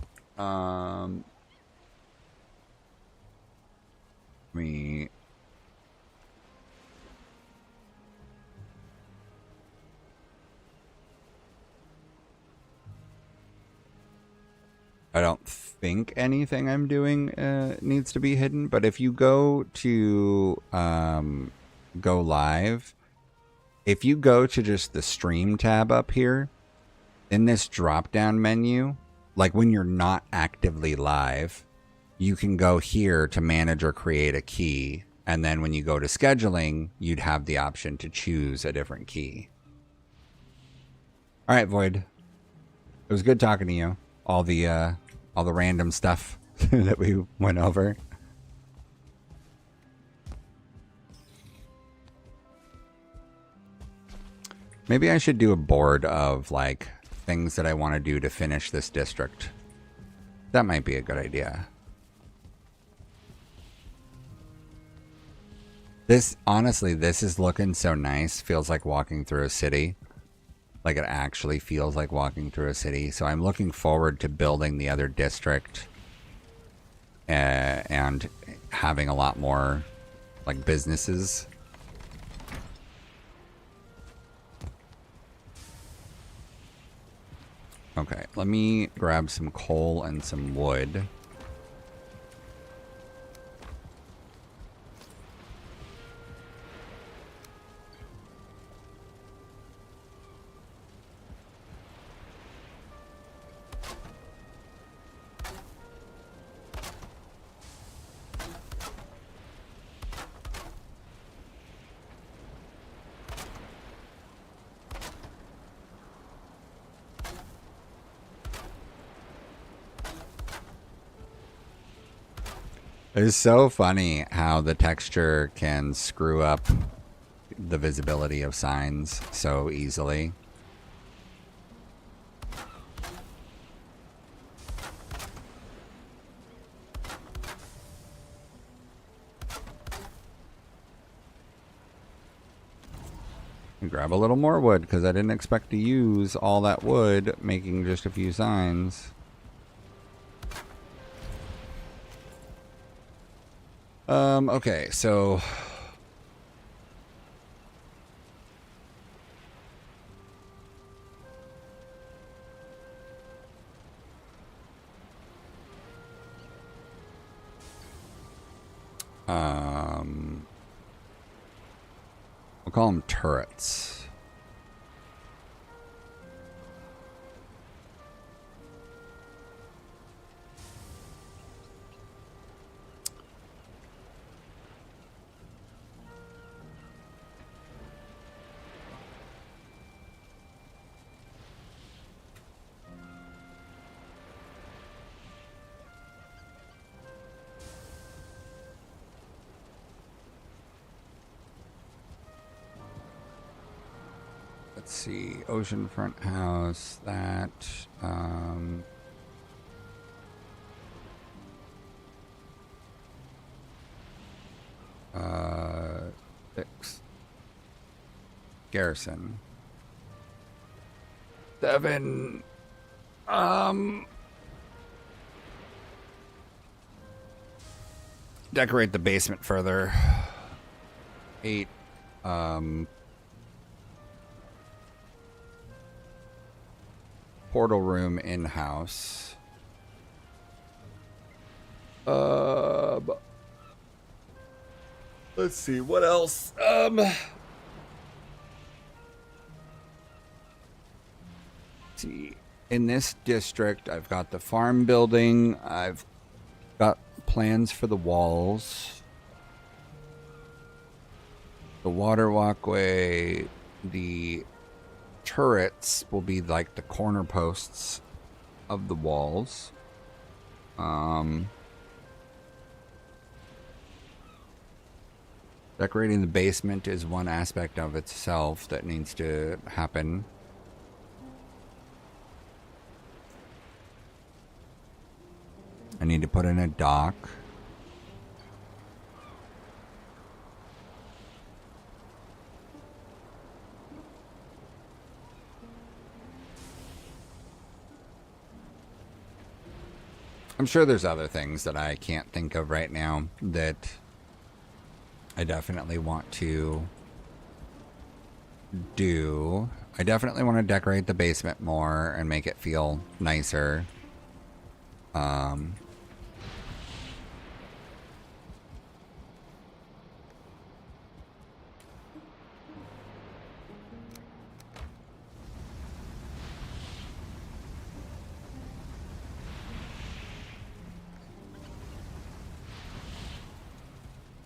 I don't think anything I'm doing needs to be hidden, but if you go to go live, if you go to just the stream tab up here, in this drop down menu, like when you're not actively live, you can go here to manage or create a key. And then when you go to scheduling, you'd have the option to choose a different key. All right, Void. It was good talking to you. All the random stuff that we went over. Maybe I should do a board of like things that I want to do to finish this district. That might be a good idea. Honestly, this is looking so nice. Feels like walking through a city. Like it actually feels like walking through a city. So I'm looking forward to building the other district and having a lot more like businesses. Okay, let me grab some coal and some wood. It's so funny how the texture can screw up the visibility of signs so easily. Grab a little more wood because I didn't expect to use all that wood making just a few signs. Okay, so we'll call them turrets. let's see, oceanfront house, that, six. Garrison. 7. Decorate the basement further. 8. Portal room in-house. Let's see, what else? See, in this district, I've got the farm building. I've got plans for the walls, the water walkway, the turrets will be like the corner posts of the walls. Decorating the basement is one aspect of itself that needs to happen. I need to put in a dock. I'm sure there's other things that I can't think of right now that I definitely want to do. I definitely want to decorate the basement more and make it feel nicer.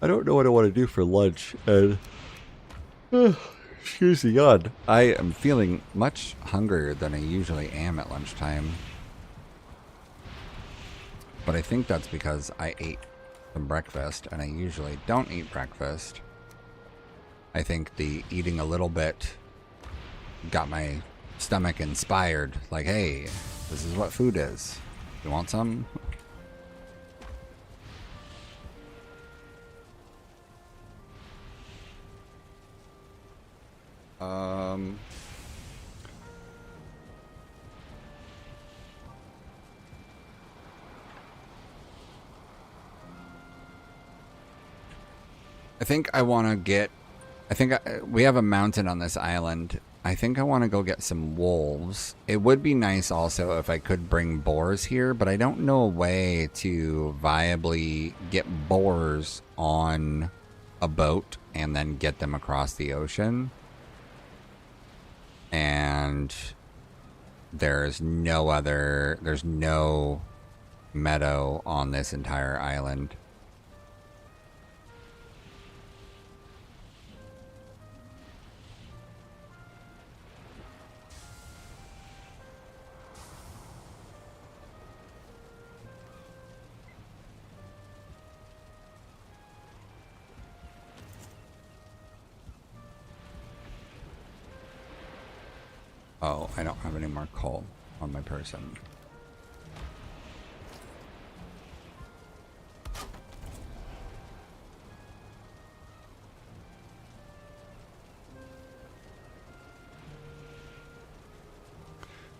I don't know what I want to do for lunch, and excuse me, God, I am feeling much hungrier than I usually am at lunchtime. But I think that's because I ate some breakfast, and I usually don't eat breakfast. I think the eating a little bit got my stomach inspired. Like, hey, this is what food is. You want some? I think I want to get... we have a mountain on this island. I think I want to go get some wolves. It would be nice also if I could bring boars here, but I don't know a way to viably get boars on a boat and then get them across the ocean. And there's no meadow on this entire island. Oh, I don't have any more coal on my person.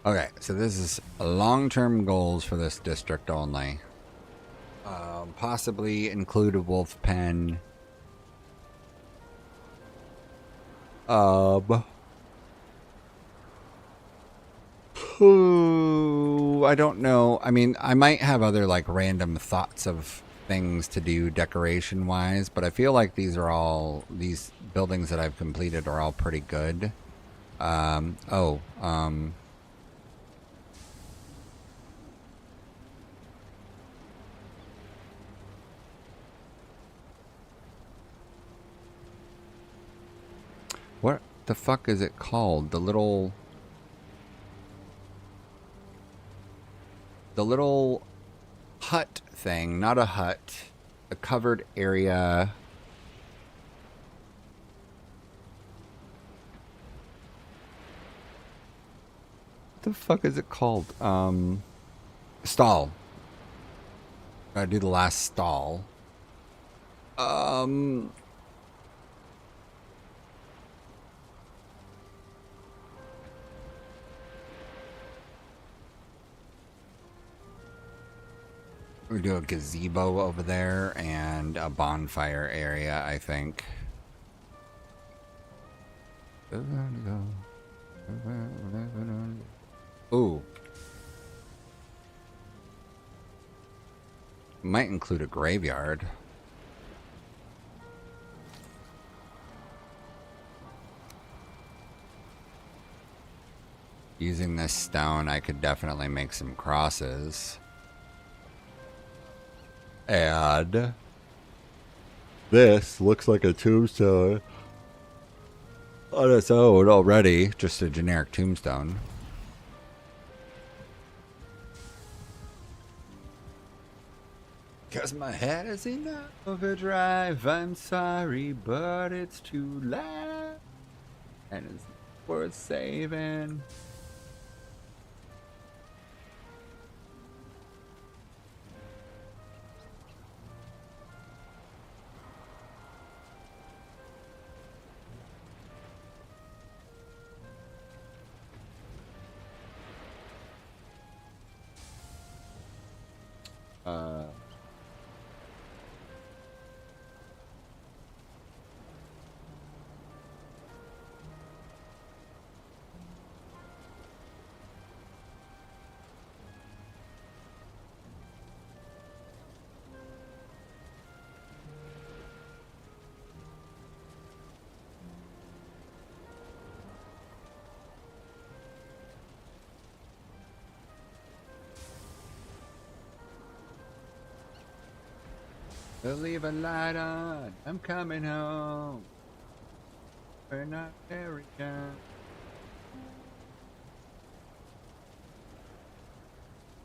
Okay, so this is long-term goals for this district only. Possibly include a wolf pen. I don't know. I mean, I might have other like random thoughts of things to do decoration wise, but I feel like these buildings that I've completed are all pretty good. What the fuck is it called? The little hut thing, not a hut, a covered area. the fuck is it called? Stall. Gotta do the last stall. We do a gazebo over there and a bonfire area, I think. Ooh. Might include a graveyard. Using this stone, I could definitely make some crosses. And this looks like a tombstone on its own already, just a generic tombstone. Cause my head is in overdrive, I'm sorry, but it's too late. And it's worth saving. They'll leave a light on, I'm coming home. We're not very young.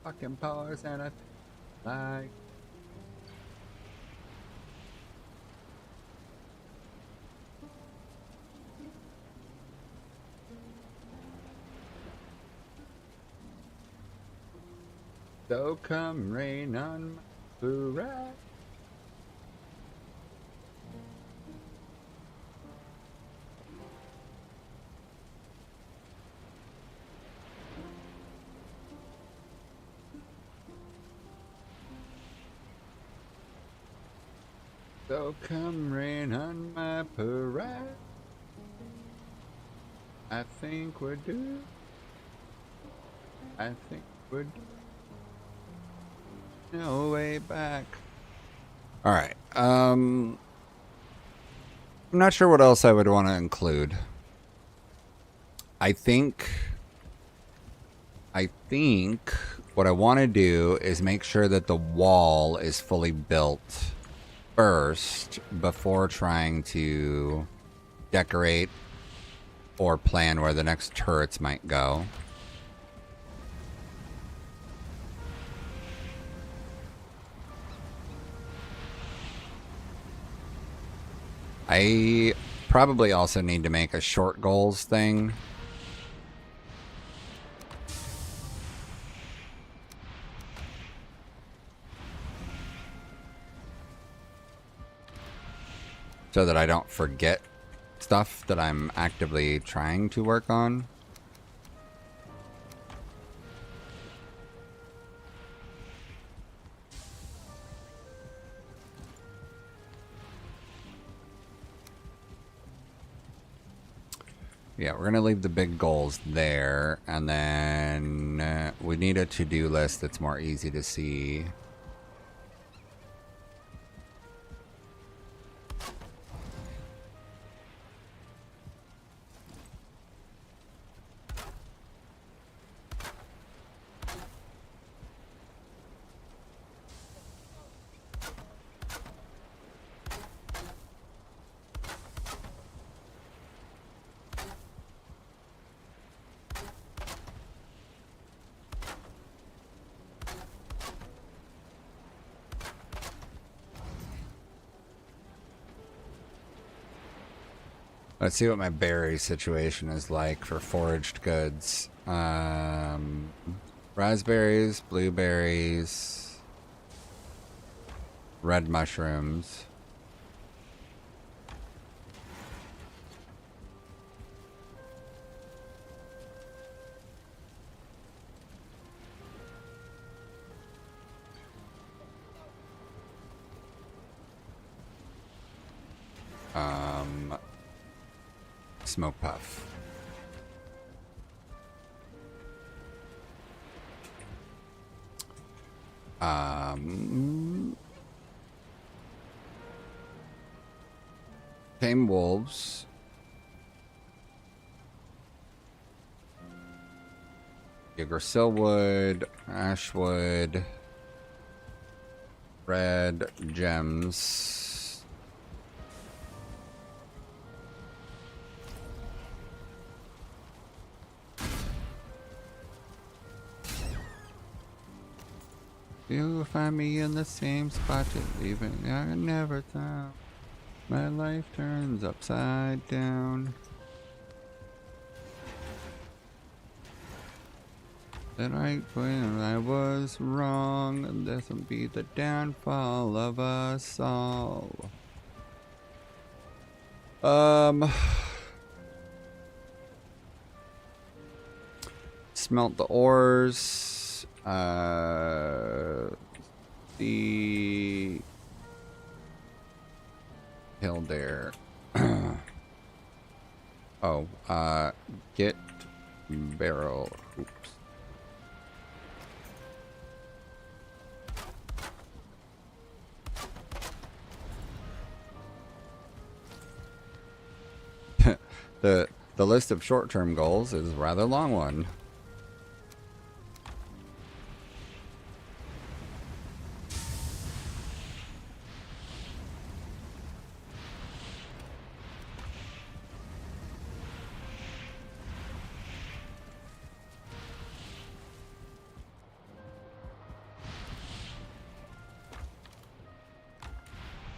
Fucking pause and I like. So come rain on my parade. So come rain on my parade. I think we're due. I think we're due. No way back. Alright, I'm not sure what else I would want to include. I think what I want to do is make sure that the wall is fully built first before trying to decorate or plan where the next turrets might go. I probably also need to make a short goals thing. So that I don't forget stuff that I'm actively trying to work on. Yeah, we're going to leave the big goals there, and then we need a to-do list that's more easy to see. Let's see what my berry situation is like for foraged goods. Raspberries, blueberries, red mushrooms. Smoke puff. Tame wolves. Silwood, ashwood, red gems. You'll find me in the same spot you're leaving. I never thought my life turns upside down. That right when I was wrong, and this will be the downfall of us all. Smelt the ores. The hill there. Oh, get barrel hoops. The list of short-term goals is a rather long one.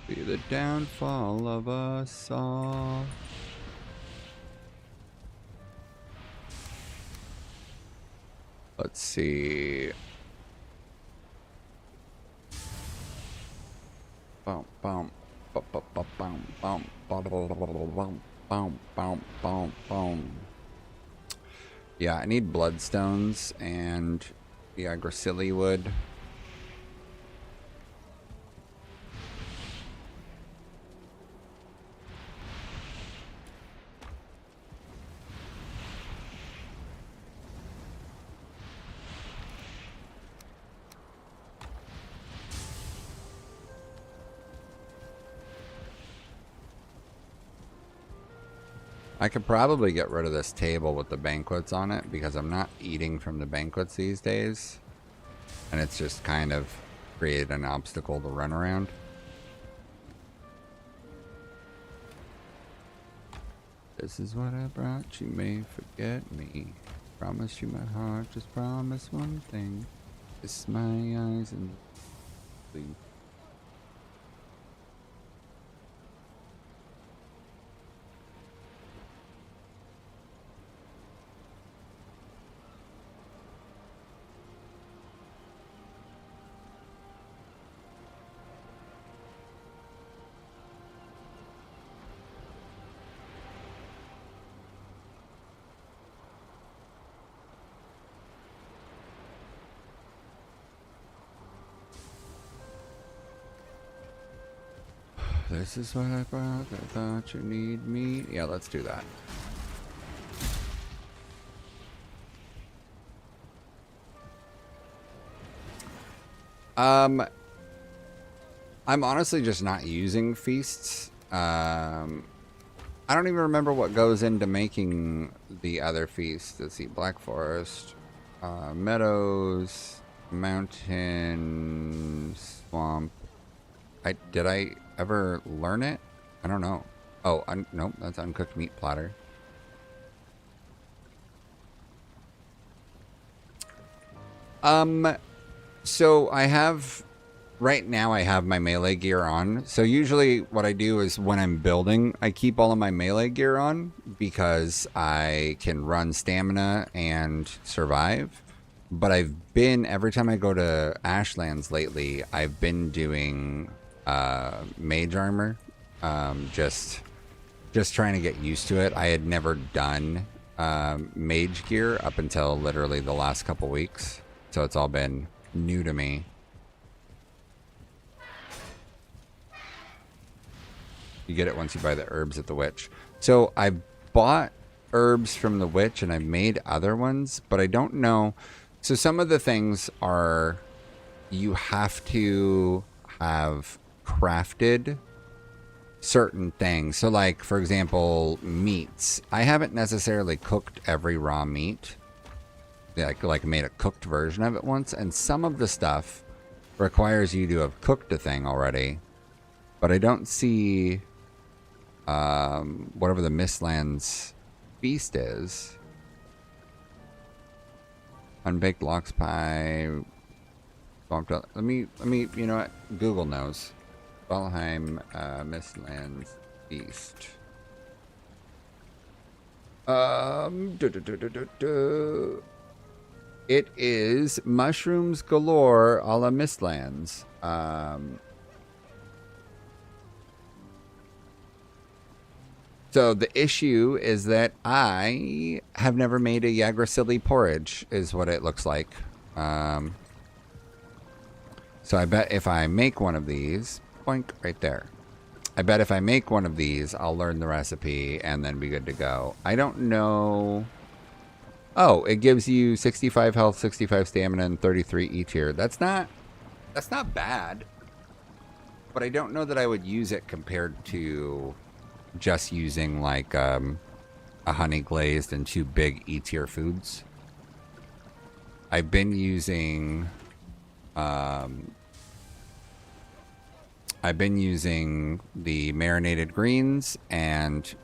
Be the downfall of us all. Let's see. Bum bum bum bum bum bum bum bum bum bum bum. Yeah, I need bloodstones and the Gracilli wood. I could probably get rid of this table with the banquets on it because I'm not eating from the banquets these days. And it's just kind of created an obstacle to run around. This is what I brought, you may forget me. Promise you my heart, just promise one thing. Kiss my eyes and sleep. This is what I brought. I thought you need me. Yeah, let's do that. I'm honestly just not using feasts. I don't even remember what goes into making the other feast. Let's see, Black Forest, meadows, mountain, swamp. Did I ever learn it? I don't know. Oh, nope, that's uncooked meat platter. So I have right now I have my melee gear on. So usually what I do is when I'm building, I keep all of my melee gear on because I can run stamina and survive. But I've been, every time I go to Ashlands lately, I've been doing mage armor. Just trying to get used to it. I had never done mage gear up until literally the last couple weeks. So it's all been new to me. You get it once you buy the herbs at the witch. So I bought herbs from the witch and I've made other ones, but I don't know. So some of the things are you have to have crafted certain things. So like, for example, meats. I haven't necessarily cooked every raw meat. Like made a cooked version of it once. And some of the stuff requires you to have cooked a thing already. But I don't see whatever the Mistlands feast is. Unbaked lox pie. Let me, you know what? Google knows. Valheim, Mistlands feast. It is mushrooms galore a la Mistlands. So the issue is that I have never made a Yggdrasil porridge, is what it looks like. So I bet if I make one of these, boink, right there. I bet if I make one of these, I'll learn the recipe and then be good to go. I don't know. Oh, it gives you 65 health, 65 stamina, and 33 E tier. That's not bad. But I don't know that I would use it compared to just using like a honey glazed and 2 big E tier foods. I've been using the marinated greens and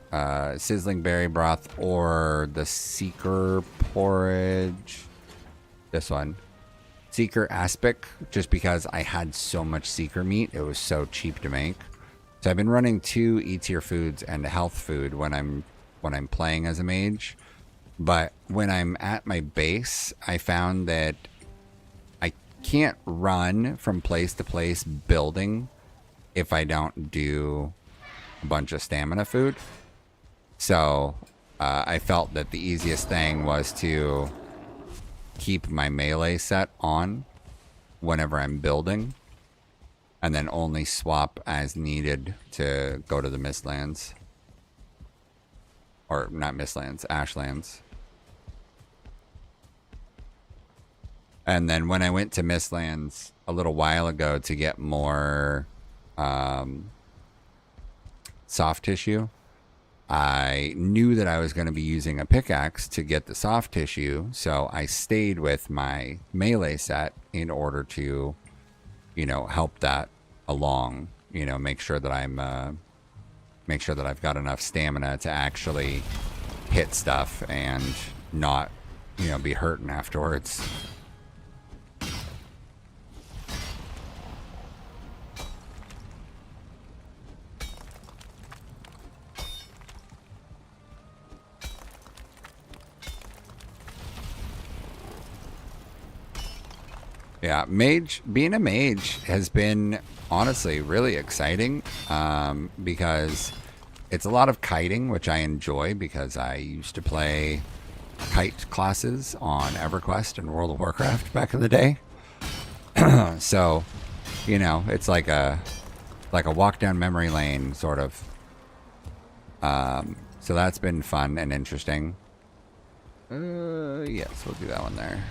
sizzling berry broth or the seeker porridge. This one. Seeker aspic, just because I had so much seeker meat. It was so cheap to make. So I've been running 2 E tier foods and a health food when I'm playing as a mage. But when I'm at my base, I found that I can't run from place to place building if I don't do a bunch of stamina food. So I felt that the easiest thing was to keep my melee set on whenever I'm building, and then only swap as needed to go to the Mistlands. Or not Mistlands, Ashlands. And then when I went to Mistlands a little while ago to get more soft tissue, I knew that I was going to be using a pickaxe to get the soft tissue, so I stayed with my melee set in order to, you know, help that along. You know, make sure that I've got enough stamina to actually hit stuff and not, you know, be hurting afterwards. Yeah, being a mage has been honestly really exciting because it's a lot of kiting, which I enjoy because I used to play kite classes on EverQuest and World of Warcraft back in the day. So, you know, it's like a walk down memory lane sort of. So that's been fun and interesting. Yes, we'll do that one there.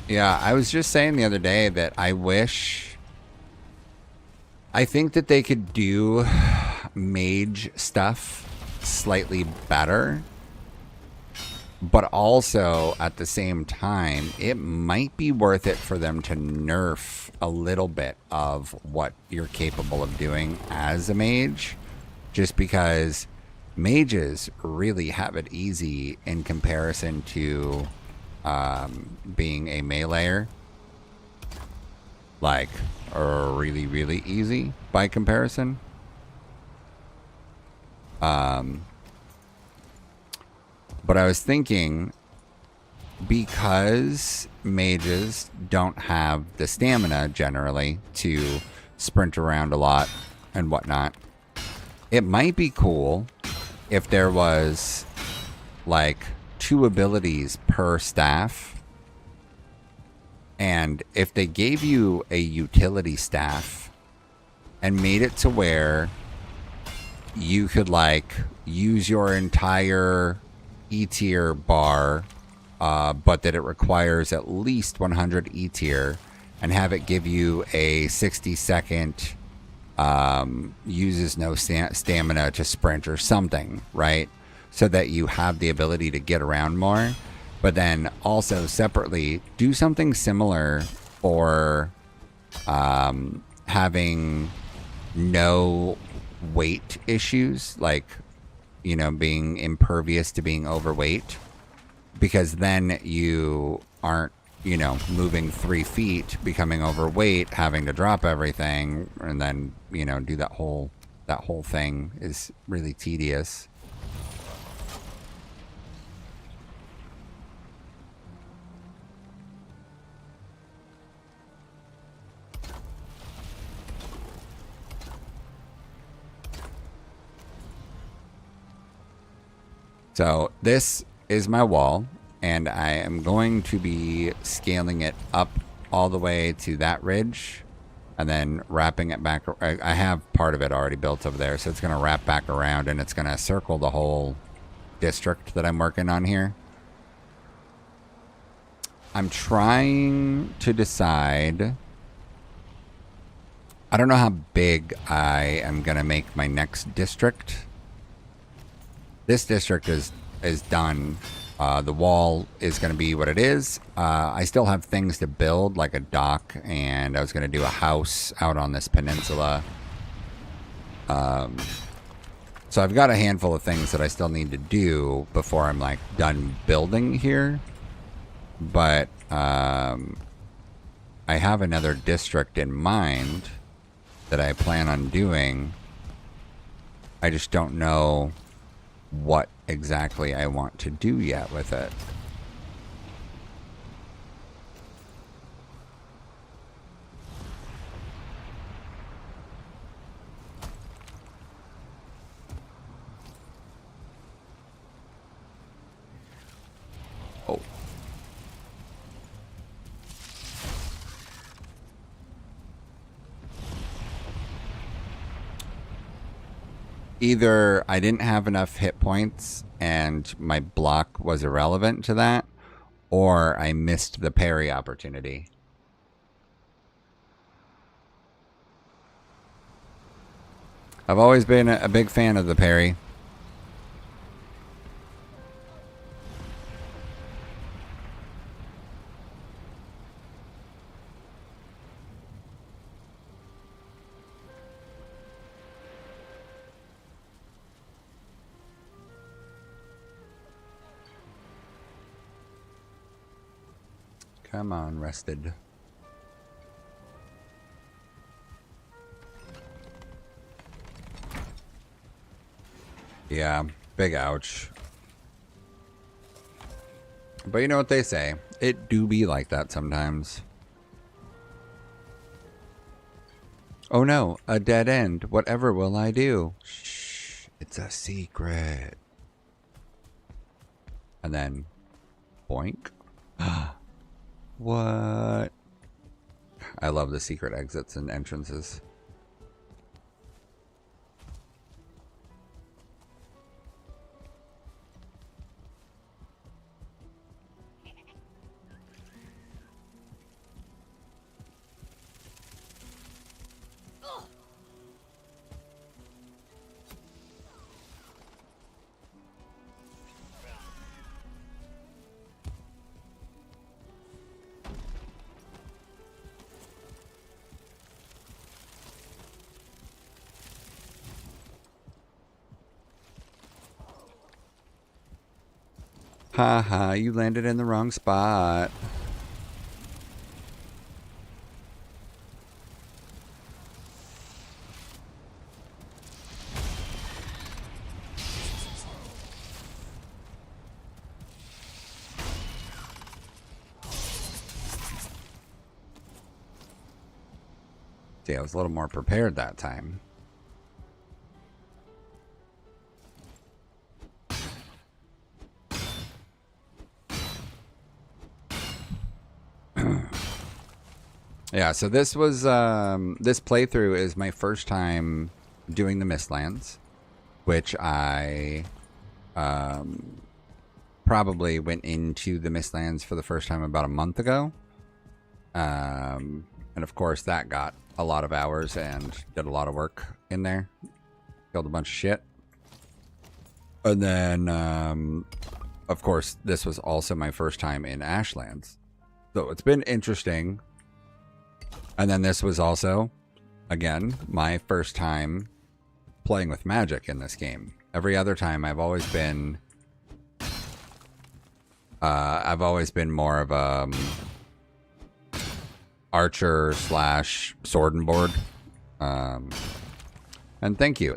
Yeah, I was just saying the other day that I think that they could do mage stuff slightly better, but also at the same time, it might be worth it for them to nerf a little bit of what you're capable of doing as a mage, just because mages really have it easy in comparison to being a meleeer. Like, really, really easy by comparison. But I was thinking, because mages don't have the stamina generally to sprint around a lot and whatnot, it might be cool if there was like 2 abilities per staff. And if they gave you a utility staff and made it to where you could like use your entire E tier bar, but that it requires at least 100 E tier, and have it give you a 60-second uses no stamina to sprint or something, right? So that you have the ability to get around more. But then also separately do something similar for having no weight issues, like, you know, being impervious to being overweight, because then you aren't, you know, moving 3 feet, becoming overweight, having to drop everything, and then, you know, do that whole thing is really tedious. So this is my wall, and I am going to be scaling it up all the way to that ridge, and then wrapping it back. I have part of it already built over there, so it's going to wrap back around, and it's going to circle the whole district that I'm working on here. I'm trying to decide. I don't know how big I am going to make my next district. This district is done. The wall is going to be what it is. I still have things to build, like a dock, and I was going to do a house out on this peninsula. So I've got a handful of things that I still need to do before I'm like done building here. But I have another district in mind that I plan on doing. I just don't know what exactly I want to do yet with it. Oh. Either I didn't have enough hit points and my block was irrelevant to that, or I missed the parry opportunity. I've always been a big fan of the parry. Come on, rested. Yeah, big ouch. But you know what they say, it do be like that sometimes. Oh no, a dead end. Whatever will I do? Shh, it's a secret. And then, boink. What? I love the secret exits and entrances. Haha, you landed in the wrong spot. See, I was a little more prepared that time. Yeah, so this was this playthrough is my first time doing the Mistlands, which I probably went into the Mistlands for the first time about a month ago. And of course that got a lot of hours and did a lot of work in there. Killed a bunch of shit. And then of course this was also my first time in Ashlands. So it's been interesting. And then this was also, again, my first time playing with magic in this game. Every other time I've always been more of a archer slash sword and board. And thank you.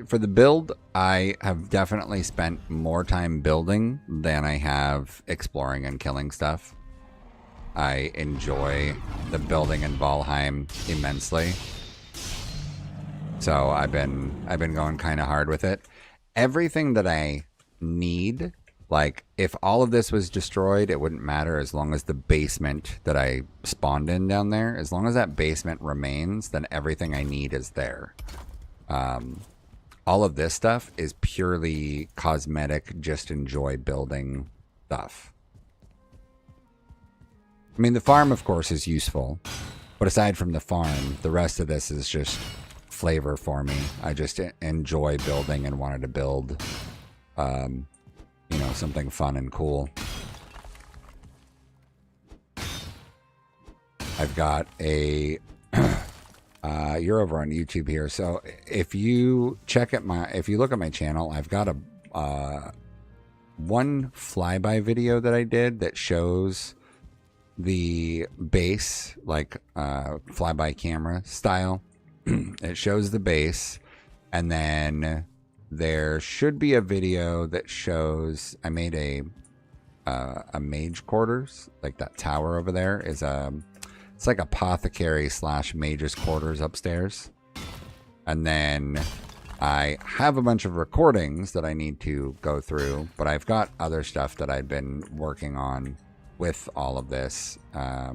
For the build, I have definitely spent more time building than I have exploring and killing stuff. I enjoy the building in Valheim immensely. So I've been going kind of hard with it. Everything that I need, like if all of this was destroyed, it wouldn't matter as long as the basement that I spawned in down there, as long as that basement remains, then everything I need is there. All of this stuff is purely cosmetic, just enjoy building stuff. I mean, the farm, of course, is useful, but aside from the farm, the rest of this is just flavor for me. I just enjoy building and wanted to build, you know, something fun and cool. I've got a, you're over on YouTube here. So if you if you look at my channel, I've got a, one flyby video that I did that shows the base, like flyby camera style. It shows the base, and then there should be a video that shows I made a mage quarters, like that tower over there is it's like apothecary slash mage's quarters upstairs. And then I have a bunch of recordings that I need to go through, but I've got other stuff that I've been working on with all of this. A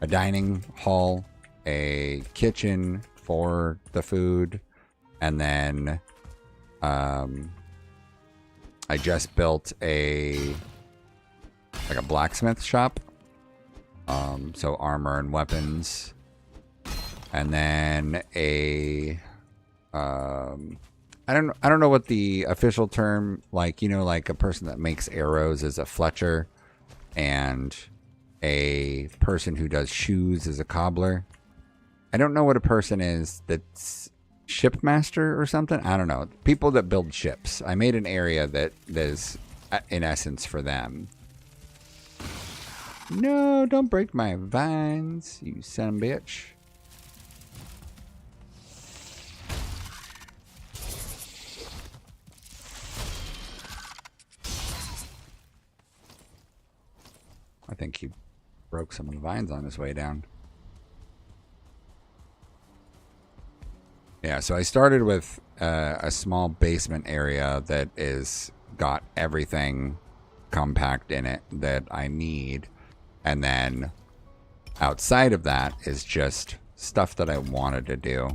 dining hall, a kitchen for the food, and then I just built a blacksmith shop, so armor and weapons, and then I don't know what the official term, like, you know, like a person that makes arrows is a fletcher, and a person who does shoes is a cobbler. I don't know what a person is that's shipmaster or something. I don't know. People that build ships. I made an area that is in essence for them. No, don't break my vines, you son of a bitch. I think he broke some of the vines on his way down. Yeah, so I started with a small basement area that is got everything compact in it that I need. And then outside of that is just stuff that I wanted to do.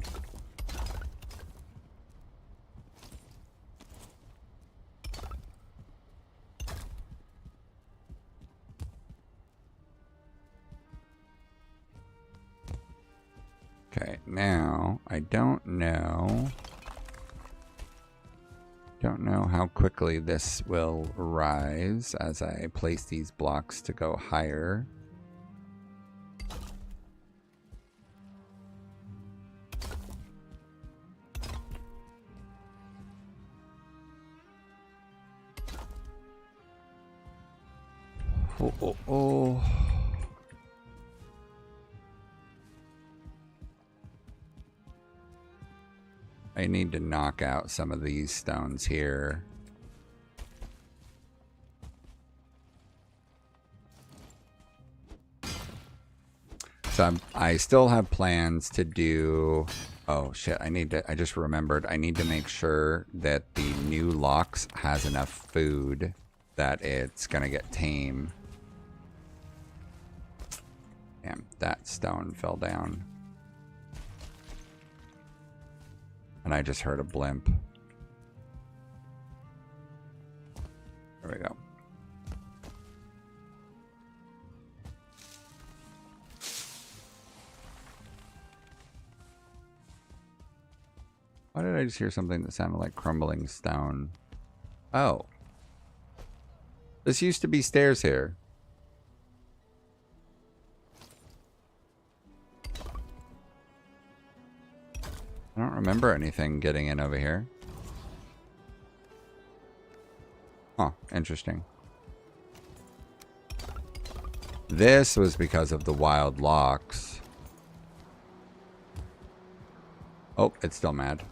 Okay, now I don't know how quickly this will rise as I place these blocks to go higher. Oh, oh, oh. I need to knock out some of these stones here. So I still have plans to do... Oh shit, I just remembered, I need to make sure that the new Lox has enough food that it's gonna get tame. Damn, that stone fell down. And I just heard a blimp. There we go. Why did I just hear something that sounded like crumbling stone? Oh. This used to be stairs here. I don't remember anything getting in over here. Huh, interesting. This was because of the wild Lox. Oh, it's still mad.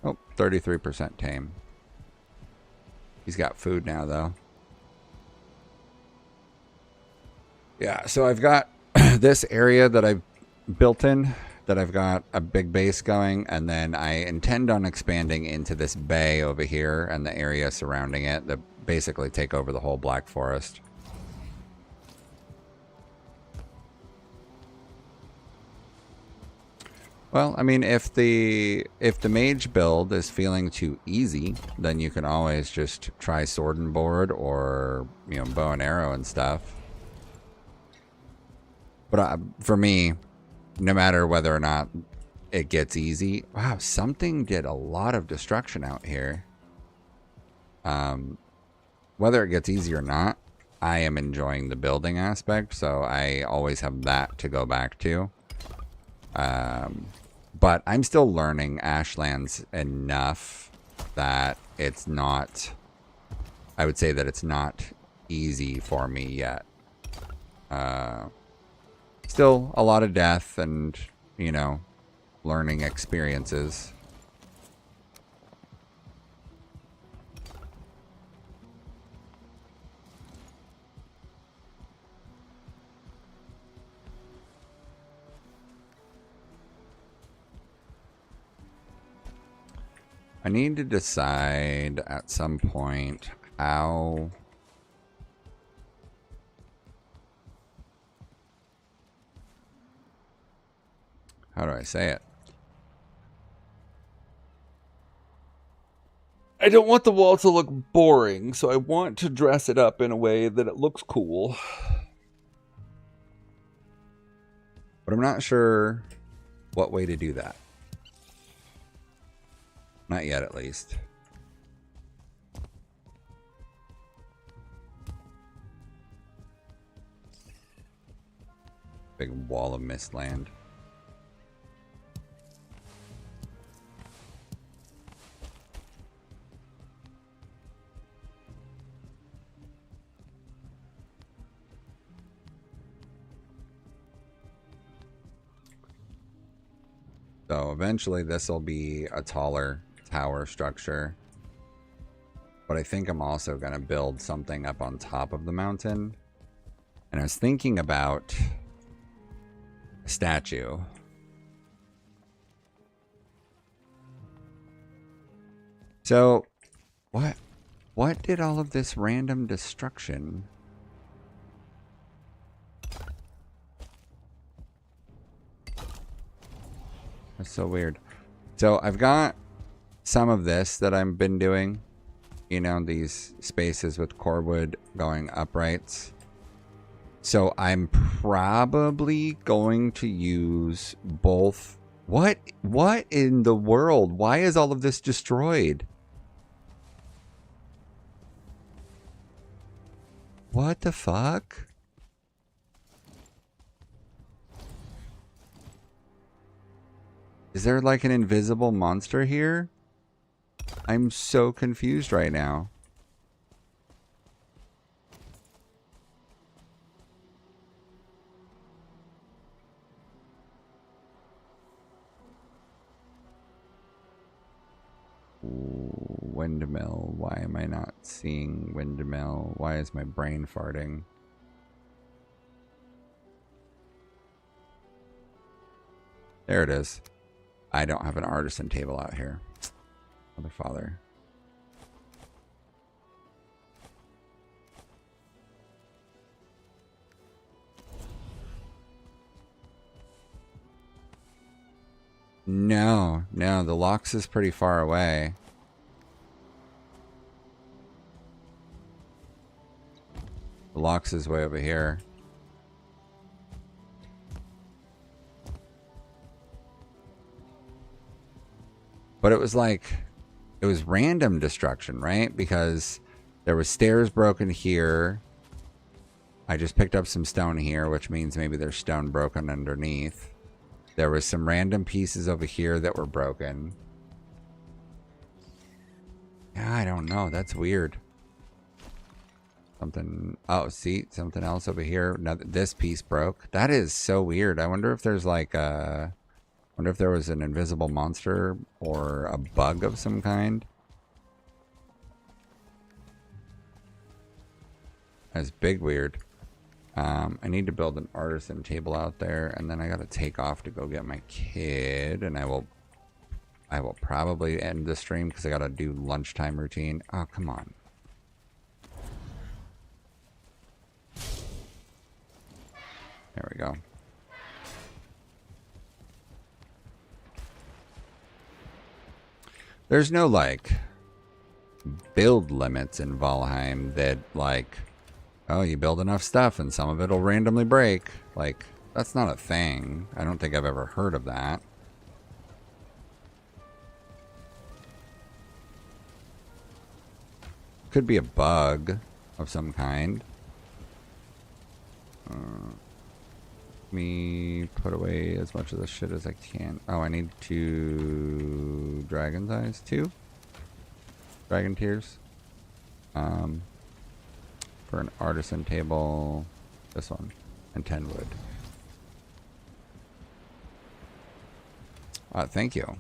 Oh, 33% tame. He's got food now, though. Yeah, so I've got this area that I've built in, that I've got a big base going, and then I intend on expanding into this bay over here and the area surrounding it that basically take over the whole Black Forest. Well, I mean, if the mage build is feeling too easy, then you can always just try sword and board or, you know, bow and arrow and stuff. But for me, no matter whether or not it gets easy, wow, something did a lot of destruction out here. Whether it gets easy or not, I am enjoying the building aspect, so I always have that to go back to. But I'm still learning Ashlands enough that it's not... I would say that it's not easy for me yet. Still a lot of death and, you know, learning experiences. I need to decide at some point how do I say it? I don't want the wall to look boring, so I want to dress it up in a way that it looks cool. But I'm not sure what way to do that. Not yet, at least. Big wall of mist land. So eventually this will be a taller tower structure. But I think I'm also going to build something up on top of the mountain. And I was thinking about a statue. So, what did all of this random destruction? That's so weird. So I've got some of this that I've been doing. You know, these spaces with cordwood going uprights. So I'm probably going to use both What in the world? Why is all of this destroyed? What the fuck? Is there like an invisible monster here? I'm so confused right now. Windmill. Why am I not seeing windmill? Why is my brain farting? There it is. I don't have an artisan table out here. Mother father. No, the Lox is pretty far away. The Lox is way over here. But it was like, it was random destruction, right? Because there was stairs broken here. I just picked up some stone here, which means maybe there's stone broken underneath. There was some random pieces over here that were broken. Yeah, I don't know. That's weird. Something... Oh, see? Something else over here. Now, this piece broke. That is so weird. I wonder if there's like a... I wonder if there was an invisible monster or a bug of some kind. That's big weird. I need to build an artisan table out there, and then I gotta take off to go get my kid, and I will probably end the stream because I gotta do lunchtime routine. Oh, come on. There we go. There's no, like, build limits in Valheim that, like, oh, you build enough stuff and some of it will randomly break. Like, that's not a thing. I don't think I've ever heard of that. Could be a bug of some kind. Let me put away as much of the shit as I can. Oh, I need 2 dragon's eyes. 2 dragon tears. For an artisan table, this one, and 10 wood. Thank you.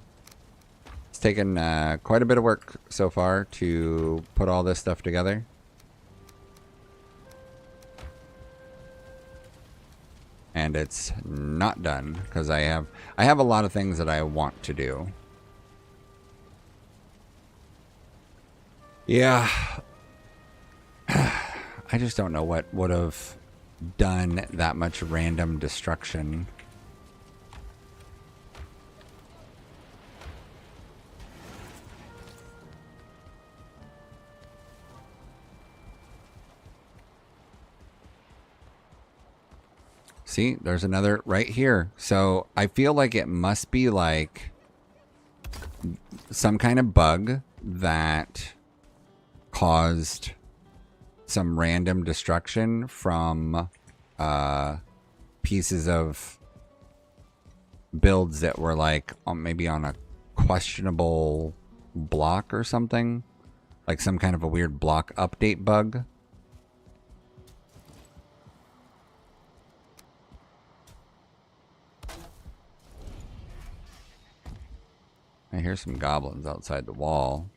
It's taken quite a bit of work so far to put all this stuff together. And it's not done because I have a lot of things that I want to do. Yeah. I just don't know what would have done that much random destruction. See, there's another right here. So I feel like it must be like some kind of bug that caused some random destruction from pieces of builds that were like maybe on a questionable block or something. Like some kind of a weird block update bug. I hear some goblins outside the wall.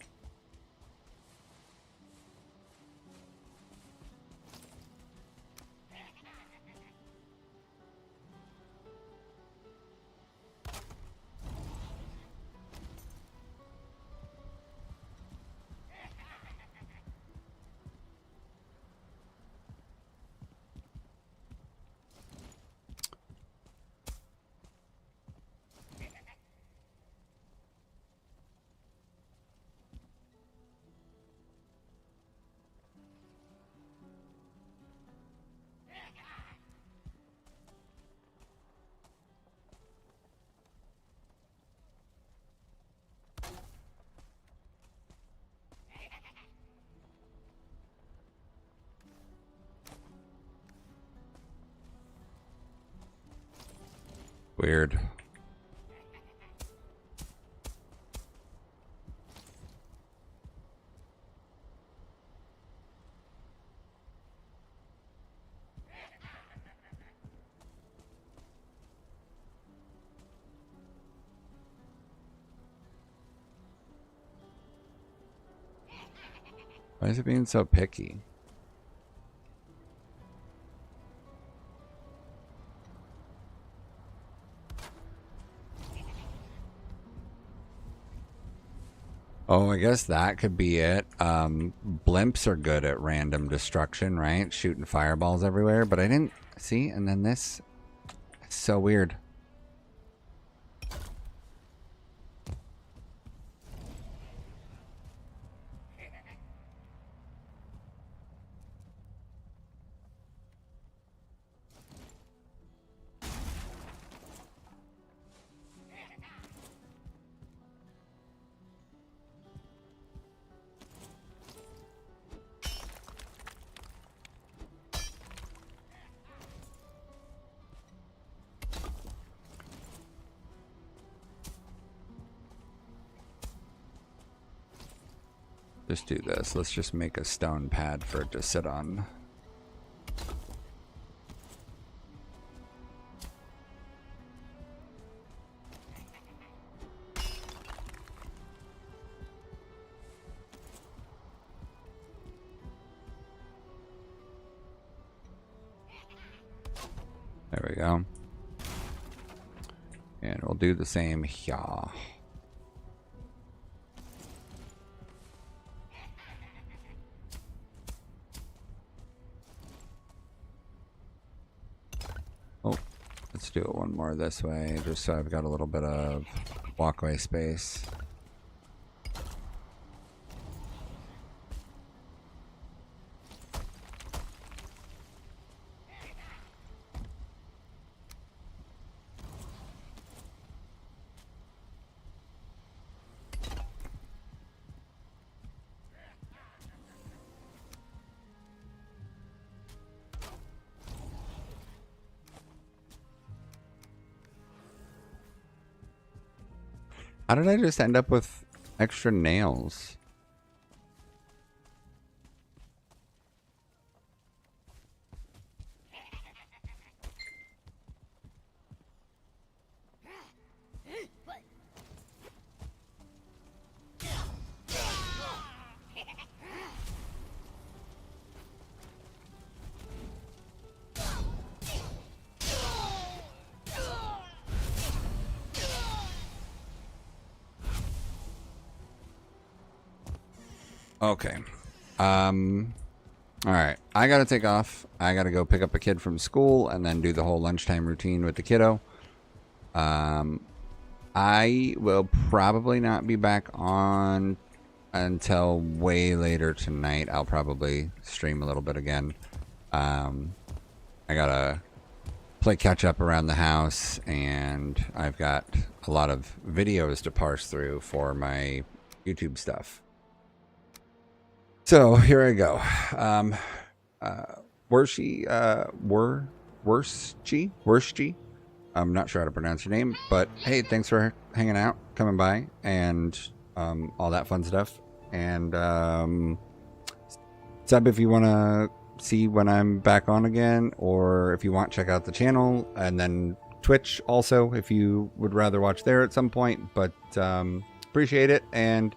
Weird. Why is it being so picky? Oh, I guess that could be it. Blimps are good at random destruction, right? Shooting fireballs everywhere, but I didn't see. And then this, it's so weird. Just do this. Let's just make a stone pad for it to sit on. There we go. And we'll do the same here. Oh, let's do it one more this way, just so I've got a little bit of walkway space. How did I just end up with extra nails? Okay. All right. I got to take off. I got to go pick up a kid from school and then do the whole lunchtime routine with the kiddo. I will probably not be back on until way later tonight. I'll probably stream a little bit again. I got to play catch up around the house, and I've got a lot of videos to parse through for my YouTube stuff. So here I go. Worshchi. I'm not sure how to pronounce your name, but hey, thanks for hanging out, coming by, and all that fun stuff. And sub if you want to see when I'm back on again, or if you want, check out the channel, and then Twitch also if you would rather watch there at some point. But appreciate it. And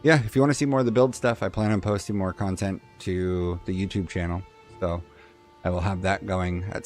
yeah, if you want to see more of the build stuff, I plan on posting more content to the YouTube channel. So I will have that going at some